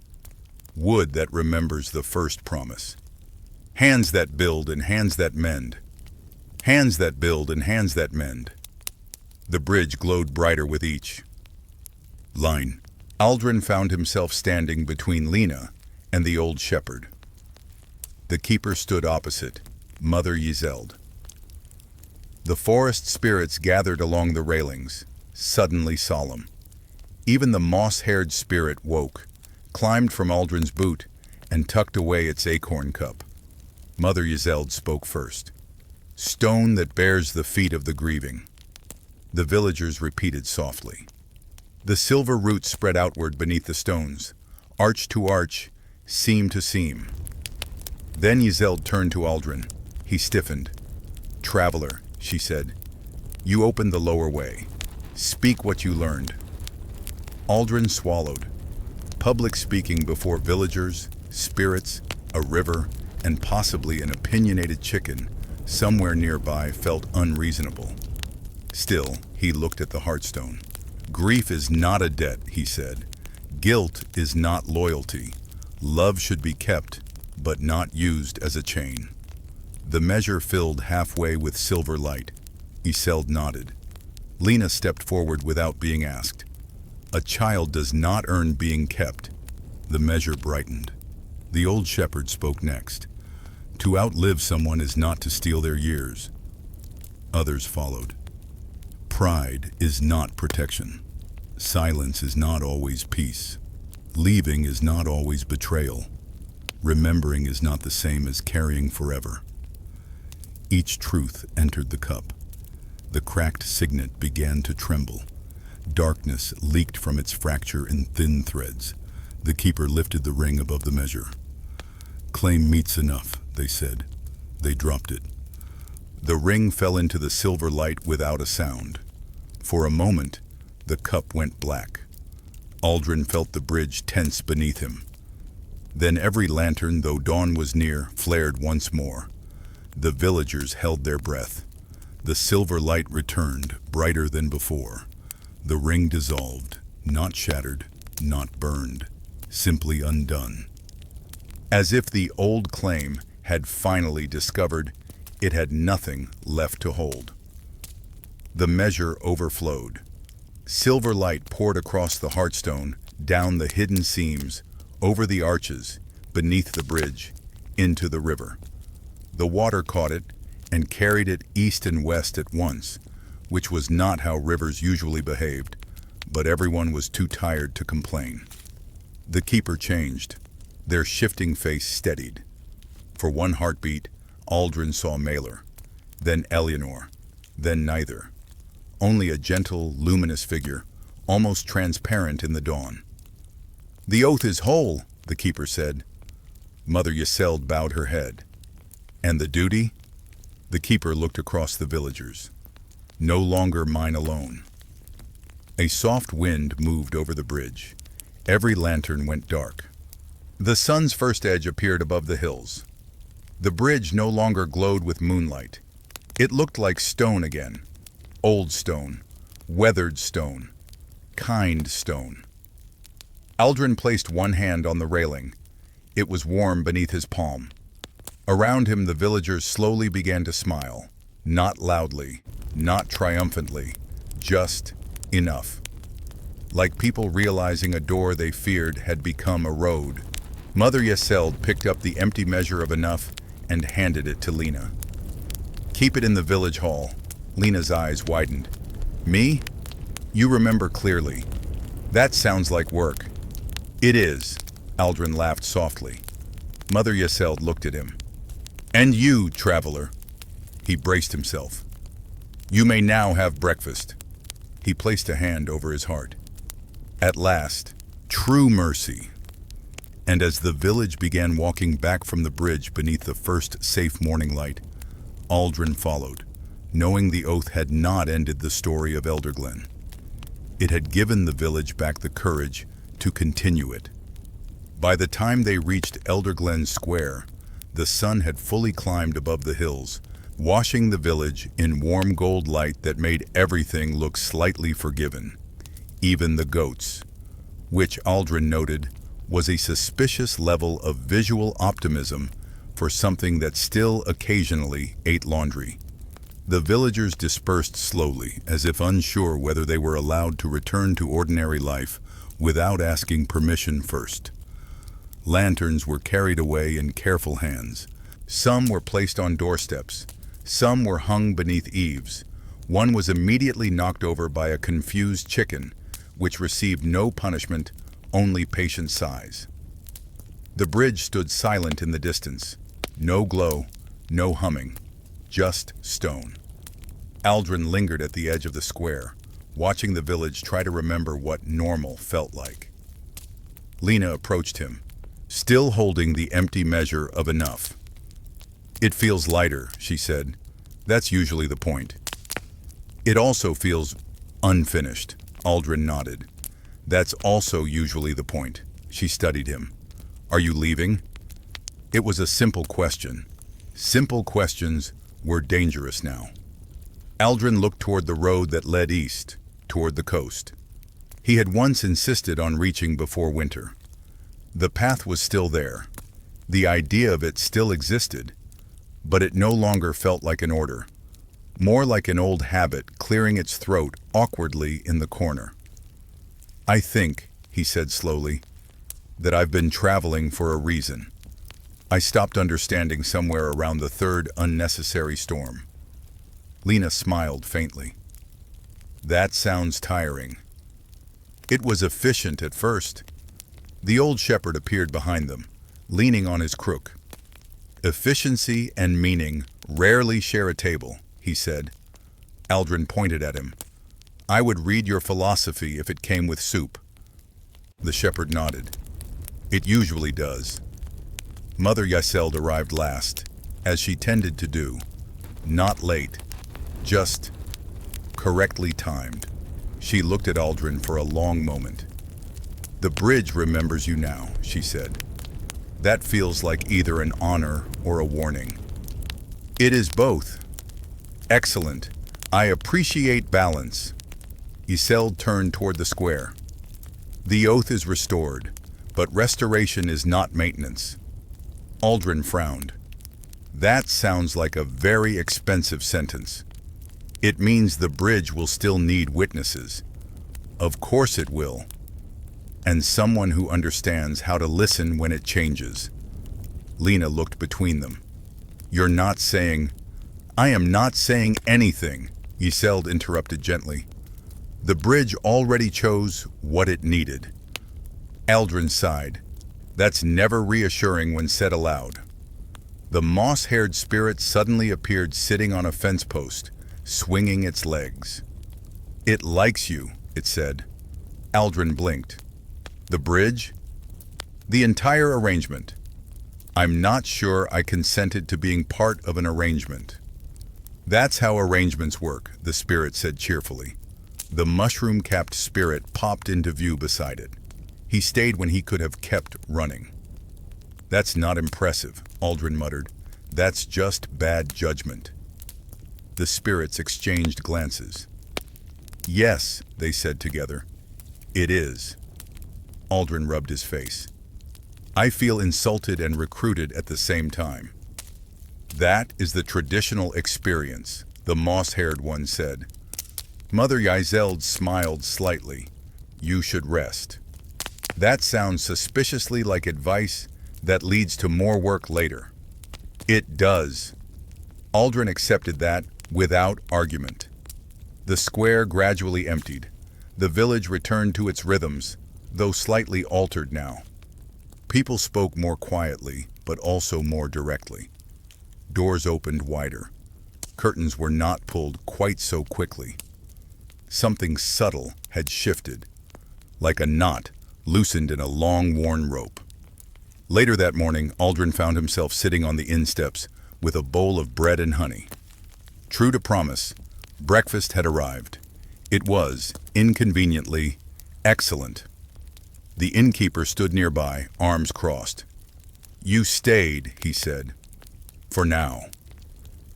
Speaker 1: Wood that remembers the first promise. Hands that build and hands that mend. Hands that build and hands that mend. The bridge glowed brighter with each line. Aldrin found himself standing between Lena and the old shepherd. The keeper stood opposite, Mother Yseld. The forest spirits gathered along the railings, suddenly solemn. Even the moss-haired spirit woke, climbed from Aldrin's boot, and tucked away its acorn cup. Mother Yseld spoke first. Stone that bears the feet of the grieving. The villagers repeated softly. The silver roots spread outward beneath the stones, arch to arch, seam to seam. Then Yseld turned to Aldrin. He stiffened. "Traveler," she said, "you opened the lower way. Speak what you learned." Aldrin swallowed. Public speaking before villagers, spirits, a river, and possibly an opinionated chicken somewhere nearby felt unreasonable. Still, he looked at the heartstone. "Grief is not a debt," he said. "Guilt is not loyalty. Love should be kept, but not used as a chain." The measure filled halfway with silver light. Yseld nodded. Lena stepped forward without being asked. "A child does not earn being kept." The measure brightened. The old shepherd spoke next. "To outlive someone is not to steal their years." Others followed. "Pride is not protection. Silence is not always peace. Leaving is not always betrayal. Remembering is not the same as carrying forever." Each truth entered the cup. The cracked signet began to tremble. Darkness leaked from its fracture in thin threads. The keeper lifted the ring above the measure. "Claim meets enough," they said. They dropped it. The ring fell into the silver light without a sound. For a moment, the cup went black. Aldrin felt the bridge tense beneath him. Then every lantern, though dawn was near, flared once more. The villagers held their breath. The silver light returned, brighter than before. The ring dissolved, not shattered, not burned, simply undone. As if the old claim had finally discovered it had nothing left to hold. The measure overflowed. Silver light poured across the heartstone, down the hidden seams, over the arches, beneath the bridge, into the river. The water caught it and carried it east and west at once, which was not how rivers usually behaved, but everyone was too tired to complain. The keeper changed. Their shifting face steadied. For one heartbeat, Aldrin saw Malor, then Eleanor, then neither. Only a gentle, luminous figure, almost transparent in the dawn. "The oath is whole," the keeper said. Mother Yseld bowed her head. "And the duty?" The keeper looked across the villagers. "No longer mine alone." A soft wind moved over the bridge. Every lantern went dark. The sun's first edge appeared above the hills. The bridge no longer glowed with moonlight. It looked like stone again. Old stone, weathered stone. kind stone. Aldrin placed one hand on the railing. It was warm beneath his palm. Around him, the villagers slowly began to smile. Not loudly, not triumphantly, just enough. Like people realizing a door they feared had become a road. Mother Yeseld picked up the empty measure of enough and handed it to Lena. "Keep it in the village hall." Lena's eyes widened. "Me? You remember clearly. That sounds like work." "It is," Aldrin laughed softly. Mother Yeseld looked at him. "And you, traveler." He braced himself. "You may now have breakfast." He placed a hand over his heart. At last, true mercy. And as the village began walking back from the bridge beneath the first safe morning light, Aldrin followed, knowing the oath had not ended the story of Elderglen. It had given the village back the courage to continue it. By the time they reached Elderglen Square, the sun had fully climbed above the hills, washing the village in warm gold light that made everything look slightly forgiven. Even the goats, which Aldrin noted was a suspicious level of visual optimism for something that still occasionally ate laundry. The villagers dispersed slowly, as if unsure whether they were allowed to return to ordinary life without asking permission first. Lanterns were carried away in careful hands. Some were placed on doorsteps. Some were hung beneath eaves. One was immediately knocked over by a confused chicken, which received no punishment, only patient sighs. The bridge stood silent in the distance. No glow, no humming, just stone. Aldrin lingered at the edge of the square, watching the village try to remember what normal felt like. Lena approached him, still holding the empty measure of enough. "It feels lighter," she said. "That's usually the point." "It also feels unfinished," Aldrin nodded. "That's also usually the point." She studied him. "Are you leaving?" It was a simple question. Simple questions were dangerous now. Aldrin looked toward the road that led east, toward the coast. He had once insisted on reaching before winter. The path was still there. The idea of it still existed, but it no longer felt like an order. More like an old habit clearing its throat awkwardly in the corner. "I think," he said slowly, "that I've been traveling for a reason. I stopped understanding somewhere around the third unnecessary storm." Lena smiled faintly. "That sounds tiring." It was efficient at first. The old shepherd appeared behind them, leaning on his crook. "Efficiency and meaning rarely share a table," he said. Aldrin pointed at him. "I would read your philosophy if it came with soup." The shepherd nodded. "It usually does." Mother Yeseld arrived last, as she tended to do. Not late, just correctly timed. She looked at Aldrin for a long moment. "The bridge remembers you now," she said. "That feels like either an honor or a warning." "It is both." "Excellent. I appreciate balance." Yeseld turned toward the square. "The oath is restored, but restoration is not maintenance." Aldrin frowned. "That sounds like a very expensive sentence." "It means the bridge will still need witnesses." "Of course it will. And someone who understands how to listen when it changes." Lena looked between them. "You're not saying—" "I am not saying anything," Yeseld interrupted gently. "The bridge already chose what it needed." Aldrin sighed. That's never reassuring when said aloud. The moss-haired spirit suddenly appeared sitting on a fence post, swinging its legs. "It likes you," it said. Aldrin blinked. "The bridge?" "The entire arrangement. I'm not sure I consented to being part of an arrangement." "That's how arrangements work," the spirit said cheerfully. The mushroom-capped spirit popped into view beside it. He stayed when he could have kept running. "That's not impressive," Aldrin muttered. "That's just bad judgment." The spirits exchanged glances. "Yes," they said together. It is. Aldrin rubbed his face. I feel insulted and recruited at the same time. That is the traditional experience, the moss-haired one said. Mother Yseld smiled slightly. You should rest. That sounds suspiciously like advice that leads to more work later. It does. Aldrin accepted that without argument. The square gradually emptied. The village returned to its rhythms, though slightly altered now. People spoke more quietly, but also more directly. Doors opened wider. Curtains were not pulled quite so quickly. Something subtle had shifted, like a knot loosened in a long-worn rope. Later that morning, Aldrin found himself sitting on the inn steps with a bowl of bread and honey. True to promise, breakfast had arrived. It was, inconveniently, excellent. The innkeeper stood nearby, arms crossed. You stayed, he said. For now.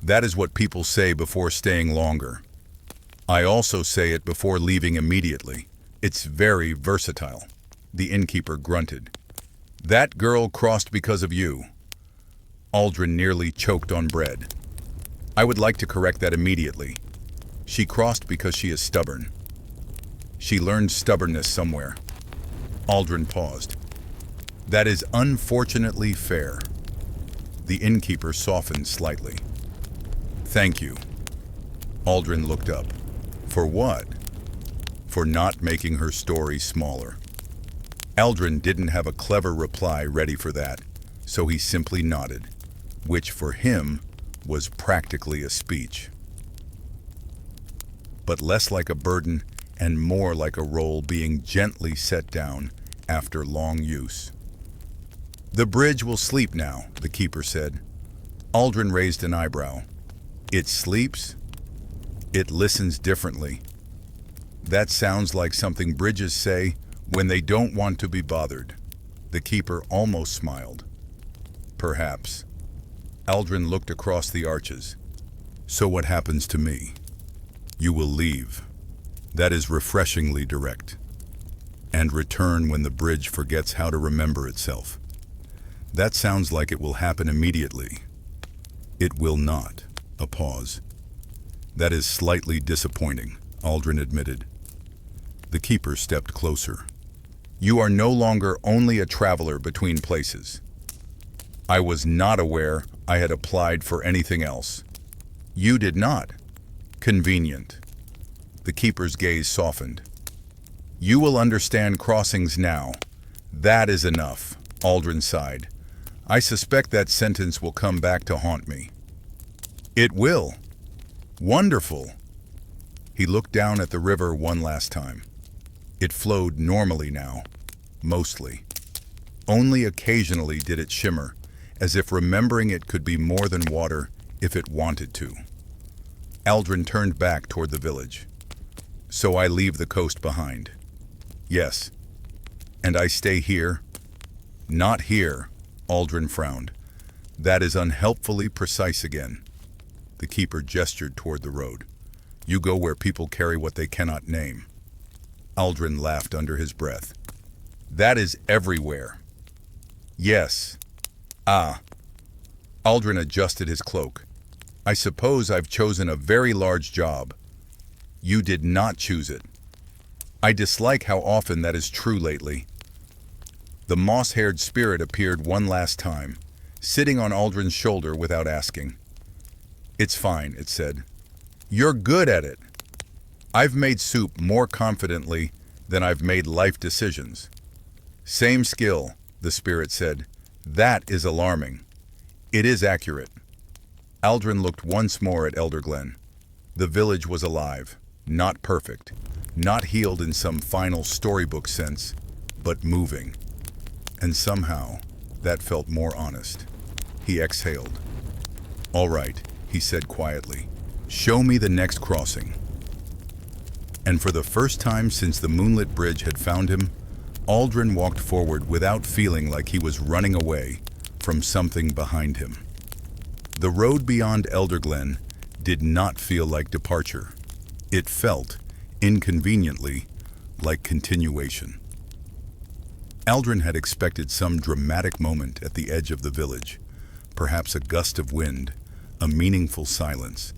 Speaker 1: That is what people say before staying longer. I also say it before leaving immediately. It's very versatile. The innkeeper grunted. That girl crossed because of you. Aldrin nearly choked on bread. I would like to correct that immediately. She crossed because she is stubborn. She learned stubbornness somewhere. Aldrin paused. That is unfortunately fair. The innkeeper softened slightly. Thank you. Aldrin looked up. For what? For not making her story smaller. Aldrin didn't have a clever reply ready for that, so he simply nodded, which for him was practically a speech. But less like a burden and more like a role being gently set down after long use. The bridge will sleep now, the keeper said. Aldrin raised an eyebrow. It sleeps? It listens differently. That sounds like something bridges say when they don't want to be bothered. The keeper almost smiled. Perhaps. Aldrin looked across the arches. So what happens to me? You will leave. That is refreshingly direct. And return when the bridge forgets how to remember itself. That sounds like it will happen immediately. It will not. A pause. That is slightly disappointing, Aldrin admitted. The keeper stepped closer. You are no longer only a traveler between places. I was not aware I had applied for anything else. You did not. Convenient. The keeper's gaze softened. You will understand crossings now. That is enough, Aldrin sighed. I suspect that sentence will come back to haunt me. It will. Wonderful. He looked down at the river one last time. It flowed normally now, mostly. Only occasionally did it shimmer, as if remembering it could be more than water if it wanted to. Aldrin turned back toward the village. So I leave the coast behind. Yes. And I stay here? Not here, Aldrin frowned. That is unhelpfully precise again. The keeper gestured toward the road. You go where people carry what they cannot name. Aldrin laughed under his breath. That is everywhere. Yes. Ah. Aldrin adjusted his cloak. I suppose I've chosen a very large job. You did not choose it. I dislike how often that is true lately. The moss-haired spirit appeared one last time, sitting on Aldrin's shoulder without asking. It's fine, it said. You're good at it. I've made soup more confidently than I've made life decisions. Same skill, the spirit said. That is alarming. It is accurate. Aldrin looked once more at Elderglen. The village was alive, not perfect, not healed in some final storybook sense, but moving. And somehow, that felt more honest. He exhaled. All right, he said quietly. Show me the next crossing. And for the first time since the Moonlit bridge had found him, Aldrin walked forward without feeling like he was running away from something behind him. The road beyond Elderglen did not feel like departure. It felt, inconveniently, like continuation. Aldrin had expected some dramatic moment at the edge of the village, perhaps a gust of wind, a meaningful silence,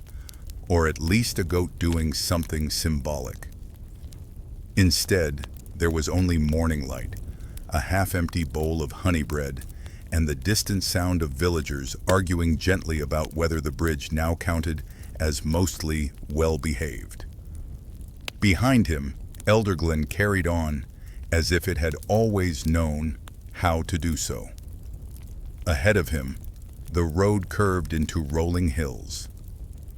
Speaker 1: or at least a goat doing something symbolic. Instead, there was only morning light, a half-empty bowl of honey bread, and the distant sound of villagers arguing gently about whether the bridge now counted as mostly well-behaved. Behind him, Elderglen carried on as if it had always known how to do so. Ahead of him, the road curved into rolling hills.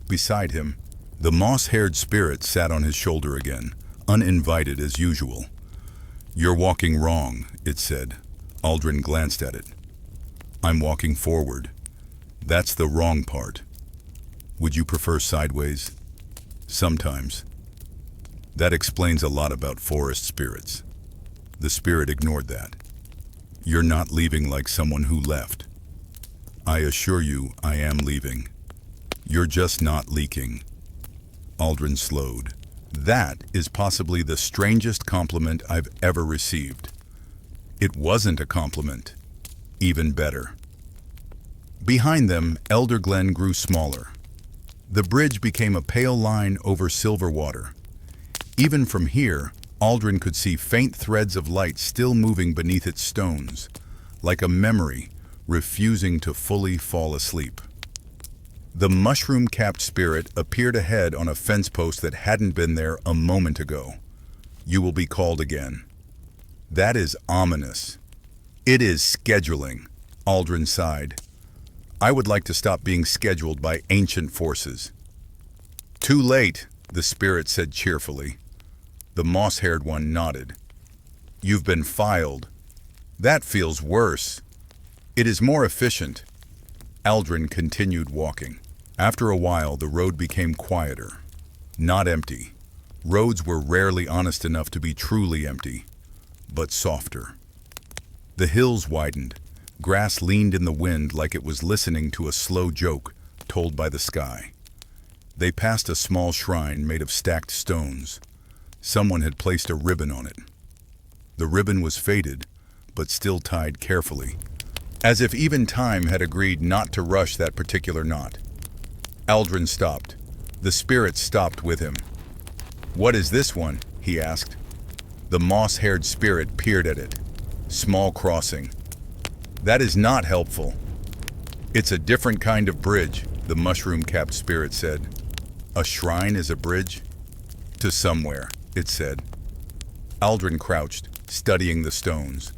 Speaker 1: Beside him, the moss-haired spirit sat on his shoulder again, uninvited as usual. "You're walking wrong," it said. Aldrin glanced at it. "I'm walking forward. That's the wrong part. Would you prefer sideways?" "Sometimes." That explains a lot about forest spirits. The spirit ignored that. "You're not leaving like someone who left." "I assure you, I am leaving. You're just not leaking." Aldrin slowed. That is possibly the strangest compliment I've ever received. It wasn't a compliment. Even better. Behind them, Elderglen grew smaller. The bridge became a pale line over silver water. Even from here, Aldrin could see faint threads of light still moving beneath its stones, like a memory refusing to fully fall asleep. The mushroom-capped spirit appeared ahead on a fence post that hadn't been there a moment ago. "You will be called again." That is ominous. "It is scheduling," Aldrin sighed. "I would like to stop being scheduled by ancient forces." "Too late," the spirit said cheerfully. The moss-haired one nodded. "You've been filed." "That feels worse." "It is more efficient." Aldrin continued walking. After a while, the road became quieter. Not empty. Roads were rarely honest enough to be truly empty, but softer. The hills widened. Grass leaned in the wind like it was listening to a slow joke told by the sky. They passed a small shrine made of stacked stones. Someone had placed a ribbon on it. The ribbon was faded, but still tied carefully, as if even time had agreed not to rush that particular knot. Aldrin stopped. The spirit stopped with him. "What is this one?" he asked. The moss-haired spirit peered at it. "Small crossing." "That is not helpful." "It's a different kind of bridge," the mushroom-capped spirit said. "A shrine is a bridge?" "To somewhere," it said. Aldrin crouched, studying the stones.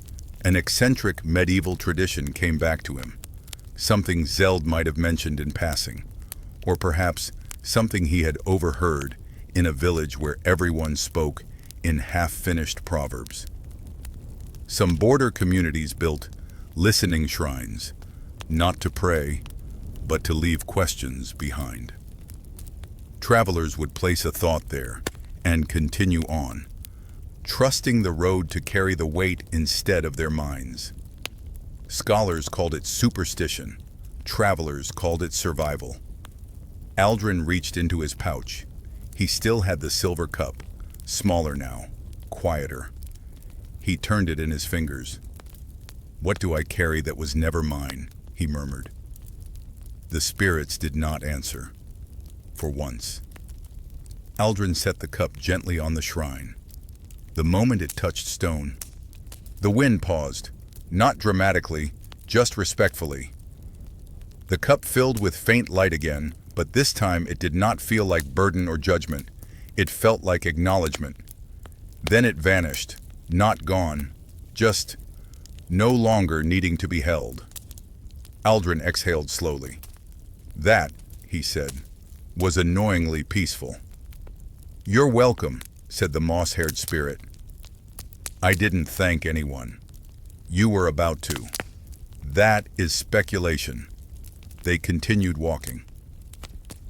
Speaker 1: An eccentric medieval tradition came back to him. Something Zeld might have mentioned in passing. Or perhaps something he had overheard in a village where everyone spoke in half-finished proverbs. Some border communities built listening shrines, not to pray, but to leave questions behind. Travelers would place a thought there and continue on, trusting the road to carry the weight instead of their minds. Scholars called it superstition. Travelers called it survival. Aldrin reached into his pouch. He still had the silver cup, smaller now, quieter. He turned it in his fingers. "What do I carry that was never mine?" he murmured. The spirits did not answer. For once. Aldrin set the cup gently on the shrine. The moment it touched stone, the wind paused, not dramatically, just respectfully. The cup filled with faint light again, but this time it did not feel like burden or judgment. It felt like acknowledgement. Then it vanished, not gone, just no longer needing to be held. Aldrin exhaled slowly. "That," he said, "was annoyingly peaceful." "You're welcome," said the moss-haired spirit. "I didn't thank anyone. You were about to." "That is speculation." They continued walking.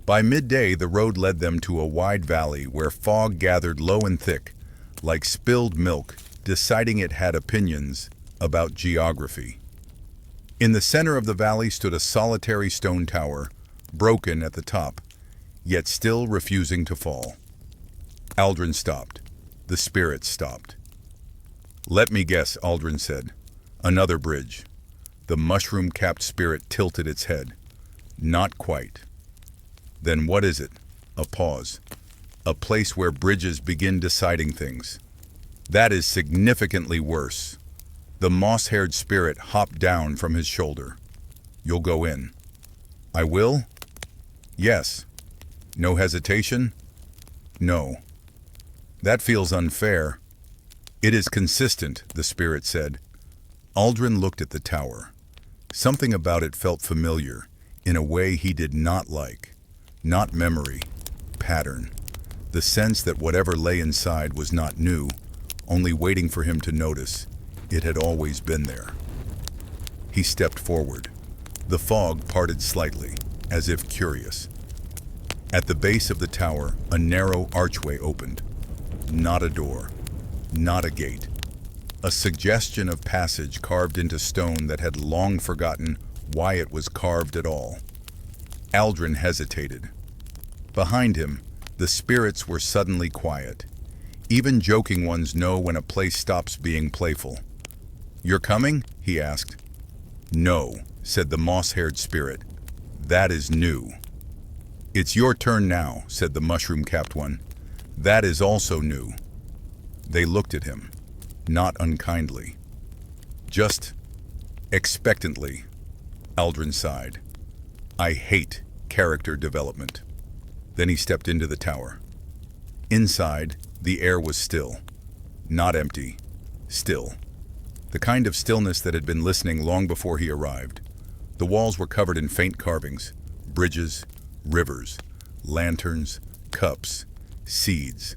Speaker 1: By midday, the road led them to a wide valley where fog gathered low and thick, like spilled milk, deciding it had opinions about geography. In the center of the valley stood a solitary stone tower, broken at the top, yet still refusing to fall. Aldrin stopped. The spirits stopped. "Let me guess," Aldrin said. "Another bridge." The mushroom-capped spirit tilted its head. "Not quite." "Then what is it?" A pause. "A place where bridges begin deciding things." "That is significantly worse." The moss-haired spirit hopped down from his shoulder. "You'll go in." "I will?" "Yes." "No hesitation?" "No." "That feels unfair." "It is consistent," the spirit said. Aldrin looked at the tower. Something about it felt familiar, in a way he did not like. Not memory, pattern. The sense that whatever lay inside was not new, only waiting for him to notice. It had always been there. He stepped forward. The fog parted slightly, as if curious. At the base of the tower, a narrow archway opened. Not a door, not a gate. A suggestion of passage carved into stone that had long forgotten why it was carved at all. Aldrin hesitated. Behind him, the spirits were suddenly quiet. Even joking ones know when a place stops being playful. "You're coming?" he asked. "No," said the moss-haired spirit. "That is new." "It's your turn now," said the mushroom-capped one. "That is also new." They looked at him, not unkindly. Just expectantly. Aldrin sighed. "I hate character development." Then he stepped into the tower. Inside, the air was still. Not empty. Still. The kind of stillness that had been listening long before he arrived. The walls were covered in faint carvings. Bridges, rivers, lanterns, cups, seeds.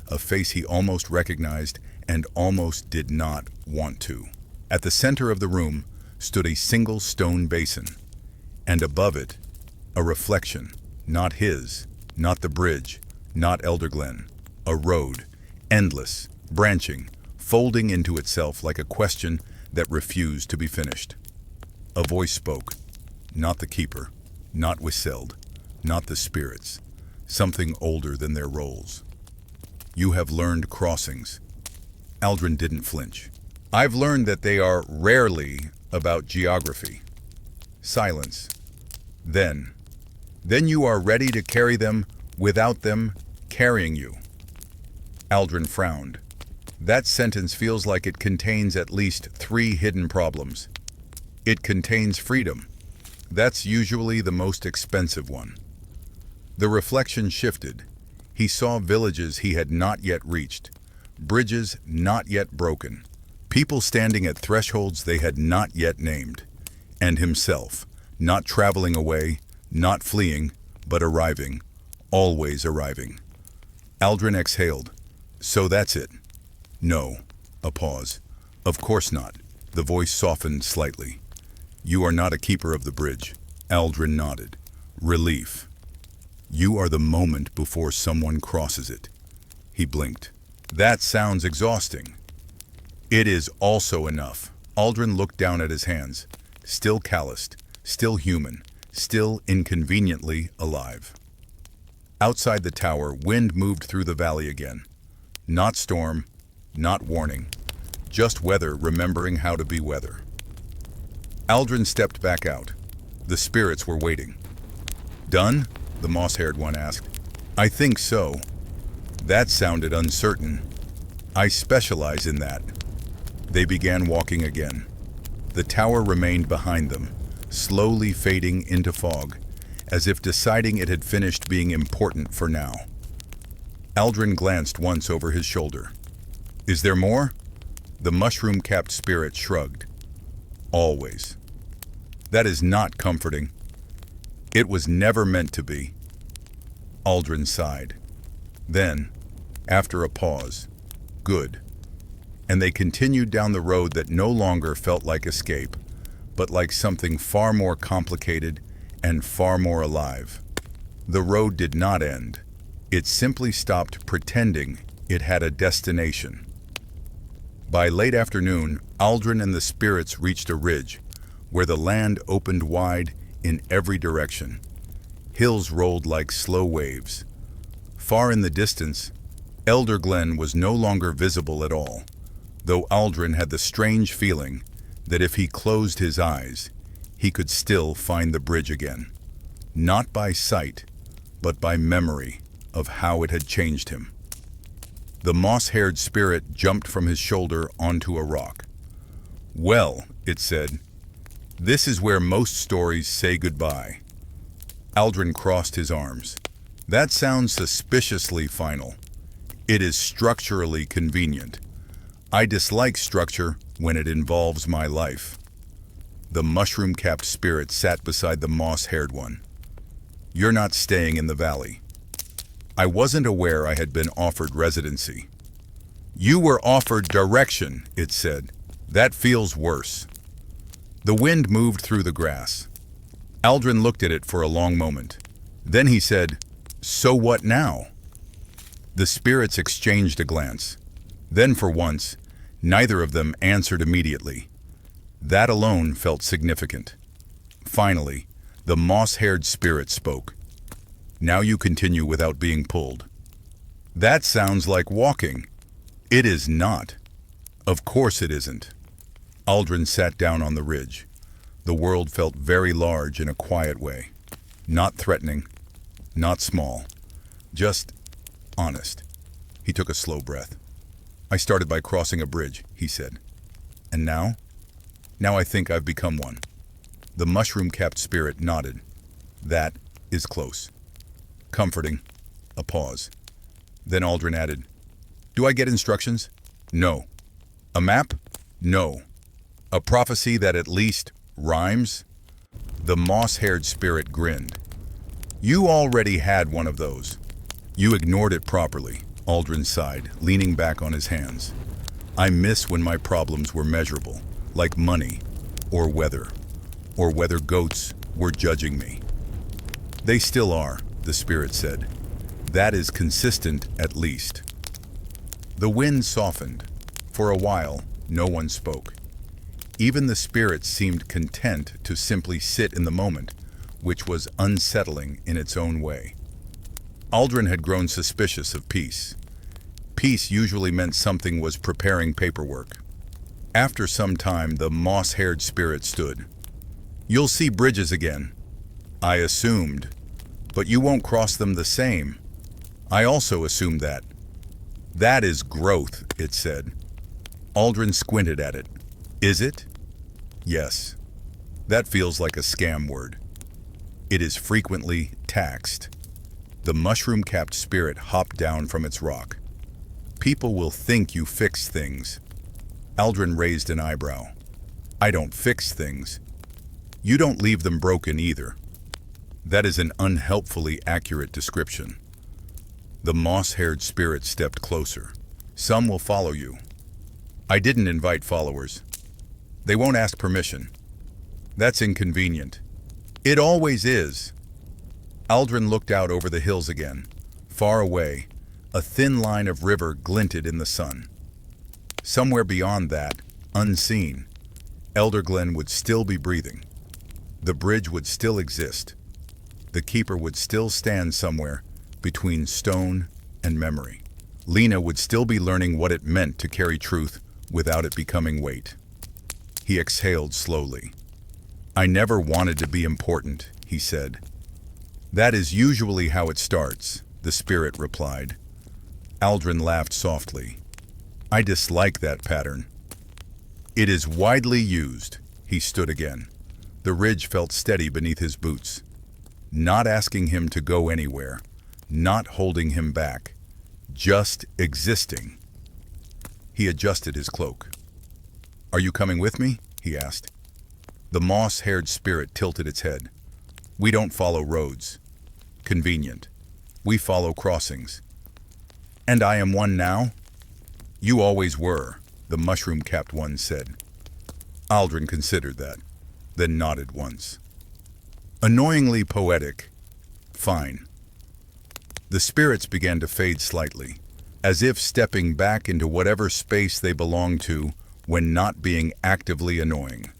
Speaker 1: A face he almost recognized and almost did not want to. At the center of the room stood a single stone basin, and above it, a reflection, not his, not the bridge, not Elderglen, a road, endless, branching, folding into itself like a question that refused to be finished. A voice spoke, not the keeper, not Whistled, not the spirits, something older than their roles. "You have learned crossings." Aldrin didn't flinch. "I've learned that they are rarely about geography." Silence. Then you are ready to carry them without them carrying you." Aldrin frowned. That sentence feels like it contains at least 3 hidden problems. It contains freedom. That's usually the most expensive one. The reflection shifted. He saw villages he had not yet reached, bridges not yet broken, people standing at thresholds they had not yet named, and himself, not traveling away, not fleeing, but arriving, always arriving. Aldrin exhaled. "So that's it?" "No." A pause. "Of course not." The voice softened slightly. "You are not a keeper of the bridge." Aldrin nodded. Relief. "You are the moment before someone crosses it." He blinked. "That sounds exhausting." "It is also enough." Aldrin looked down at his hands. Still calloused, still human, still inconveniently alive. Outside the tower, wind moved through the valley again. Not storm, not warning, just weather remembering how to be weather. Aldrin stepped back out. The spirits were waiting. "Done?" the moss-haired one asked. "I think so." That sounded uncertain. "I specialize in that." They began walking again. The tower remained behind them, slowly fading into fog, as if deciding it had finished being important for now. Aldrin glanced once over his shoulder. "Is there more?" The mushroom-capped spirit shrugged. "Always." "That is not comforting." "It was never meant to be." Aldrin sighed. Then, after a pause, "Good." And they continued down the road that no longer felt like escape, but like something far more complicated and far more alive. The road did not end. It simply stopped pretending it had a destination. By late afternoon, Aldrin and the spirits reached a ridge, where the land opened wide in every direction. Hills rolled like slow waves. Far in the distance, Elderglen was no longer visible at all, though Aldrin had the strange feeling that if he closed his eyes, he could still find the bridge again. Not by sight, but by memory of how it had changed him. The moss-haired spirit jumped from his shoulder onto a rock. "Well," it said, "this is where most stories say goodbye." Aldrin crossed his arms. "That sounds suspiciously final. It is structurally convenient. I dislike structure when it involves my life." The mushroom-capped spirit sat beside the moss-haired one. "You're not staying in the valley." "I wasn't aware I had been offered residency." "You were offered direction," it said. "That feels worse." The wind moved through the grass. Aldrin looked at it for a long moment. Then he said, "So what now?" The spirits exchanged a glance. Then for once, neither of them answered immediately. That alone felt significant. Finally, the moss-haired spirit spoke. "Now you continue without being pulled." "That sounds like walking." "It is not." "Of course it isn't." Aldrin sat down on the ridge. The world felt very large in a quiet way. Not threatening, not small, just honest. He took a slow breath. "I started by crossing a bridge," he said. "And now?" "Now I think I've become one." The mushroom-capped spirit nodded. "That is close." Comforting. A pause. Then Aldrin added, "Do I get instructions?" "No." "A map?" "No." "A prophecy that at least rhymes?" The moss-haired spirit grinned. "You already had one of those." "You ignored it properly," Aldrin sighed, leaning back on his hands. "I miss when my problems were measurable, like money, or whether goats were judging me." "They still are," the spirit said. "That is consistent at least." The wind softened. For a while, no one spoke. Even the spirits seemed content to simply sit in the moment, which was unsettling in its own way. Aldrin had grown suspicious of peace. Peace usually meant something was preparing paperwork. After some time, the moss-haired spirit stood. "You'll see bridges again." "I assumed. But you won't cross them the same." "I also assumed that." "That is growth," it said. Aldrin squinted at it. "Is it?" "Yes." "That feels like a scam word." "It is frequently taxed." The mushroom-capped spirit hopped down from its rock. "People will think you fix things." Aldrin raised an eyebrow. "I don't fix things." "You don't leave them broken either." "That is an unhelpfully accurate description." The moss-haired spirit stepped closer. "Some will follow you." "I didn't invite followers." "They won't ask permission." "That's inconvenient." "It always is." Aldrin looked out over the hills again. Far away, a thin line of river glinted in the sun. Somewhere beyond that, unseen, Elderglen would still be breathing. The bridge would still exist. The keeper would still stand somewhere between stone and memory. Lena would still be learning what it meant to carry truth without it becoming weight. He exhaled slowly. "I never wanted to be important," he said. "That is usually how it starts," the spirit replied. Aldrin laughed softly. "I dislike that pattern." "It is widely used." He stood again. The ridge felt steady beneath his boots. Not asking him to go anywhere, not holding him back, just existing. He adjusted his cloak. "Are you coming with me?" he asked. The moss-haired spirit tilted its head. "We don't follow roads. Convenient. We follow crossings." "And I am one now?" "You always were," the mushroom-capped one said. Aldrin considered that, then nodded once. "Annoyingly poetic. Fine." The spirits began to fade slightly, as if stepping back into whatever space they belonged to when not being actively annoying.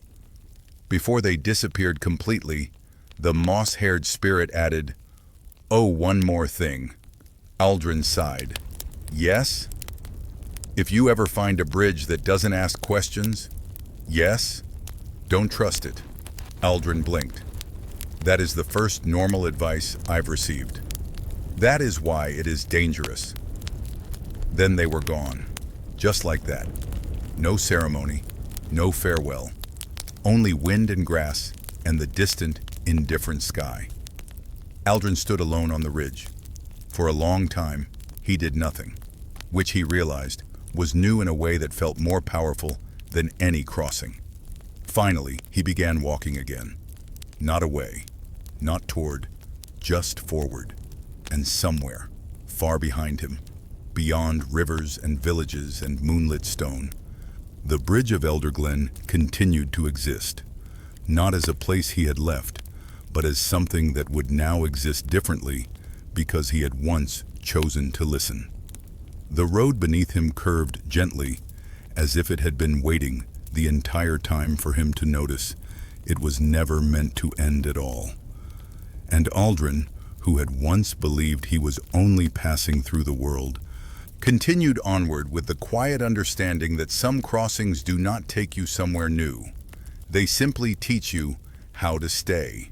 Speaker 1: Before they disappeared completely, the moss-haired spirit added, "Oh, one more thing." Aldrin sighed. Yes? If you ever find a bridge that doesn't ask questions, yes? Don't trust it. Aldrin blinked. That is the first normal advice I've received. That is why it is dangerous. Then they were gone. Just like that. No ceremony, no farewell. Only wind and grass and the distant, indifferent sky. Aldrin stood alone on the ridge. For a long time, he did nothing, which he realized was new in a way that felt more powerful than any crossing. Finally, he began walking again. Not away, not toward, just forward. And somewhere, far behind him, beyond rivers and villages and moonlit stone, the bridge of Elderglen continued to exist, not as a place he had left, but as something that would now exist differently because he had once chosen to listen. The road beneath him curved gently, as if it had been waiting the entire time for him to notice it was never meant to end at all. And Aldrin, who had once believed he was only passing through the world, continued onward with the quiet understanding that some crossings do not take you somewhere new. They simply teach you how to stay.